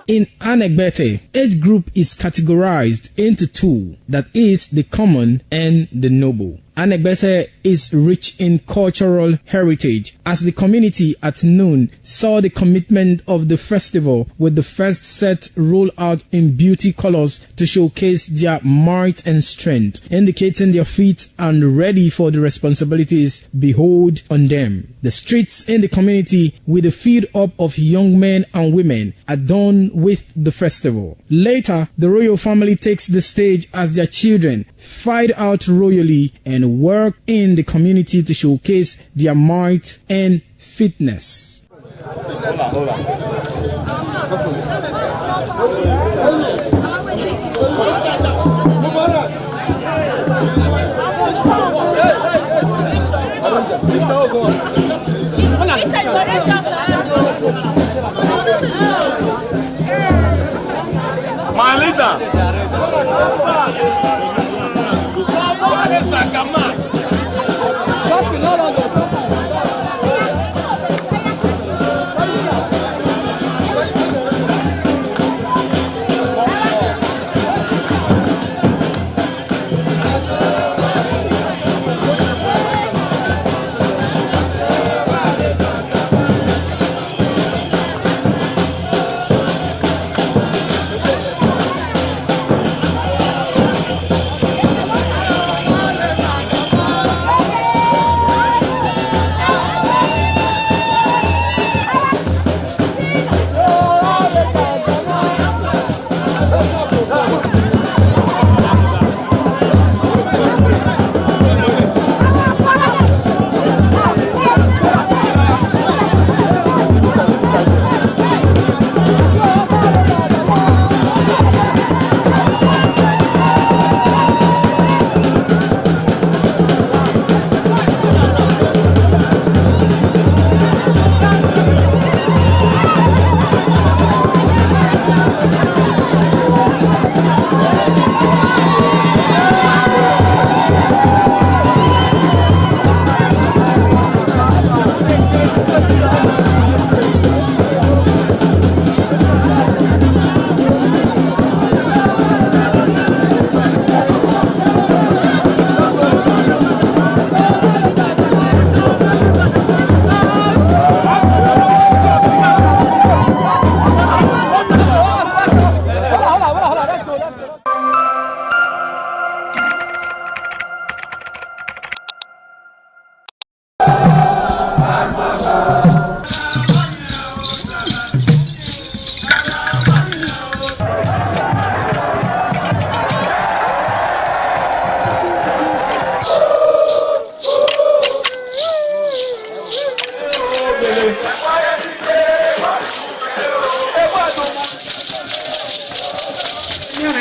In Anegbete, age group is categorized into two, that is the common and the noble. Anegbete is rich in cultural heritage, as the community at noon saw the commitment of the festival with the first set rolled out in beauty colors to showcase their might and strength, indicating their feet and ready for the responsibilities behold on them. The streets in the community with a feed up of young men and women adorned with the festival. Later, the royal family takes the stage as their children fight out royally and work in the community to showcase their might and fitness. My leader.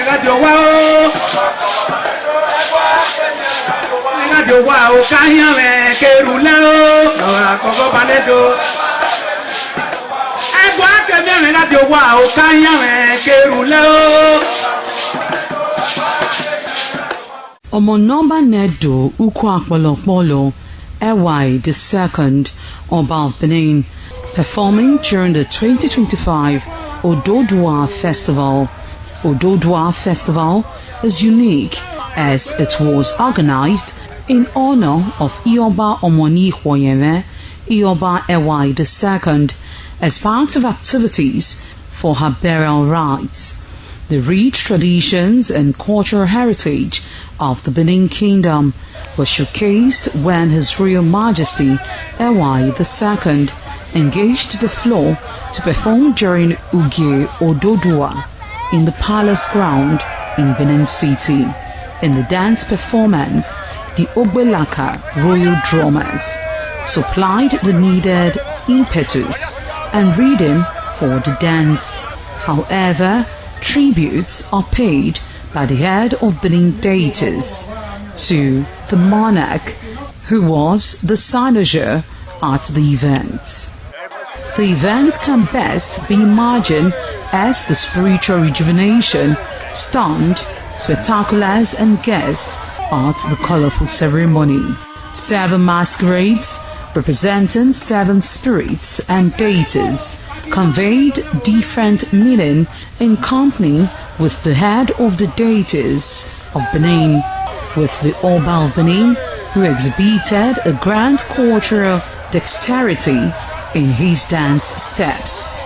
Radio Wow. Radio Wow, Kayame, Kerulao, Coco Paneto. Radio Wow, Kayame, Kerulao. Omonomba Nedo Ukwakbalopolo, Ewai II, Oba of Benin, performing during the 2025 Ododua Festival. Ododua Festival is unique as it was organized in honor of Ioba Omoni Hwoyeme, Ioba Ewai II, as part of activities for her burial rites. The rich traditions and cultural heritage of the Benin Kingdom were showcased when His Royal Majesty Ewai II engaged the floor to perform during Ugie Ododua in the palace ground in Benin City. In the dance performance, the Ogbelaka Royal Drummers supplied the needed impetus and rhythm for the dance. However, tributes are paid by the head of Benin deities to the monarch, who was the cynosure at the events. The event can best be imagined as the spiritual rejuvenation, stunned, spectaculars and guests at the colorful ceremony. 7 masquerades representing 7 spirits and deities conveyed different meaning in company with the head of the deities of Benin, with the Oba of Benin, who exhibited a grand cultural dexterity in his dance steps.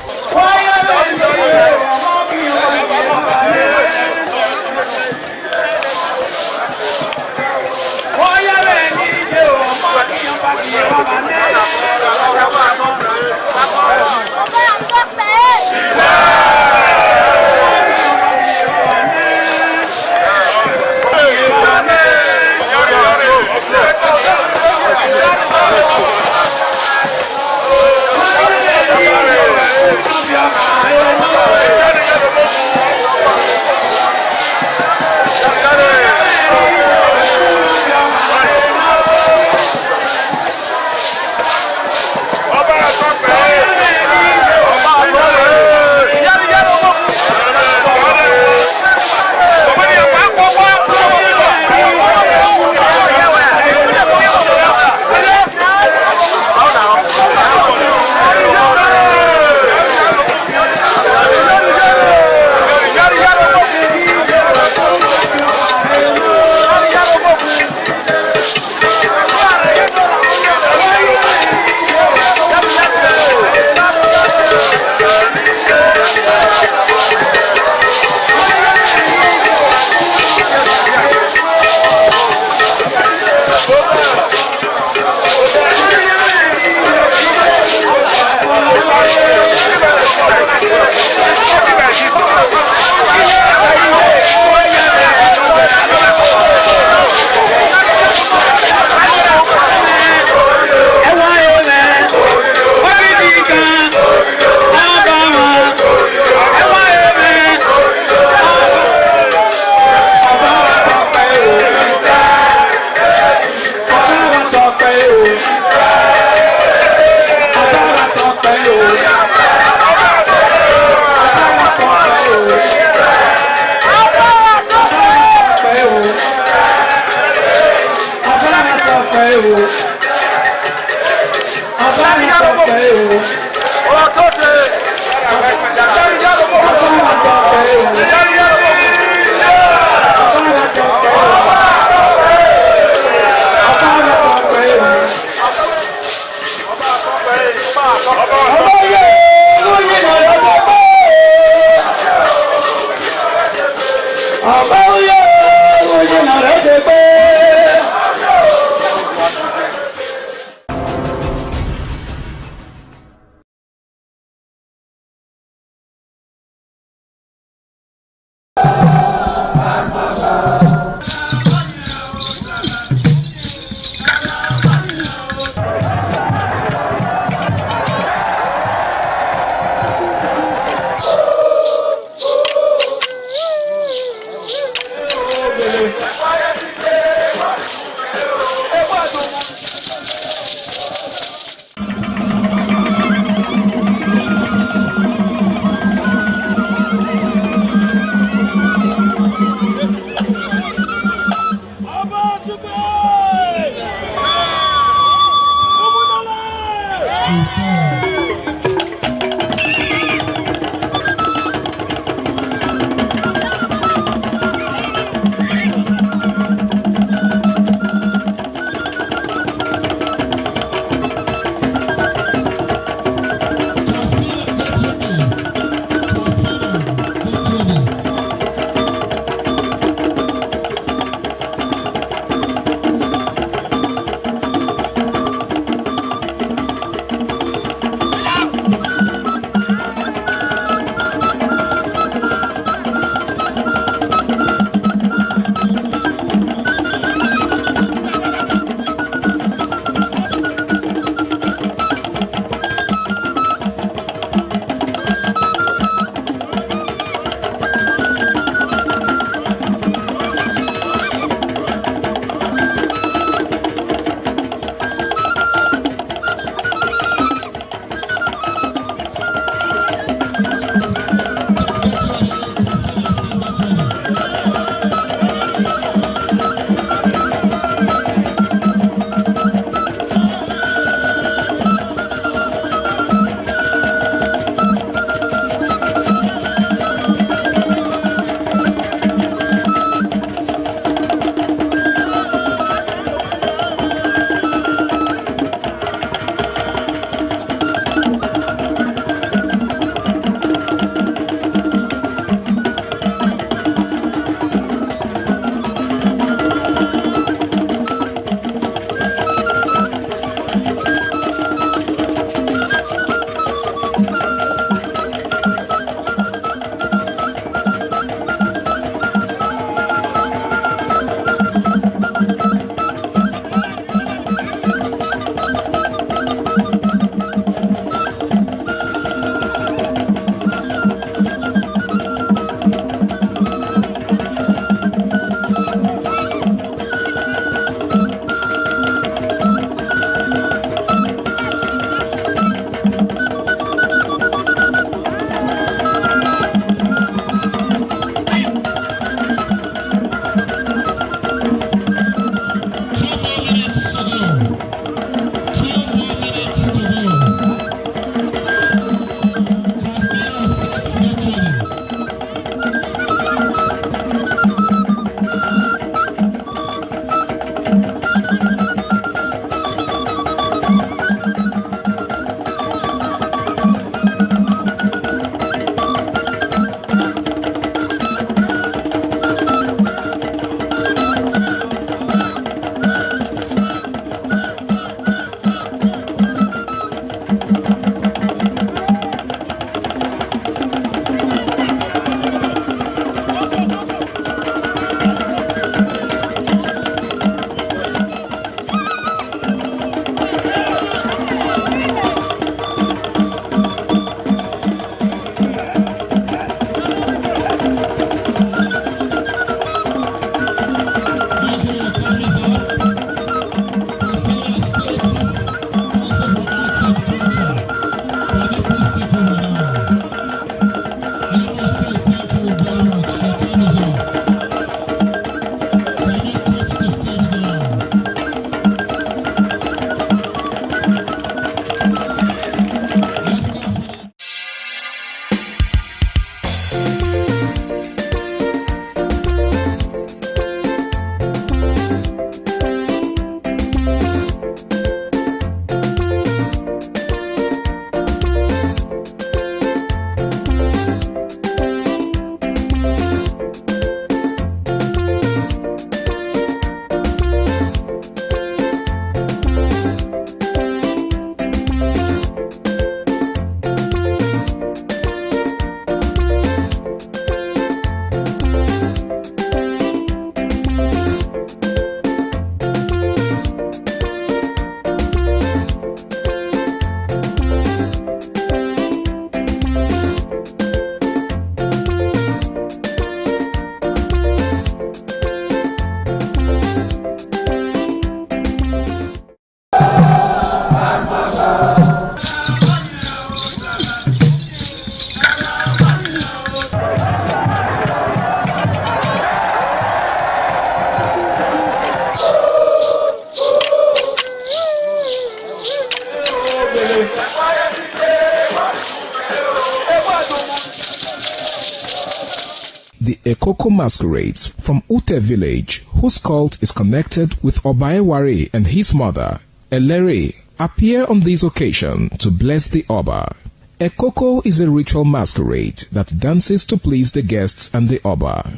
local masquerades from Ute village, whose cult is connected with Obaeware and his mother, Elere, appear on this occasion to bless the Oba. Ekoko is a ritual masquerade that dances to please the guests and the Oba.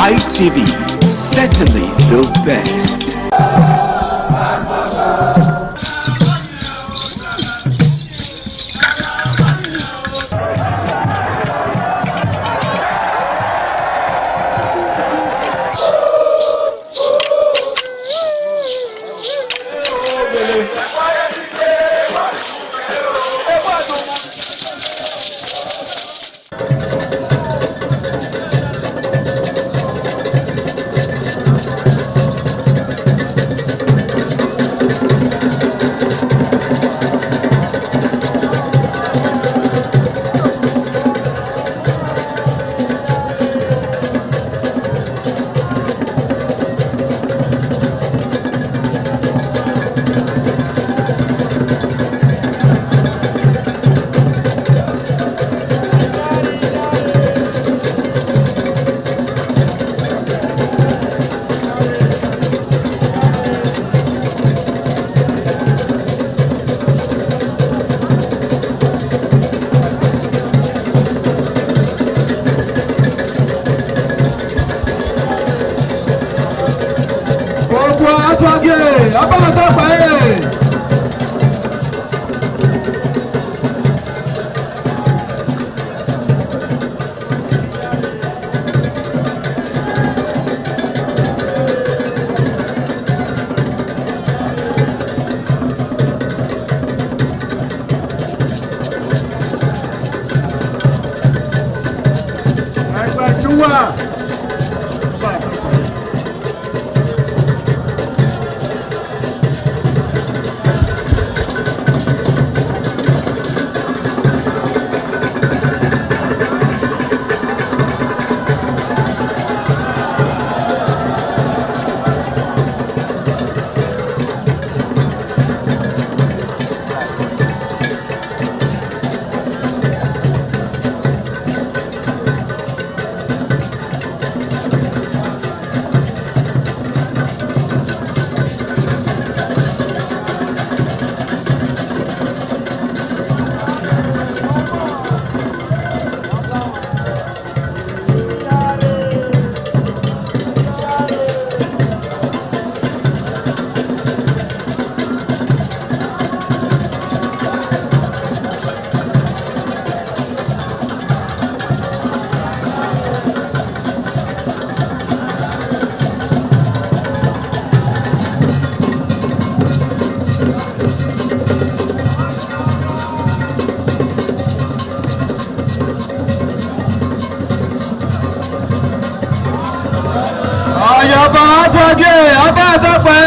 ITV, certainly the best. ọba àtọ́jú ọba àtọ́pẹ́.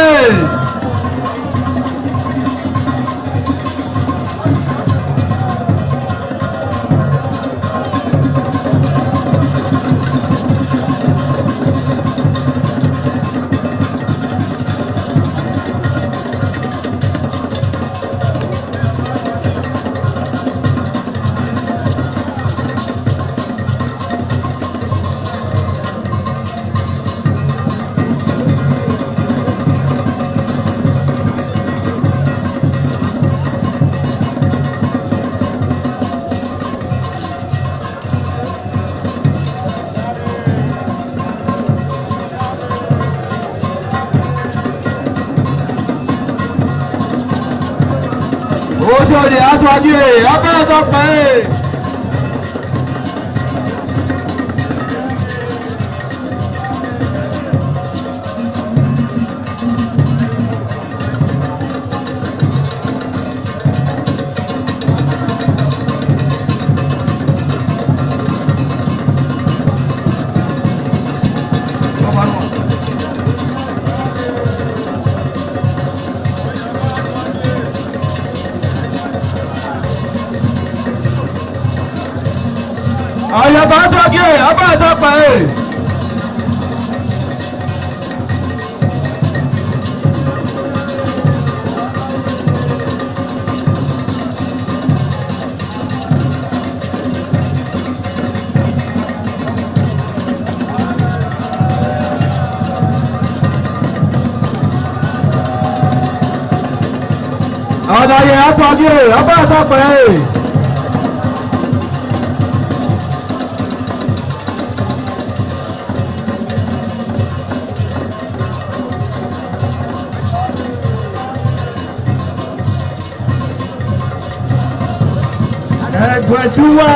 Ojúde aṣáájú ọba àtọ́pẹ́. Ayaba àtọ́jú ọba àtọ́pẹ́. Ọ̀dàyẹ àtọ́jú ọba àtọ́pẹ́. Ẹgbẹ̀júwà.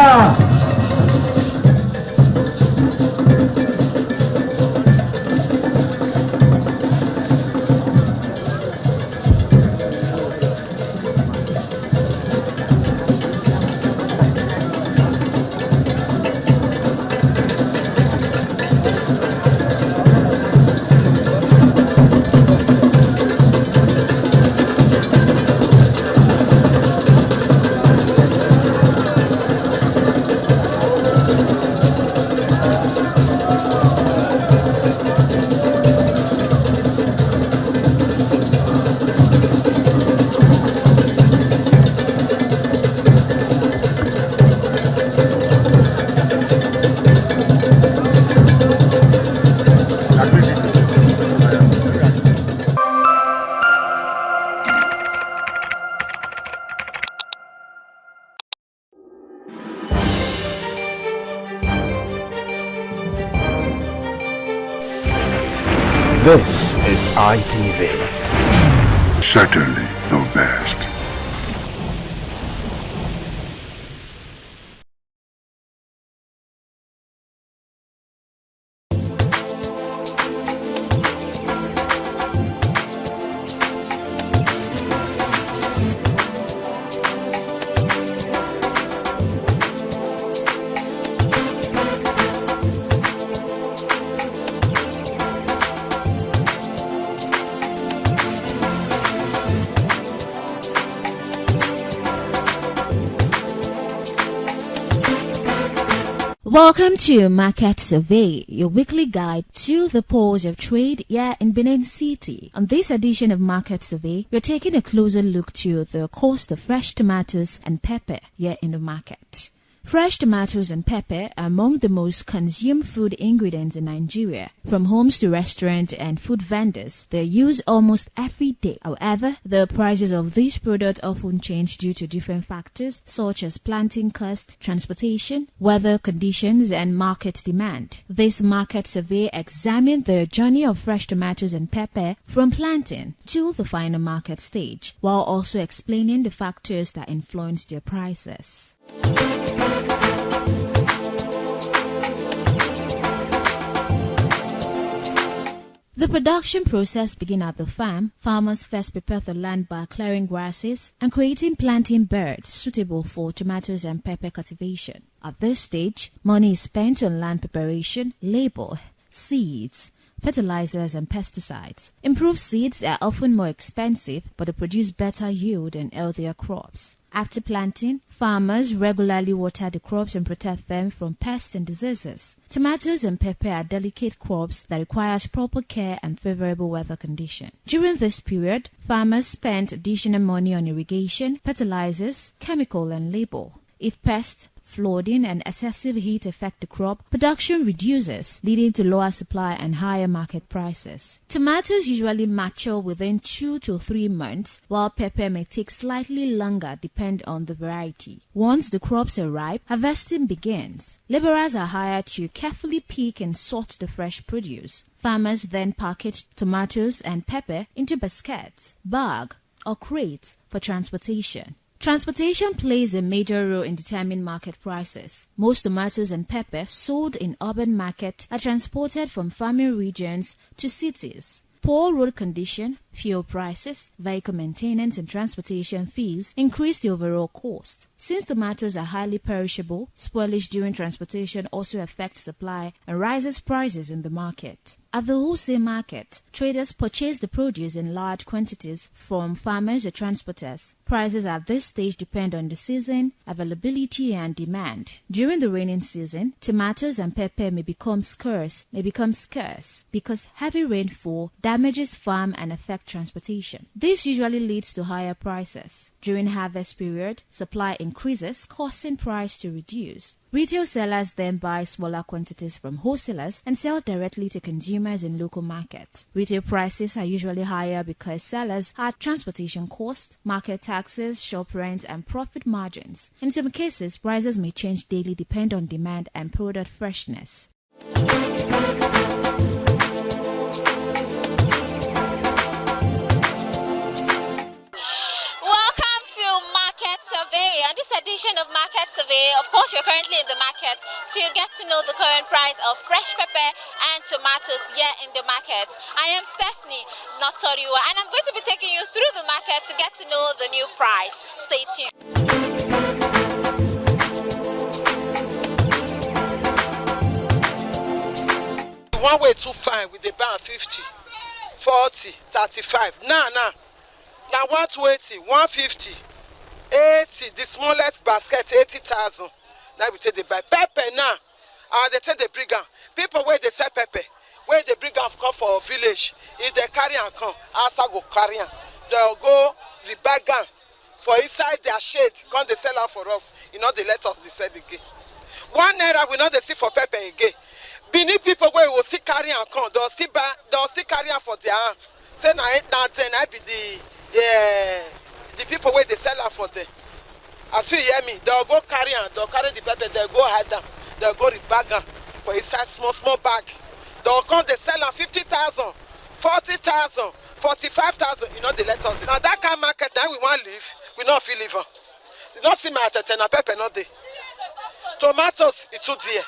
This is ITV. Certainly the best. Welcome to Market Survey, your weekly guide to the pulse of trade here in Benin City. On this edition of Market Survey, we're taking a closer look to the cost of fresh tomatoes and pepper here in the market. Fresh tomatoes and pepper are among the most consumed food ingredients in Nigeria. From homes to restaurants and food vendors, they're used almost every day. However, the prices of these products often change due to different factors such as planting cost, transportation, weather conditions, and market demand. This market survey examined the journey of fresh tomatoes and pepper from planting to the final market stage, while also explaining the factors that influence their prices. The production process begins at the farm. Farmers first prepare the land by clearing grasses and creating planting beds suitable for tomatoes and pepper cultivation. At this stage, money is spent on land preparation, labor, seeds, fertilizers and pesticides. Improved seeds are often more expensive, but they produce better yield and healthier crops. After planting, farmers regularly water the crops and protect them from pests and diseases. Tomatoes and pepper are delicate crops that require proper care and favorable weather conditions. During this period, farmers spend additional money on irrigation, fertilizers, chemical and labor. If pests, flooding and excessive heat affect the crop, production reduces, leading to lower supply and higher market prices. Tomatoes usually mature within 2 to 3 months, while pepper may take slightly longer depending on the variety. Once the crops are ripe, harvesting begins. Laborers are hired to carefully pick and sort the fresh produce. Farmers then package tomatoes and pepper into baskets, bags, or crates for transportation. Transportation plays a major role in determining market prices. Most tomatoes and pepper sold in urban markets are transported from farming regions to cities. Poor road condition, fuel prices, vehicle maintenance and transportation fees increase the overall cost. Since tomatoes are highly perishable, spoilage during transportation also affects supply and raises prices in the market. At the wholesale market, traders purchase the produce in large quantities from farmers or transporters. Prices at this stage depend on the season, availability, and demand. During the rainy season, tomatoes and pepper may become scarce because heavy rainfall damages farm and affects transportation. This usually leads to higher prices. During harvest period, supply increases, causing price to reduce. Retail sellers then buy smaller quantities from wholesalers and sell directly to consumers in local markets. Retail prices are usually higher because sellers add transportation costs, market taxes, shop rent, and profit margins. In some cases, prices may change daily depending on demand and product freshness. Survey. On this edition of Market Survey, of course, you're currently in the market to get to know the current price of fresh pepper and tomatoes here in the market. I am Stephanie Notoriwa, and I'm going to be taking you through the market to get to know the new price. Stay tuned. One way too fine with the band 50, 40, 35. Now 120, 150. 80, the smallest basket, 80,000. Now we take the buy pepper now. They take the bring am. People where they sell pepper, where they bring am come for a village. If they carry am come, also go carry am. They'll go rebag am for inside their shade. Come they sell am for us. You know they let us decide again. 1 naira we not they see for pepper again. Benin people where will see carry am come, they'll see carry am for their hand. Say now then I be the people where they sell am for them. Until you hear me, they'll go carry am, they'll carry the pepper, they'll go hide them, they'll go rebag am for inside small bag. They'll come, they sell am 50,000, 40,000, 45,000. You know they let us. Now that kind of market, now we want to live, we not feel live. You don't see my attention, na pepper not there. Tomatoes, it's too dear.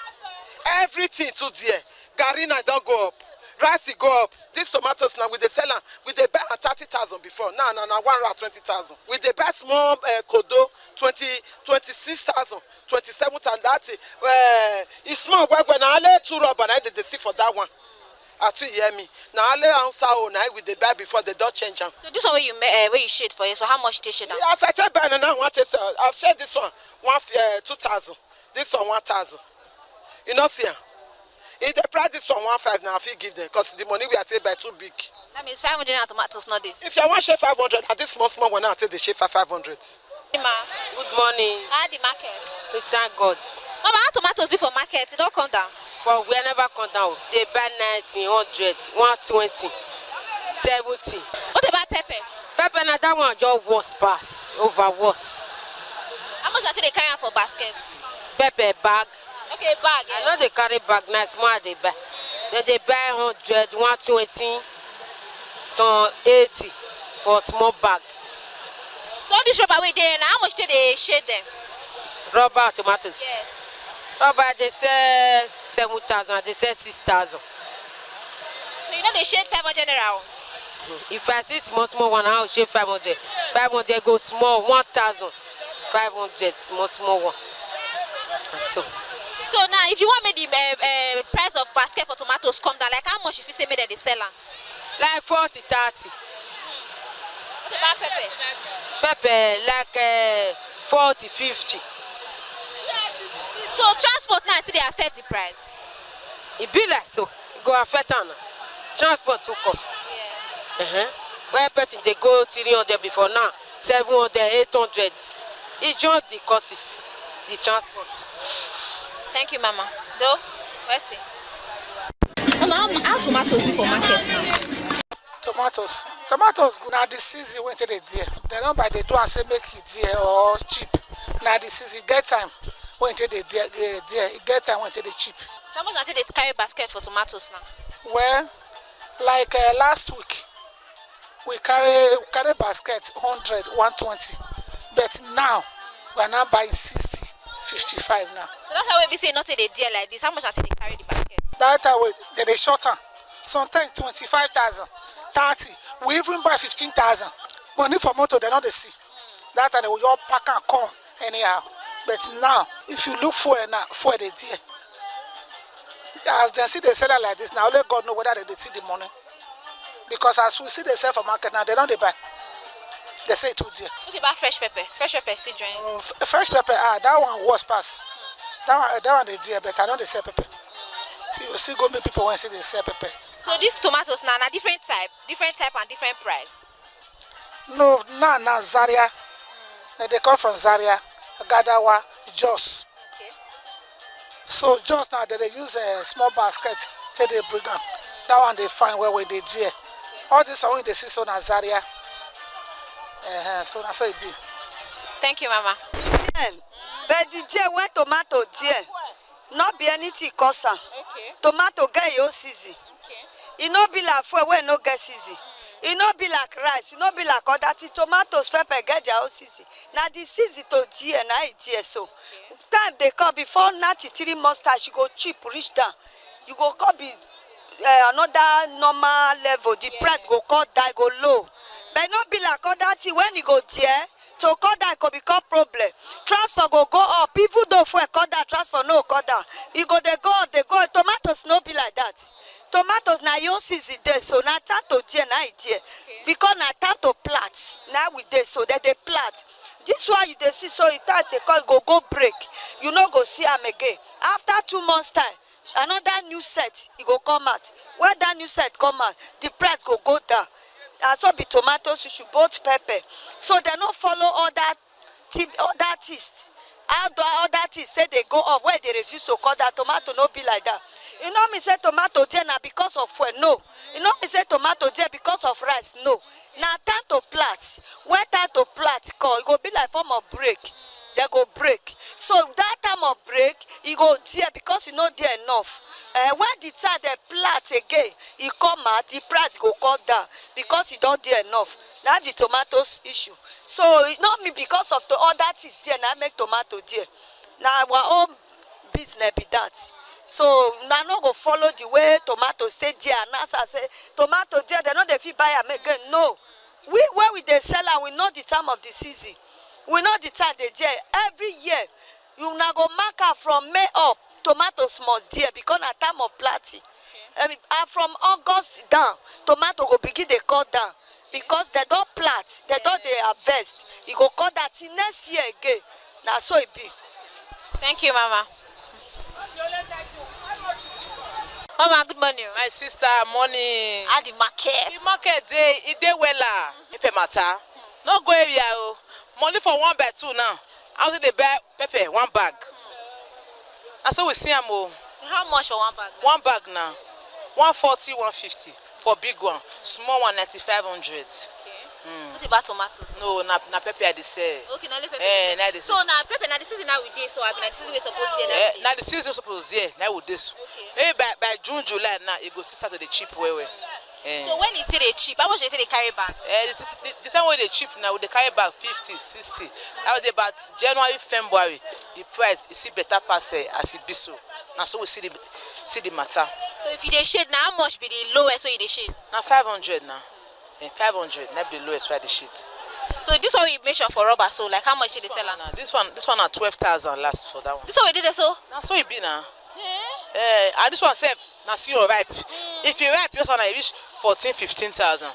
Everything too dear. Garina don't go up. Rice go up. These tomatoes now with the seller, with the buy at 30,000 before. Now 120,000. With the best small kodo 26,000, 27,000. That's it's small. When I let 2 rubber, I did the see for that one. Actually, hear me. Now I let answer with the buy before they don't change them. So this one where you shade for you. So how much they shade? Yes, I tell buy now. I've said this one 2,000. This one 1,000. You know, see. If they price this one 1,500 now, if you give them, because the money we are taking by too big. That means 500 and tomatoes not there. If you want share 500, and this small one now take the share for 500. Good morning. How the market? We thank God. Mama, how tomatoes be for market? It don't come down. For we never come down. They buy 90, 100, 120, 70. What they buy pepper? Pepper now that one just worse pass, over worse. How much are they carrying for basket? Pepper bag. Okay, bag. Yeah. I know they carry bag nice more they buy. Then they buy 100, 120, some 80 for small bag. So this rubber way there now, how much do they shade them? Rubber tomatoes. Yes. Rubber they say 7,000, they say 6,000. You know they shade 500 around. If I see small one, I'll shade 500. 500 go small, 1,000. 500 small one. So So now, if you want me the price of basket for tomatoes come down, like how much if you say me that they sell them? Like 40, 30. What about pepper? Pepper like 40, 50. So transport now still they affect the price? It be like so. It go affect on transport to cost. Yeah. Where person they go 300 before now, 700, 800. It's just the costs, the transport. Thank you, Mama. Though, let's see. Mama, how tomatoes before market now? Tomatoes good. Now the season went to the dear. They don't buy the do and say make it dear or cheap. Now the season get time went to the dear. Get time went to the cheap. How much until they carry basket for tomatoes now? Well, like last week, we carry basket 100, 120. But now we are now buying 60, 55 now. So that's how we say not a deal like this. How much until they carry the basket? That way they shorten. Sometimes 25,000, 30. We even buy 15,000. Money for motor they not they see. That time they will all pack and come anyhow. But now, if you look for the deal, as they see they sell it like this now, only God know whether they see the money. Because as we see they sell for market now, they don't they buy. They say it too dear. What about fresh pepper? Fresh pepper still join. Fresh pepper, that one was pass. That one they dear, but I know they sell pepper. You still go meet people when see they sell pepper. So these tomatoes now different type and different price. No, now Zaria. They come from Zaria, Gadawa, Jos. Okay. So Jos now they use a small basket till they bring them. That one they find where they dear. All this one they see so na Zaria. So that's how it be. Thank you, Mama. But the dear when tomato dear, not be anything cost. Okay. Tomato get your season. Okay. It no be like for when no get season. It no be like rice. It no be like other thing. Tomatoes, pepper get their own season. Now the season to dear, now it dear so. Time they come before 93 mustache, you go cheap, reach down. You go come be another normal level. The price go cut down, go low. But not be like other thing when you go there, to cut that could become problem. Transport go up. People don't for cut that transport no cut down. You go they go up, they go. Tomatoes no be like that. Tomatoes now your season there, so now time to dear now it there. Because now time to plant. Now we there, so that they plant. This why you they see so it time they call go break. You no go see them again. After 2 months time, another new set it go come out. When that new set come out, the price go down. And so be tomatoes, you should both pepper. So they don't follow all that taste. Other taste say they go up where they refuse to cut that tomato no be like that. You know me say tomato there now because of fuel, no. You know me say tomato there because of rice, no. Now time to plant. When time to plant come, it go be like form of break. They go break. So that time of break, it go there because it not there enough. When the time they plant again, it come out, the price go come down because it don't there enough. Now the tomatoes issue. So it not me because of the other things there, now make tomato there. Now our own business be that. So now not go follow the way tomatoes stay there. And as I say, tomato there, they not the fee buy them again. No. Where we they sell and we know the time of the season. We know the time they there. Every year, you now go mark out from May up. Tomatoes must dear because at time of planting. And from August down, tomato go begin they cut down because they don't plant, they don't they harvest. You go cut that till next year again. Now so it be. Thank you, Mama. Mama, good morning. My sister, morning. At the market. The market it dey well. Pepper matter. No go area o. Money for 1 bag 2 now. How do they buy pepper 1 bag? And so we see them all. How much for 1 bag? 1 bag now. 140, 150 for big one. Small one 9,500. What about tomatoes? No, na pepper they say. Okay, na pepper. Na they say. So na pepper na the season now we dey. So I mean, na the season we supposed to dey. Na the season we supposed there. Now we dey so. Maybe by June, July now it go start to the cheap way. So when it dey cheap, how much they say they carry back? The time when they cheap now, they carry back 50, 60. That was about January, February. The price is see better pass as it be so. Now so we see the matter. So if you dey shade now, how much be the lowest so you dey shade? Now 500 now. 500, not the lowest why the shade. So this one we mentioned for rubber, so like how much did they sell now? This one at 12,000 last for that one. This one we did it so? That's what it be now. And this one said, now see you ripe. If you ripe, this one I reach 14,000-15,000.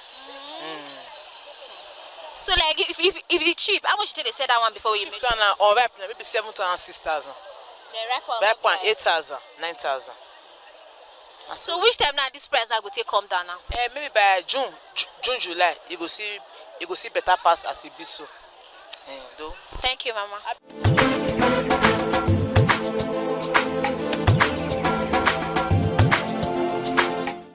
So like if it's cheap, how much did they sell that one before we made it? On ripe, maybe 7,000, 6,000. The ripe one 8,000, 9,000. So which time now this price now will take come down now? Maybe by June, July, you go see better pass as it be so. Thank you, Mama.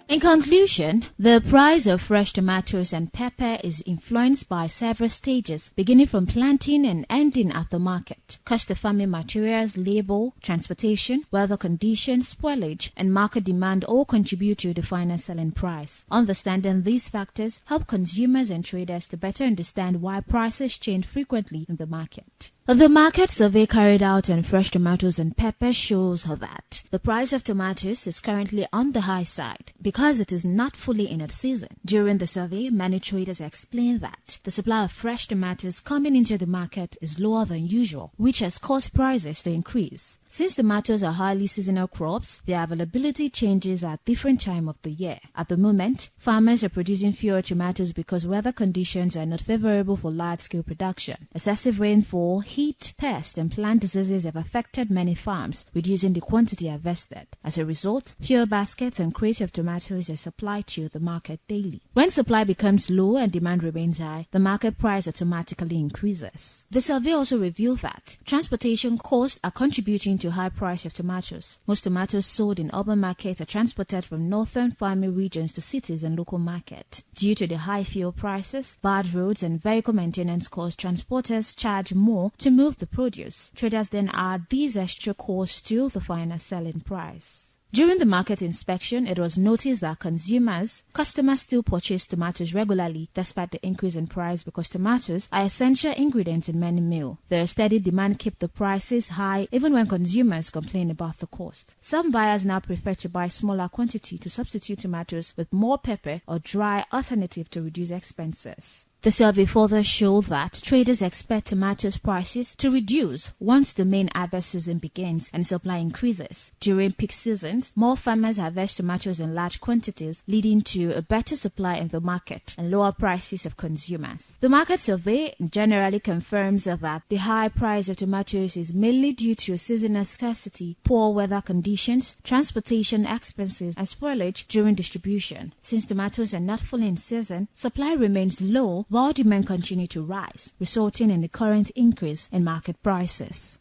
In conclusion, the price of fresh tomatoes and pepper is influenced by several stages, beginning from planting and ending at the market. Cost of farming materials, labor, transportation, weather conditions, spoilage, and market demand all contribute to the final selling price. Understanding these factors help consumers and traders to better understand why prices change frequently in the market. The market survey carried out on fresh tomatoes and peppers shows that the price of tomatoes is currently on the high side because it is not fully in its season. During the survey, many traders explained that the supply of fresh tomatoes coming into the market is lower than usual, which has caused prices to increase. Since tomatoes are highly seasonal crops, their availability changes at different times of the year. At the moment, farmers are producing fewer tomatoes because weather conditions are not favorable for large-scale production. Excessive rainfall, heat, pests, and plant diseases have affected many farms, reducing the quantity harvested. As a result, fewer baskets and crates of tomatoes are supplied to the market daily. When supply becomes low and demand remains high, the market price automatically increases. The survey also revealed that transportation costs are contributing to high price of tomatoes. Most tomatoes sold in urban markets are transported from northern farming regions to cities and local market. Due to the high fuel prices, bad roads, and vehicle maintenance costs, transporters charge more to move the produce. Traders then add these extra costs to the final selling price. During the market inspection, it was noticed that customers still purchase tomatoes regularly despite the increase in price because tomatoes are essential ingredients in many meals. The steady demand keeps the prices high even when consumers complain about the cost. Some buyers now prefer to buy smaller quantity to substitute tomatoes with more pepper or dry alternative to reduce expenses. The survey further showed that traders expect tomatoes prices to reduce once the main harvest season begins and supply increases. During peak seasons, more farmers harvest tomatoes in large quantities, leading to a better supply in the market and lower prices of consumers. The market survey generally confirms that the high price of tomatoes is mainly due to seasonal scarcity, poor weather conditions, transportation expenses, and spoilage during distribution. Since tomatoes are not fully in season, supply remains low while demand continue to rise, resulting in the current increase in market prices.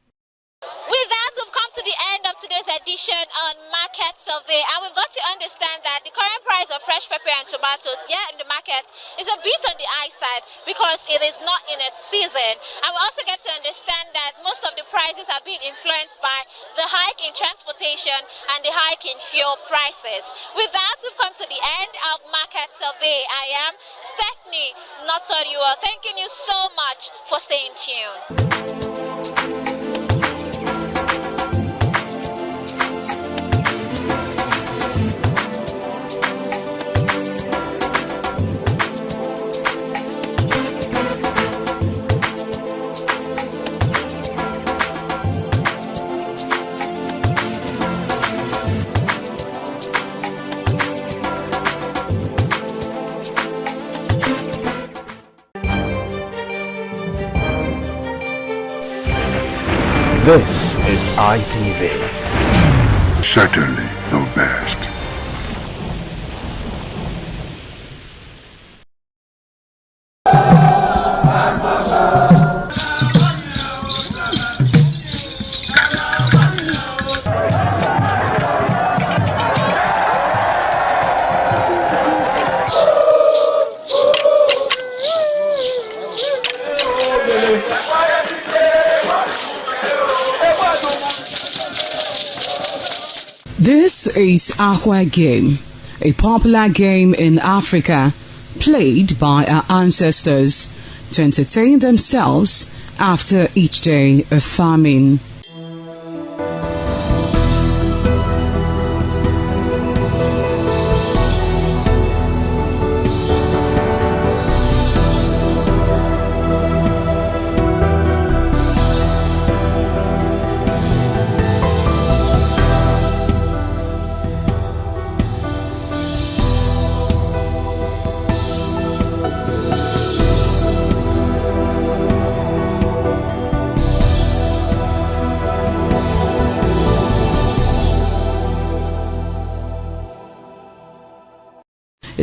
With that, we've come to the end of today's edition on Market Survey, and we've got to understand that the current price of fresh pepper and tomatoes here in the market is a bit on the high side because it is not in its season. And we also get to understand that most of the prices are being influenced by the hike in transportation and the hike in fuel prices. With that, we've come to the end of Market Survey. I am Stephanie Notoriua, thanking you so much for staying tuned. This is ITV. Certainly the best. This is Aqua Game, a popular game in Africa played by our ancestors to entertain themselves after each day of farming.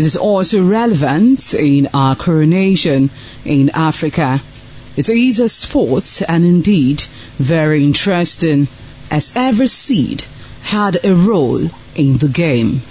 It is also relevant in our coronation in Africa. It is a sport and indeed very interesting, as every seed had a role in the game.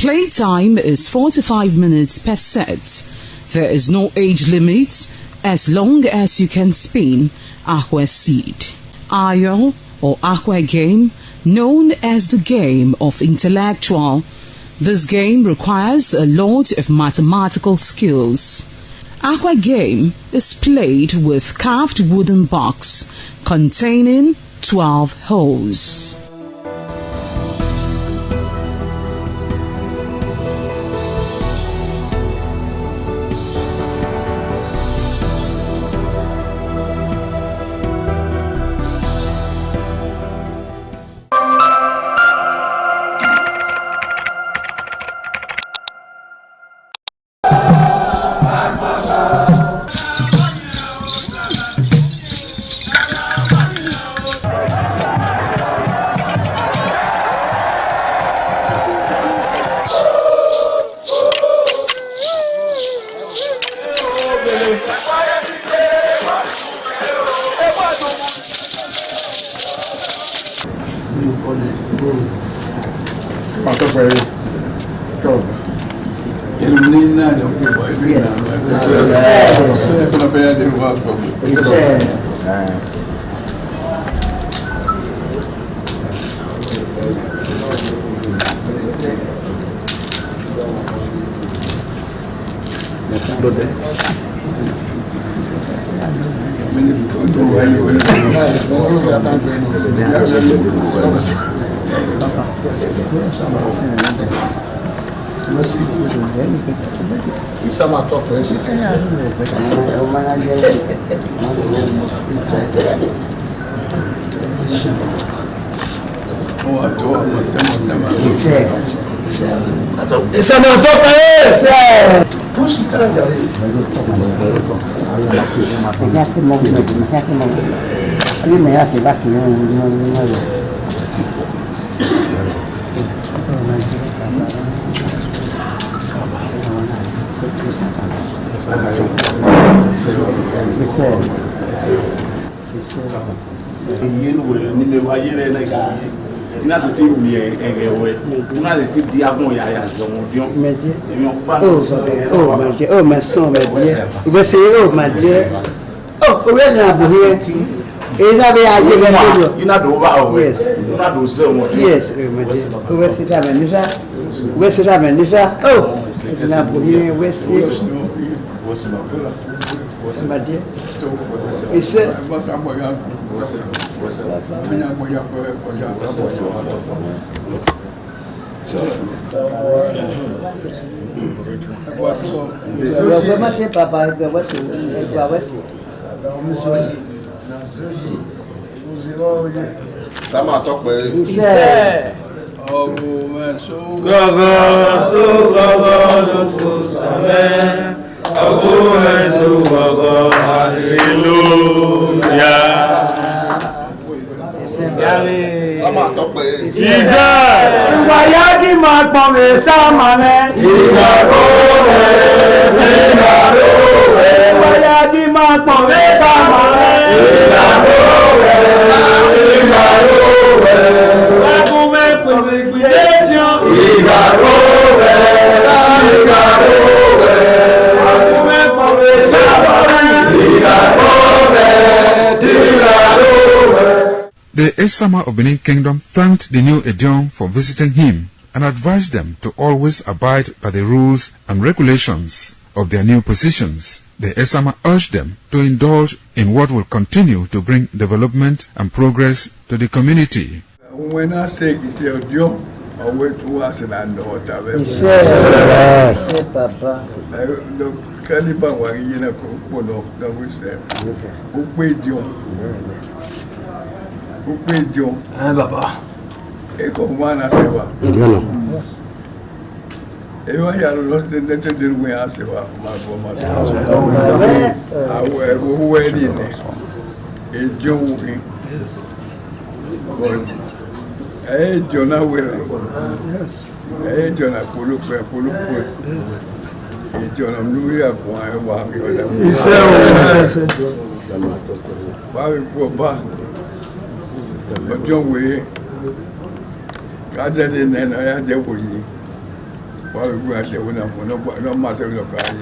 Playtime is 45 minutes per set. There is no age limit as long as you can spin Ahwe seed. Ayo or Ahwe game, known as the game of intellectual. This game requires a lot of mathematical skills. Ahwe game is played with carved wooden box containing 12 holes. Oh, my son, my dear. You will say, oh, my dear. Oh, we're not here. It's not very you not over. Yes, you not do so much. Yes, my dear. Where's it? Where's it? Oh, it's not here. Where's it? What's my dear? It's comment c'est papa que voici quoi voici ça m'a toqué Sama tope. Isa. Wayagi makpome samane. Igaro. Wayagi makpome samane. Igaro. Wakume pele gbidejo. Igaro. Wakume pome samane. Igaro. The Esama of Benin Kingdom thanked the new Edion for visiting him and advised them to always abide by the rules and regulations of their new positions. The Esama urged them to indulge in what will continue to bring development and progress to the community. When I say it's your job, I wait to us and I know what I will. Yes, Papa. Caliban was in a cocono, that we said. Who paid you? Who paid you? Baba. Eko mwana sewa. Ewa ya lote nete dirwe ya sewa maboma. Awe uwe dine. Ejo uwe. Ejo na wele. Ejo na pulupe. Ejo na mnumi ya kwa ewa. Wawe kwa ba. Ojo uwe. Kaja de nena ya de wuyi. Wa wi ade wona mo no ma se lo kai.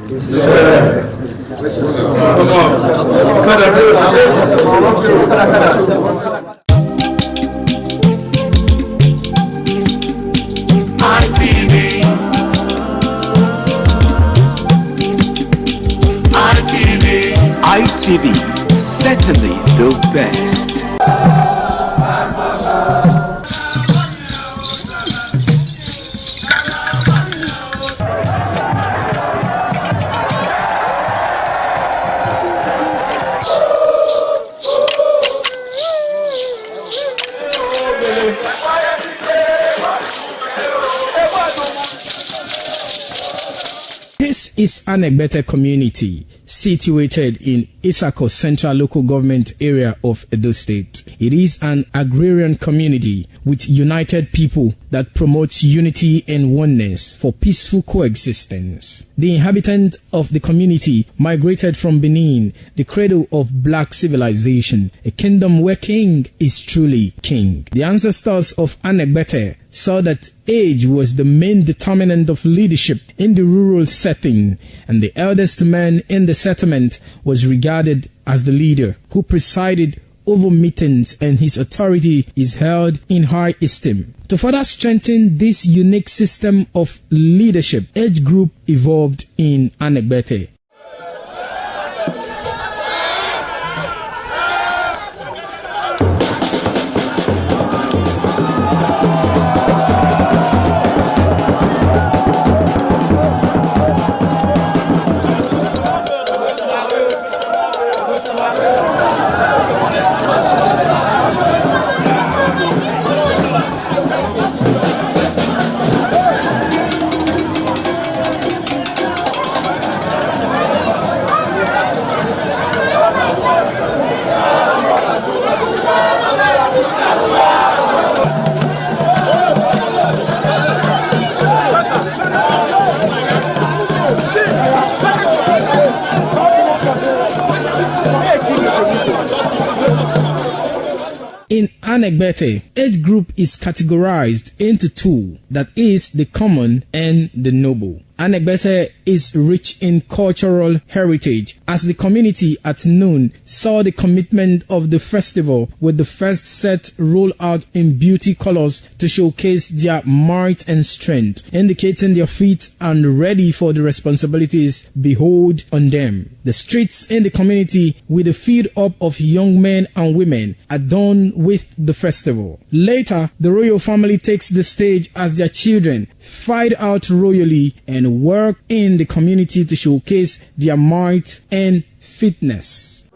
ITV, certainly the best. This is Anegbete community situated in Isako Central Local Government Area of Edo State. It is an agrarian community with united people that promotes unity and oneness for peaceful coexistence. The inhabitants of the community migrated from Benin, the cradle of black civilization, a kingdom where king is truly king. The ancestors of Anegbete saw that age was the main determinant of leadership in the rural setting, and the eldest man in the settlement was regarded as the leader who presided over meetings, and his authority is held in high esteem. To further strengthen this unique system of leadership, age group evolved in Anegbete. In Anegbete, age group is categorized into two, that is the common and the noble. Anegbete is rich in cultural heritage, as the community at noon saw the commitment of the festival with the first set rolled out in beauty colors to showcase their might and strength, indicating their feet and ready for the responsibilities behold on them. The streets in the community with a feed up of young men and women adorned with the festival. Later, the royal family takes the stage as their children fight out royally and work in the community to showcase their might and fitness.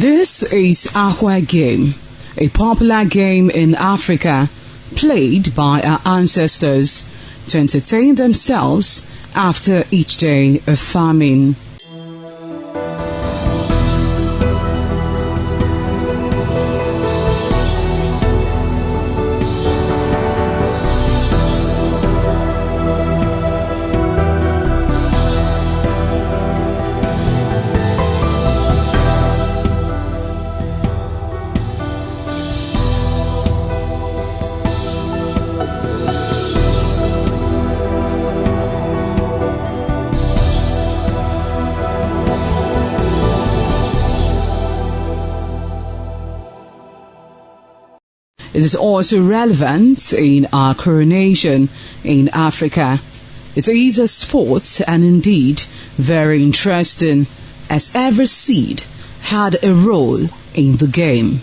This is Ahwe game, a popular game in Africa played by our ancestors to entertain themselves after each day of farming. It is also relevant in our coronation in Africa. It is a sport and indeed very interesting, as every seed had a role in the game.